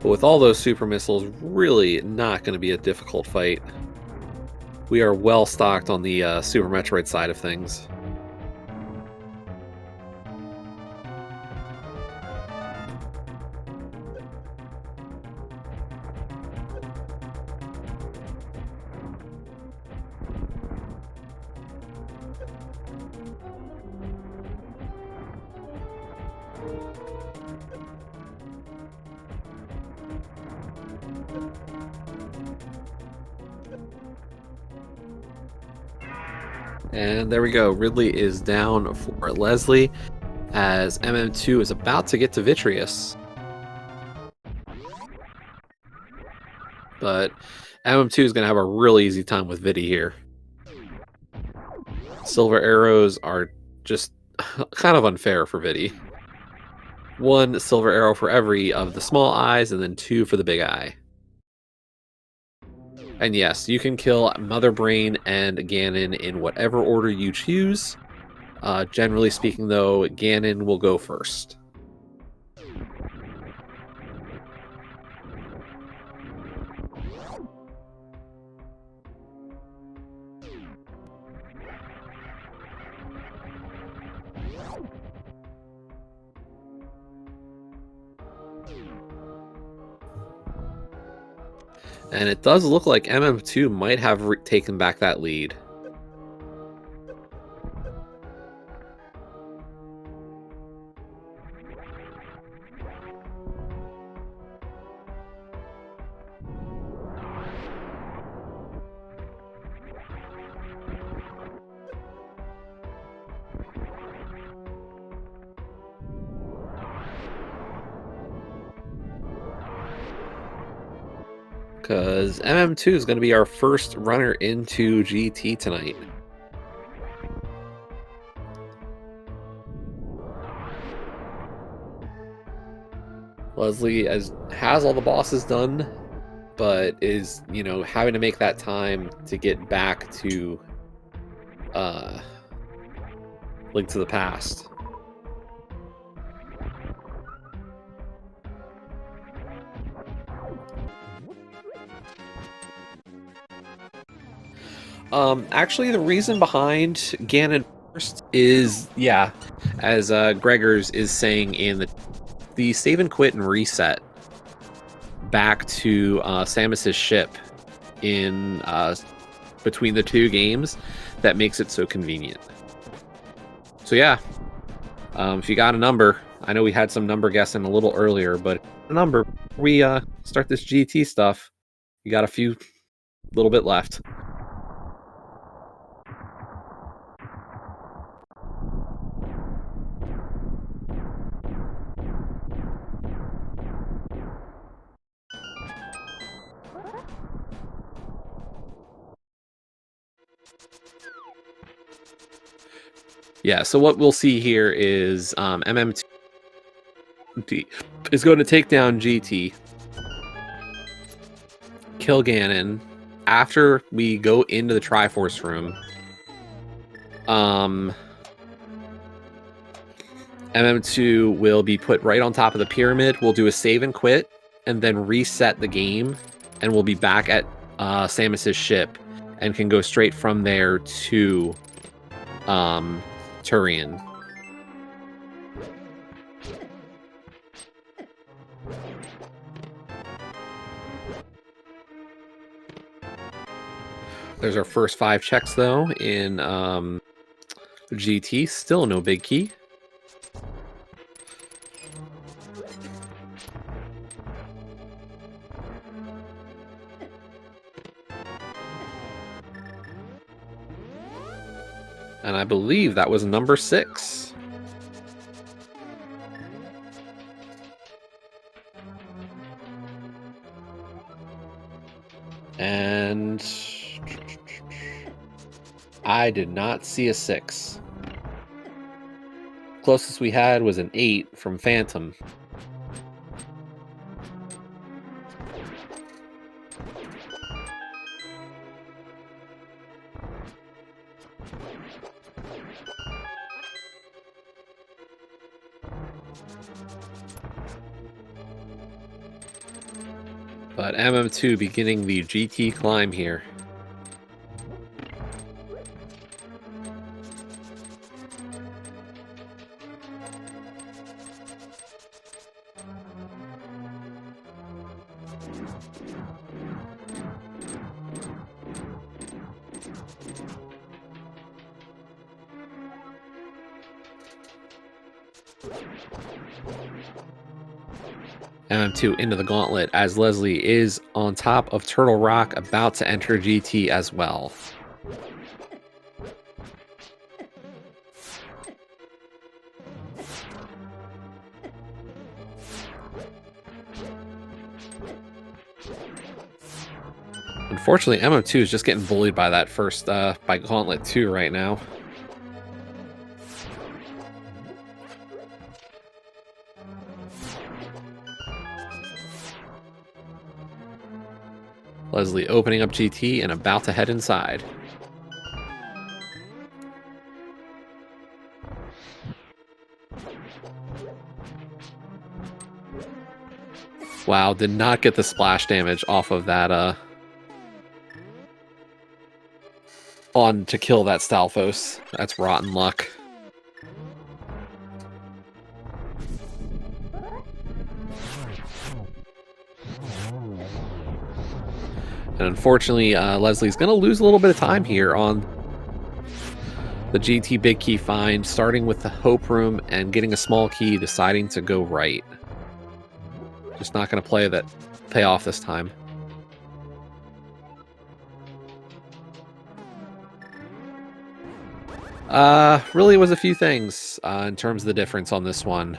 But with all those super missiles, really not going to be a difficult fight. We are well stocked on the Super Metroid side of things. And there we go. Ridley is down for Leslie as MM2 is about to get to Vitreous. But MM2 is going to have a really easy time with Vidi here. Silver arrows are just kind of unfair for Vidi. One silver arrow for every of the small eyes, and then two for the big eye. And yes, you can kill Mother Brain and Ganon in whatever order you choose. Generally speaking, though, Ganon will go first. And it does look like MM2 might have taken back that lead. Because MM2 is going to be our first runner into GT tonight. Leslie has all the bosses done, but is, having to make that time to get back to Link to the Past. Actually, the reason behind Ganon first is, as Gregors is saying in the save and quit and reset back to Samus's ship in between the two games that makes it so convenient. So yeah, if you got a number, I know we had some number guessing a little earlier, but a number, we start this GT stuff, you got a little bit left. Yeah, so what we'll see here is MM2 is going to take down GT, kill Ganon. After we go into the Triforce room, MM2 will be put right on top of the pyramid. We'll do a save and quit, and then reset the game, and we'll be back at Samus's ship, and can go straight from there to Turian. There's our first 5 checks, though, in GT. Still no big key. And I believe that was number 6. And I did not see a 6. Closest we had was an 8 from Phantom. But MM2 beginning the GT climb here. MM2 into the gauntlet as Leslie is on top of Turtle Rock, about to enter GT as well. Unfortunately, MM2 is just getting bullied by that first, by Gauntlet 2 right now. Leslie opening up GT and about to head inside. Wow, did not get the splash damage off of that, on to kill that Stalfos. That's rotten luck. And unfortunately, Leslie's going to lose a little bit of time here on the GT big key find, starting with the Hope Room and getting a small key, deciding to go right. Just not going to pay off this time. Really was a few things in terms of the difference on this one.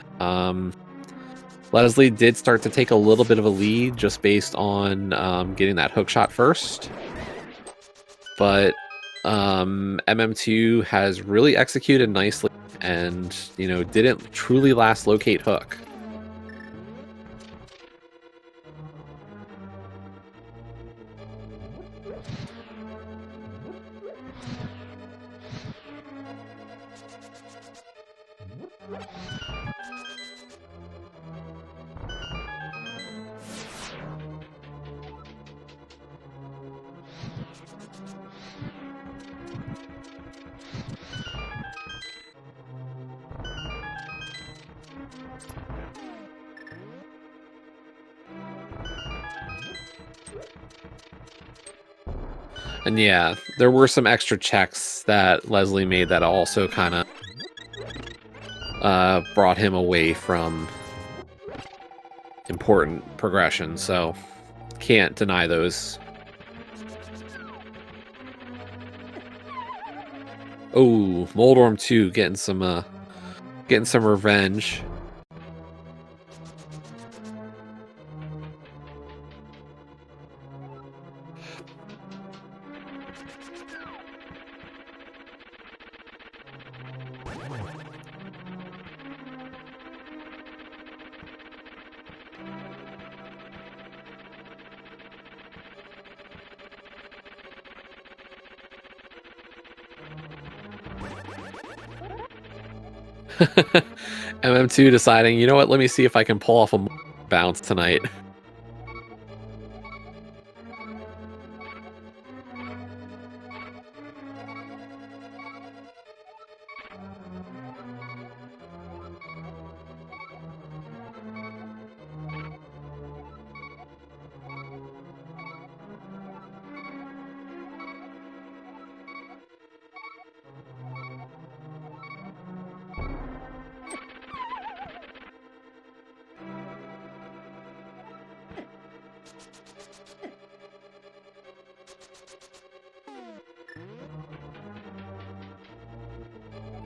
Leslie did start to take a little bit of a lead just based on getting that hook shot first. But MM2 has really executed nicely and, you know, didn't truly last locate hook. And yeah, there were some extra checks that Leslie made that also kind of brought him away from important progression, so can't deny those. Oh, Moldorm 2 getting some revenge. MM2 deciding, you know what, let me see if I can pull off a bounce tonight.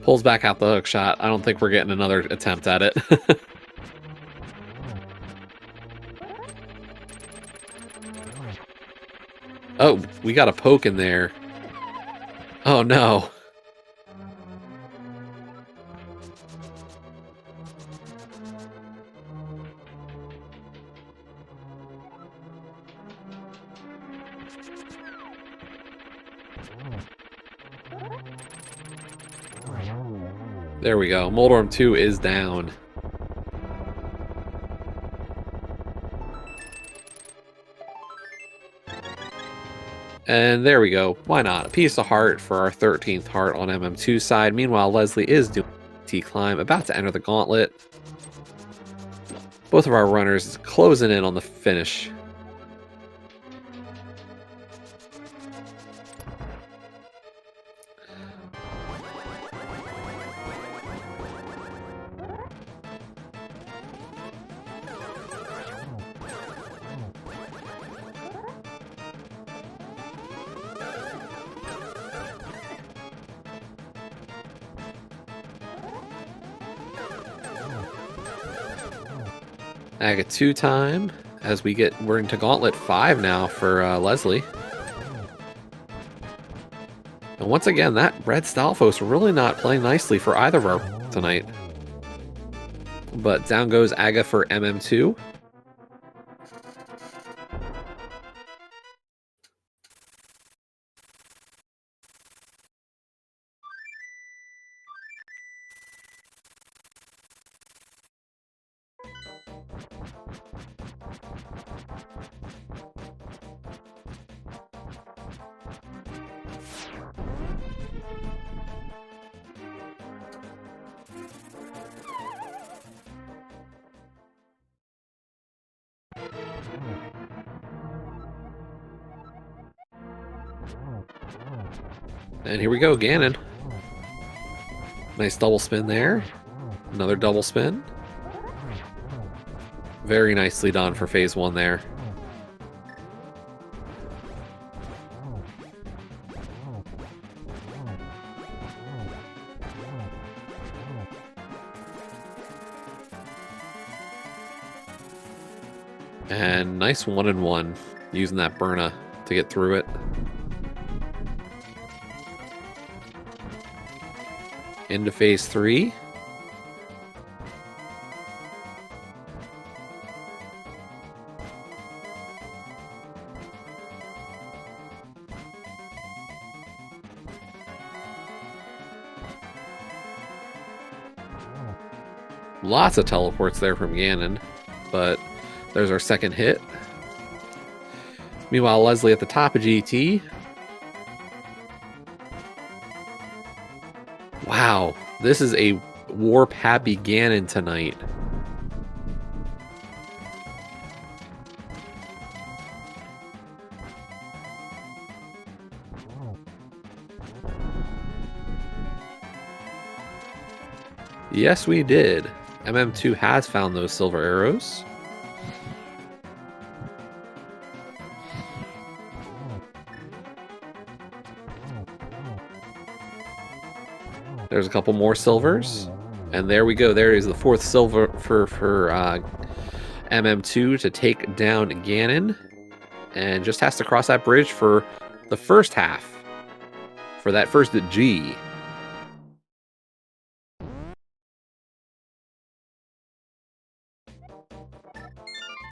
Pulls back out the hook shot. I don't think we're getting another attempt at it. Oh, we got a poke in there. Oh no. There we go. Moldorm 2 is down. And there we go. Why not? A piece of heart for our 13th heart on MM2 side. Meanwhile, Leslie is doing T-climb, about to enter the gauntlet. Both of our runners closing in on the finish. Aga 2 time as we're into Gauntlet 5 now for Leslie. And once again, that red Stalfos really not playing nicely for either of our tonight. But down goes Aga for MM2. And here we go, Ganon. Nice double spin there. Another double spin. Very nicely done for phase 1 there. And nice 1-1 using that Burna to get through it. Into phase 3. Lots of teleports there from Ganon, but there's our second hit. Meanwhile, Leslie at the top of GT. Wow, this is a warp-happy Ganon tonight. Yes, we did. MM2 has found those silver arrows. There's a couple more silvers. And there we go. There is the fourth silver for MM2 to take down Ganon. And just has to cross that bridge for the first half. For that first G.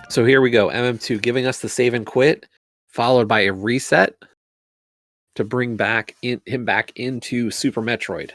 So here we go. MM2 giving us the save and quit, followed by a reset to bring him back into Super Metroid.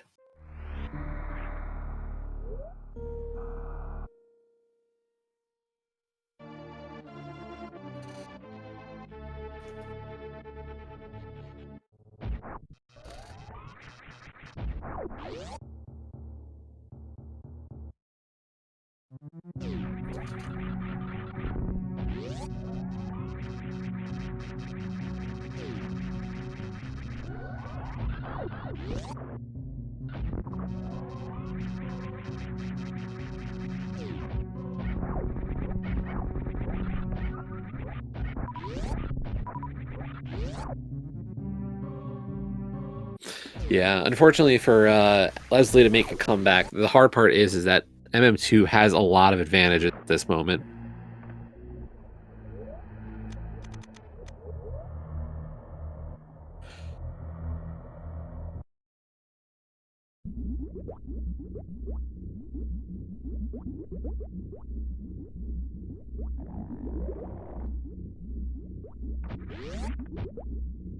Yeah, unfortunately for Leslie to make a comeback, the hard part is that MM2 has a lot of advantages at this moment.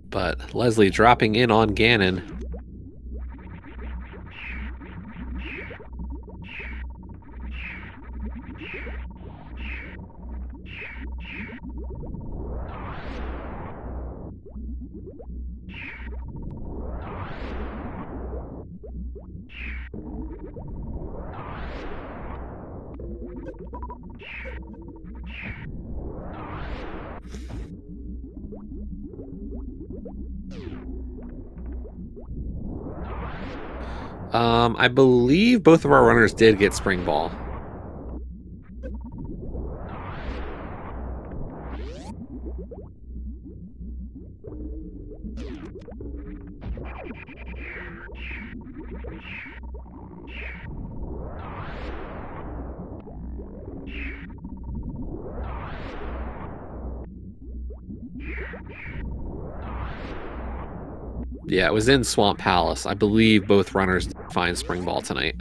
But Leslie dropping in on Ganon. I believe both of our runners did get Spring Ball. Yeah, it was in Swamp Palace. I believe both runners did find Spring Ball tonight.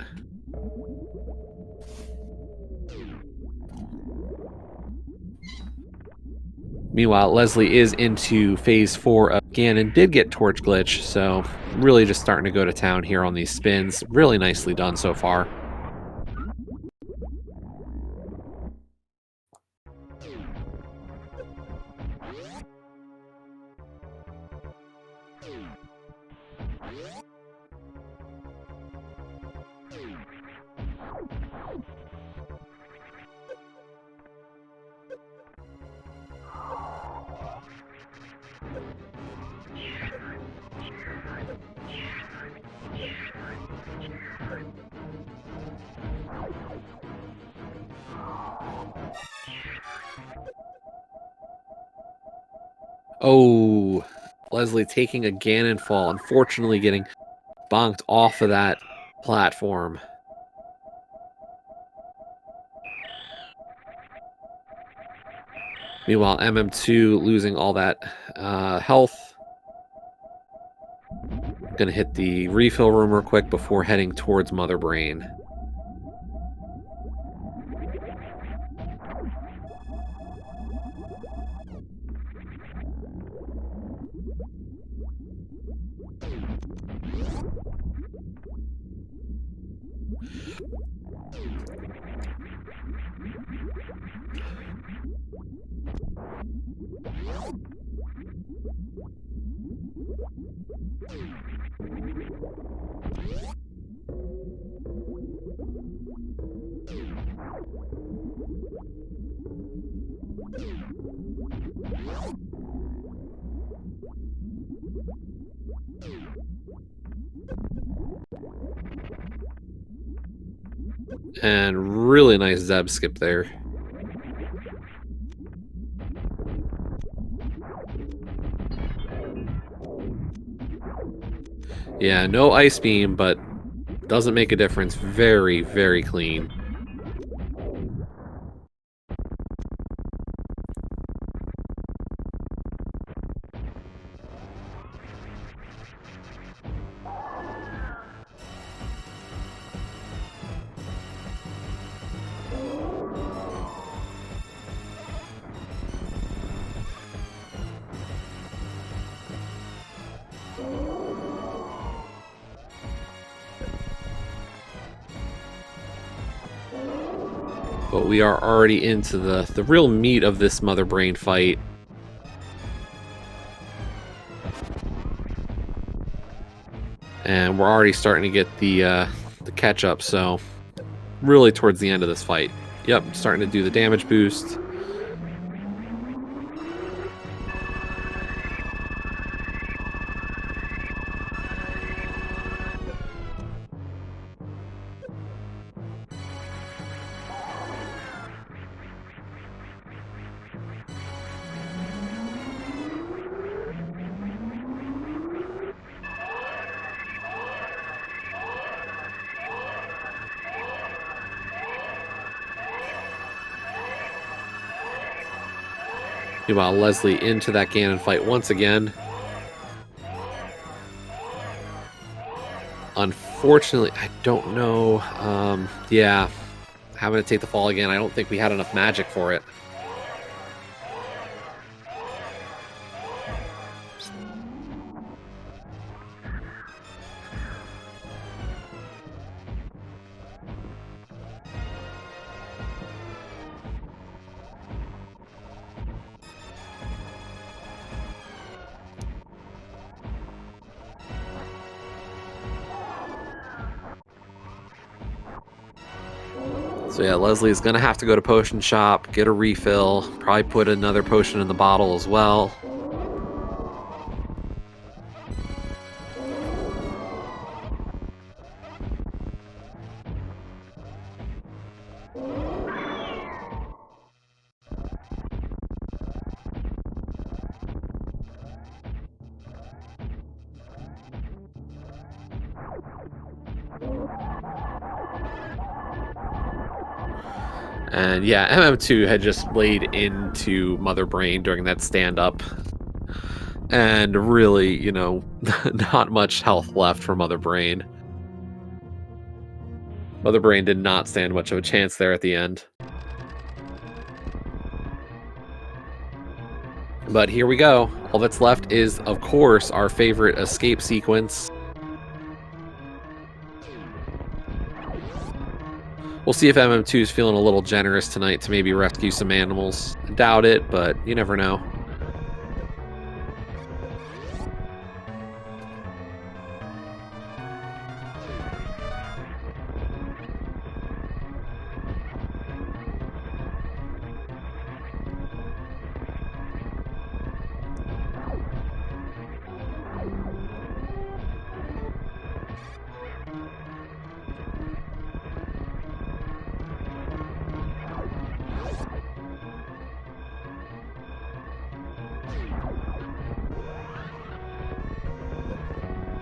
Meanwhile, Leslie is into phase 4 of Ganon, did get Torch Glitch, so really just starting to go to town here on these spins. Really nicely done so far. Oh, Leslie taking a Ganon fall, unfortunately getting bonked off of that platform. Meanwhile, MM2 losing all that health. Gonna hit the refill room real quick before heading towards Mother Brain. And really nice Zeb skip there. Yeah, no ice beam, but doesn't make a difference. Very, very clean. But we are already into the real meat of this Mother Brain fight. And we're already starting to get the catch up, so really towards the end of this fight. Yep, starting to do the damage boost. Meanwhile, Leslie into that Ganon fight once again. Unfortunately, I don't know. Yeah, having to take the fall again. I don't think we had enough magic for it. So yeah, Leslie's gonna have to go to Potion Shop, get a refill, probably put another potion in the bottle as well. And yeah, MM2 had just laid into Mother Brain during that stand-up. And really, you know, not much health left for Mother Brain. Mother Brain did not stand much of a chance there at the end. But here we go. All that's left is, of course, our favorite escape sequence. We'll see if MM2 is feeling a little generous tonight to maybe rescue some animals. I doubt it, but you never know.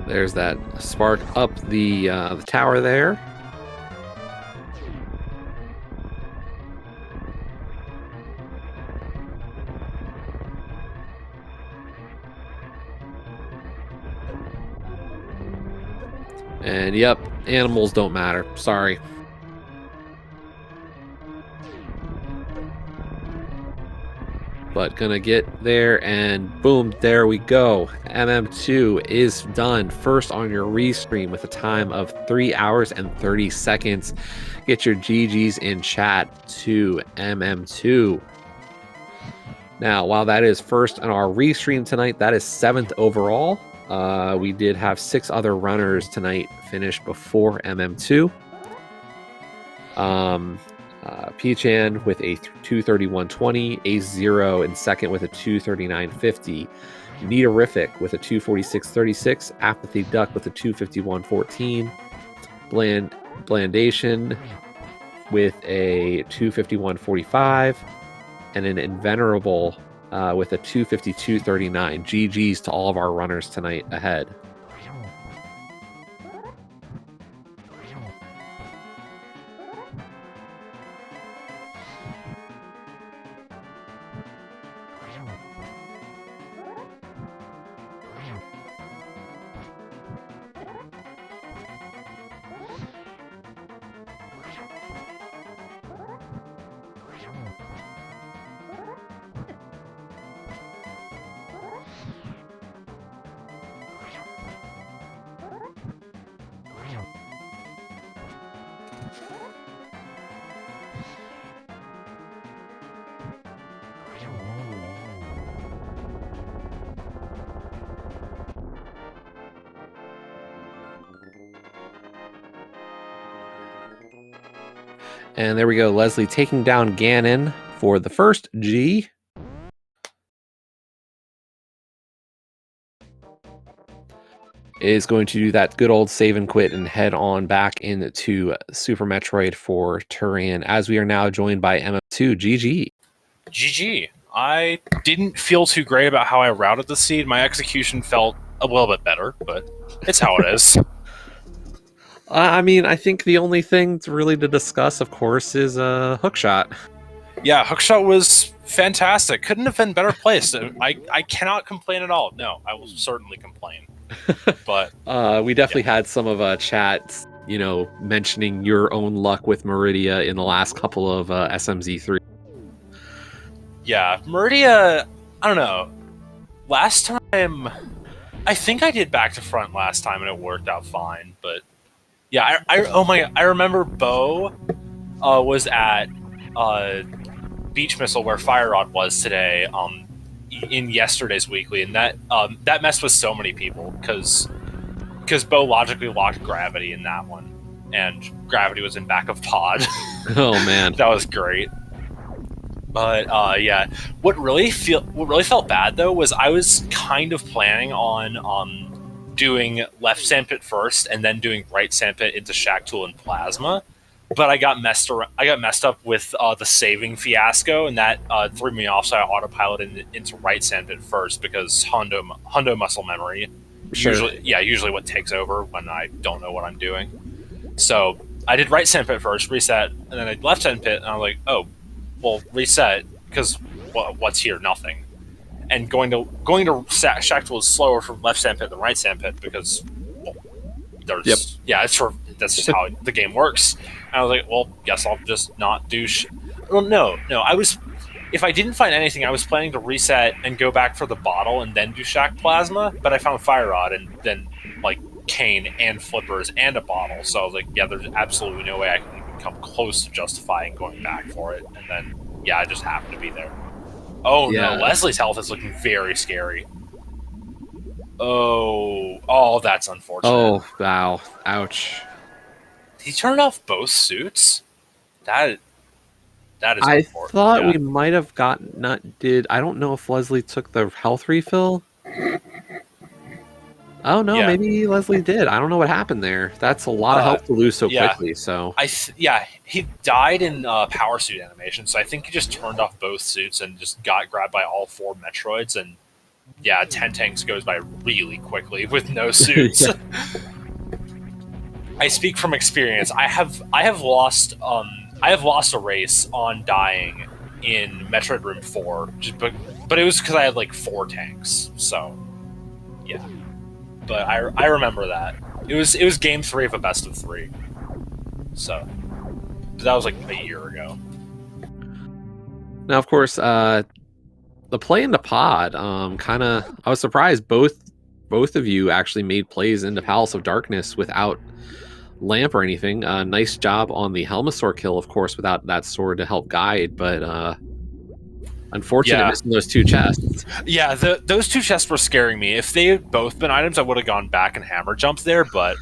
There's that spark up the tower there. And yep, animals don't matter. Sorry. But gonna get there, and boom, there we go. MM2 is done. First on your restream with a time of 3 hours and 30 seconds. Get your GGs in chat to MM2. Now, while that is first on our restream tonight, that is 7th overall. We did have 6 other runners tonight finish before MM2. P-Chan with a 231.20, Ace Zero in second with a 239.50, Neaterific with a 246.36, Apathy Duck with a 251.14, Blandation with a 251.45, and an Invenerable with a 252.39. GG's to all of our runners tonight ahead. And there we go. Leslie taking down Ganon for the first G. Is going to do that good old save and quit and head on back into Super Metroid for Turan, as we are now joined by MM2. GG. GG. I didn't feel too great about how I routed the seed. My execution felt a little bit better, but it's how it is. I mean, I think the only thing really to discuss, of course, is Hookshot. Yeah, Hookshot was fantastic. Couldn't have been better placed. I cannot complain at all. No, I will certainly complain. But we definitely had some of chats, mentioning your own luck with Meridia in the last couple of SMZ3. Yeah, Meridia, I don't know. Last time, I think I did back to front last time and it worked out fine. But yeah, I remember Bo was at Beach Missile where Fire Rod was today. In yesterday's weekly, and that messed with so many people because Bo logically locked Gravity in that one, and Gravity was in back of Pod. Oh man, that was great. But yeah, what really felt bad though was I was kind of planning on doing left sandpit first and then doing right sandpit into Shack Tool and Plasma. But I got messed up with the saving fiasco, and that threw me off. So I autopiloted into right sandpit first because Hundo muscle memory. Sure. Usually what takes over when I don't know what I'm doing. So I did right sandpit first, reset, and then I did left sandpit, and I'm like, oh, well, reset because what's here? Nothing. And going to Shack Tool is slower from left sandpit than right sandpit because there's that's just how the game works. And I was like, well, guess I'll just not do well, no. If I didn't find anything, I was planning to reset and go back for the bottle and then do Shack Plasma, but I found Fire Rod and then, like, Cane and Flippers and a bottle. So I was like, yeah, there's absolutely no way I can even come close to justifying going back for it. And then, yeah, I just happened to be there. Oh, yeah. No, Leslie's health is looking very scary. Oh, that's unfortunate. Oh, wow. Ouch. He turned off both suits? That is I unfortunate. thought we might have gotten... I don't know if Leslie took the health refill. Oh, no, maybe Leslie did. I don't know what happened there. That's a lot of health to lose so quickly, so... he died in power suit animation, so I think he just turned off both suits and just got grabbed by all 4 Metroids, and yeah, 10 tanks goes by really quickly with no suits. I speak from experience. I have lost a race on dying in Metroid Room 4, but it was because I had like 4 tanks. So yeah, but I remember that. It was game 3 of a best of 3. So that was like a year ago. Now, of course, the play in the pod, kind of, I was surprised both of you actually made plays into Palace of Darkness without lamp or anything. Nice job on the Helmasaur kill, of course, without that sword to help guide, but unfortunate Yeah. missing those 2 chests. Yeah, those 2 chests were scaring me. If they had both been items, I would have gone back and hammer jumped there, but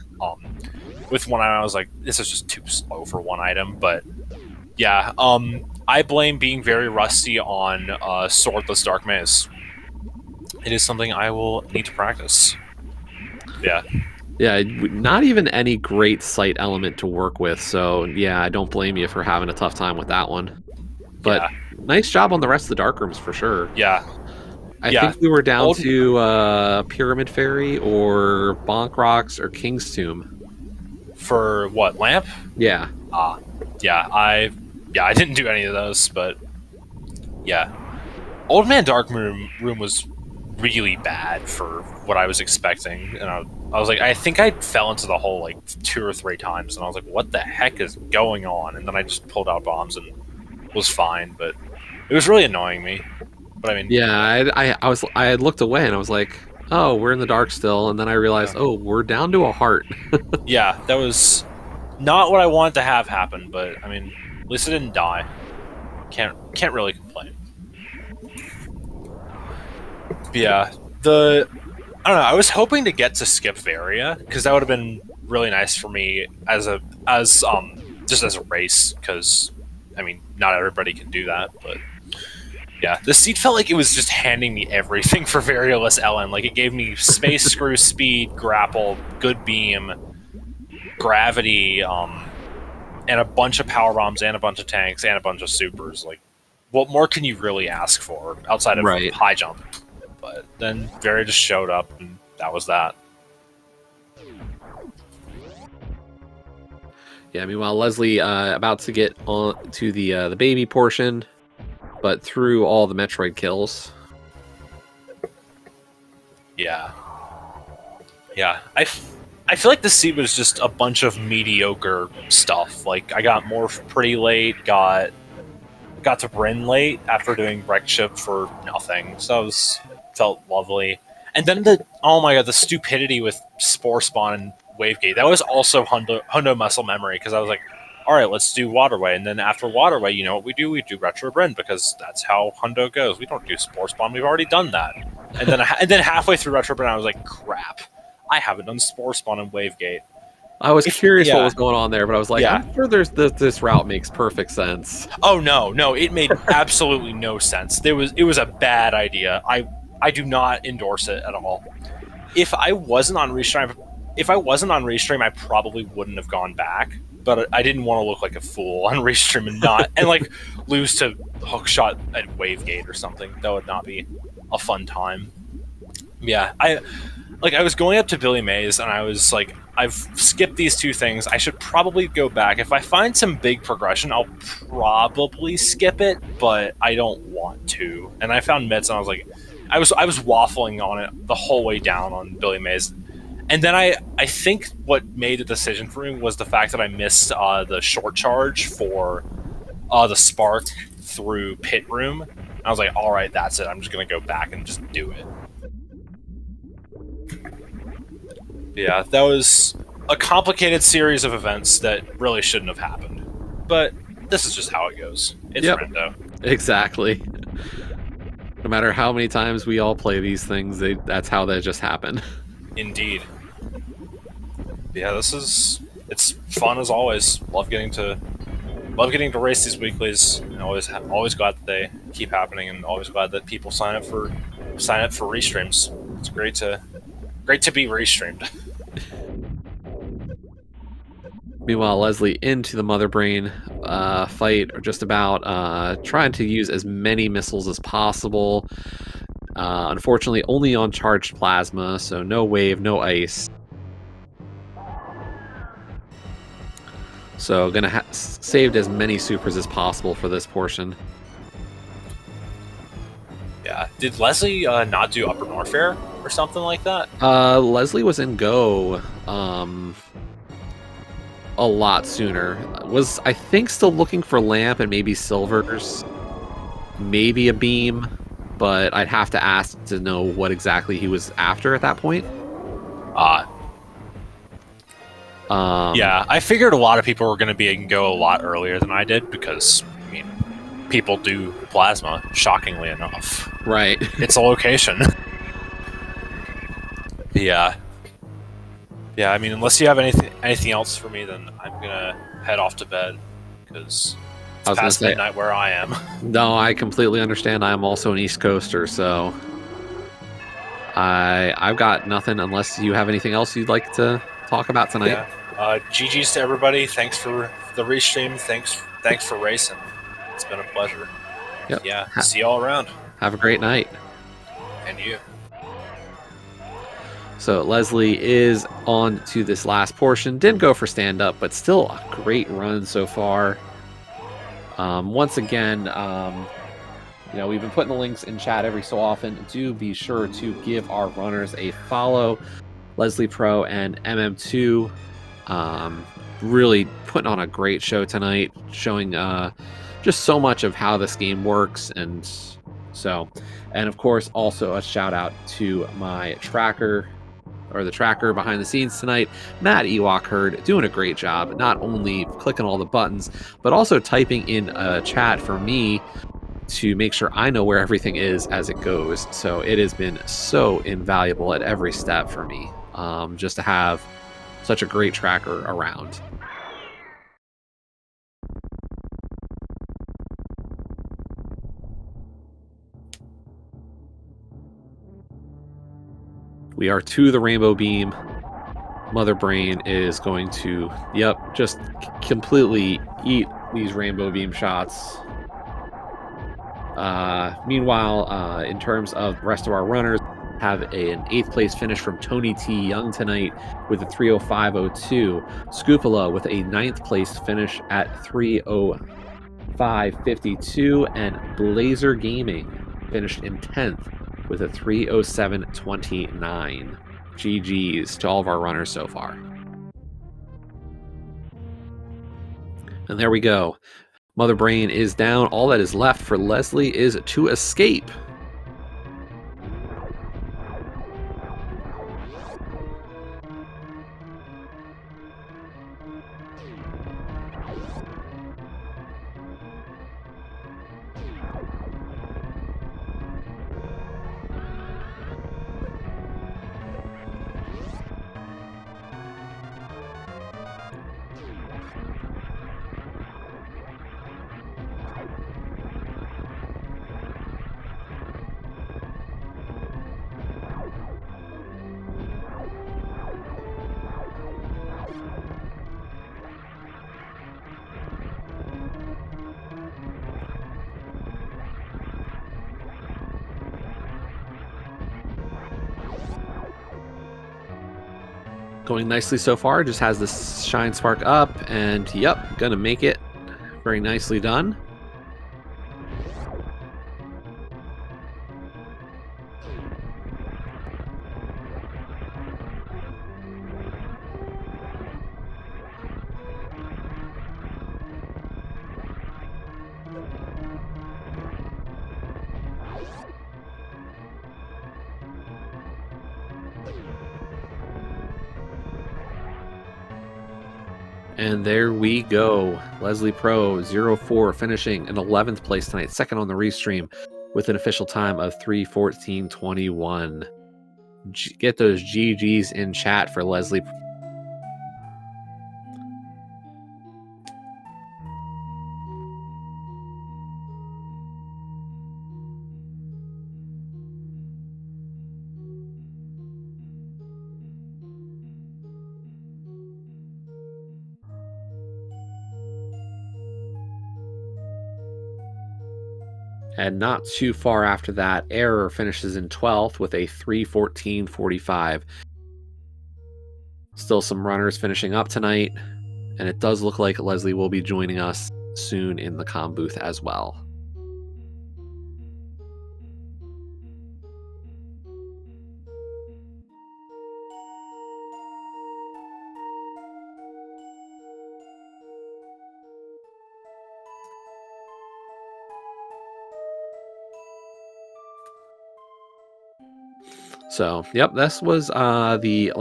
with one item, I was like, this is just too slow for one item. But yeah, I blame being very rusty on Swordless Dark Maze. It is something I will need to practice. Yeah. Yeah, not even any great sight element to work with, so yeah, I don't blame you for having a tough time with that one. But Yeah. nice job on the rest of the dark rooms for sure. Yeah. I Yeah. think we were down to Pyramid Fairy or Bonk Rocks or King's Tomb. For what, lamp? Yeah. Yeah, I didn't do any of those, but yeah. Old Man Dark Room was really bad for what I was expecting, and I was like, I think I fell into the hole like 2 or 3 times, and I was like, what the heck is going on? And then I just pulled out bombs and was fine, but it was really annoying me. But I mean, yeah, I had looked away and I was like, oh, we're in the dark still, and then I realized, oh, we're down to a heart. Yeah, that was not what I wanted to have happen, but I mean, at least I didn't die. Can't really complain. But yeah, I don't know. I was hoping to get to skip Varia because that would have been really nice for me as just as a race. Because I mean, not everybody can do that, but yeah, the seat felt like it was just handing me everything for Varioless LN. Like it gave me space, screw, speed, grapple, good beam, gravity, and a bunch of power bombs and a bunch of tanks and a bunch of supers. Like, what more can you really ask for outside of high jump? But then Varia just showed up, and that was that. Yeah, meanwhile, Leslie about to get on to the baby portion, but through all the Metroid kills. Yeah. Yeah. I feel like the seed was just a bunch of mediocre stuff. Like, I got Morph pretty late, got to Bryn late after doing Wreck Ship for nothing. So that felt lovely. And then oh my god, the stupidity with Spore Spawn and Wavegate. That was also Hundo muscle memory, because I was like, alright, let's do Waterway. And then after Waterway, you know what we do? We do Retro Bryn, because that's how Hundo goes. We don't do Spore Spawn, we've already done that. And then halfway through Retro Bryn, I was like, crap. I haven't done Spore Spawn and Wavegate. I was curious what was going on there, but I was like, Yeah. I'm sure this route makes perfect sense. Oh no, it made absolutely no sense. It was a bad idea. I do not endorse it at all. If I wasn't on Restream, I probably wouldn't have gone back. But I didn't want to look like a fool on Restream and like lose to Hookshot at Wavegate or something. That would not be a fun time. Yeah, I was going up to Billy Mays and I was like, I've skipped these 2 things. I should probably go back. If I find some big progression, I'll probably skip it, but I don't want to. And I found Mitz and I was like, I was waffling on it the whole way down on Billy Mays. And then I think what made the decision for me was the fact that I missed the short charge for the Spark through Pit Room. I was like, all right, that's it. I'm just going to go back and just do it. Yeah, that was a complicated series of events that really shouldn't have happened. But this is just how it goes. It's Rando. Exactly. No matter how many times we all play these things, that's how they just happen. Indeed. Yeah, it's fun as always. Love getting to race these weeklies, and always glad that they keep happening, and always glad that people sign up for restreams. It's great to be restreamed. Meanwhile, Leslie into the Mother Brain fight, or just about trying to use as many missiles as possible. Unfortunately, only on charged plasma, so no wave, no ice. So gonna saved as many supers as possible for this portion. Yeah. Did Leslie not do Upper Norfair or something like that? Leslie was in Go a lot sooner. Was, I think, still looking for Lamp and maybe Silvers, maybe a Beam, but I'd have to ask to know what exactly he was after at that point. Yeah, I figured a lot of people were going to be in Go a lot earlier than I did because, I mean, people do Plasma, shockingly enough. Right. It's a location. Yeah. Yeah, I mean, unless you have anything else for me, then I'm going to head off to bed because I it's was gonna past say, midnight where I am. no, I completely understand. I am also an East Coaster, so I've got nothing unless you have anything else you'd like to talk about tonight. Yeah. GG's to everybody. Thanks for the restream. Thanks for racing. It's been a pleasure. Yep. Yeah. See you all around. Have a great night. And you. So Leslie is on to this last portion. Didn't go for stand-up, but still a great run so far. Once again, we've been putting the links in chat every so often. Do be sure to give our runners a follow. Leslie Pro and MM2 really putting on a great show tonight, showing just so much of how this game works. And of course, also a shout out to my tracker, or the tracker behind the scenes tonight, Matt Ewok Herd, doing a great job, not only clicking all the buttons, but also typing in a chat for me to make sure I know where everything is as it goes. So it has been so invaluable at every step for me, just to have such a great tracker around. We are to the Rainbow Beam. Mother Brain is going to, just completely eat these Rainbow Beam shots. Meanwhile, in terms of the rest of our runners, have an 8th place finish from Tony T. Young tonight with a 3:05.02. Scoopala with a 9th place finish at 3:05.52, and Blazer Gaming finished in 10th with a 3:07.29. GG's to all of our runners so far. And there we go. Mother Brain is down. All that is left for Leslie is to escape. Going nicely so far, just has this shine spark up, and gonna make it. Very nicely done. And there we go. Leslie Pro 04 finishing in 11th place tonight, second on the restream with an official time of 3:14.21. Get those GGs in chat for Leslie. And not too far after that, Error finishes in 12th with a 3:14.45. Still some runners finishing up tonight, and it does look like Leslie will be joining us soon in the comm booth as well. So, yep, this was the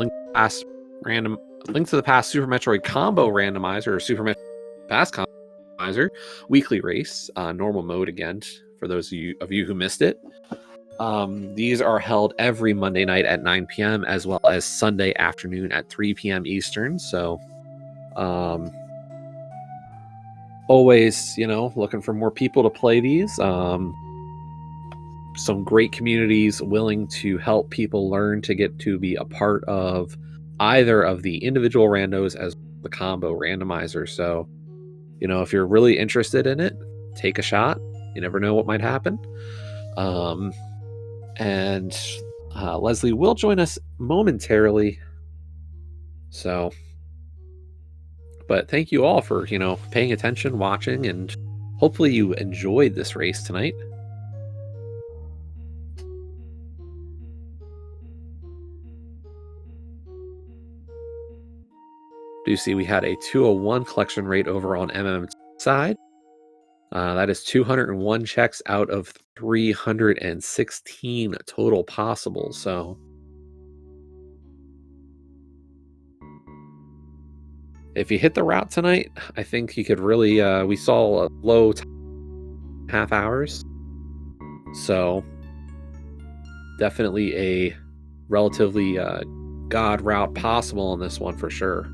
random Link to the Past Super Metroid combo randomizer or Super Metroid Past randomizer weekly race, normal mode again for those of you who missed it. These are held every Monday night at 9 p.m. as well as Sunday afternoon at 3 p.m. Eastern. So, always, looking for more people to play these. Some great communities willing to help people learn to get to be a part of either of the individual randos as the combo randomizer. So, if you're really interested in it, take a shot. You never know what might happen. And Leslie will join us momentarily. So, but thank you all for, paying attention, watching, and hopefully you enjoyed this race tonight. Do you see we had a 201 collection rate over on MM's side? That is 201 checks out of 316 total possible. So if you hit the route tonight, I think you could really, we saw a low half hours. So definitely a relatively god route possible on this one for sure.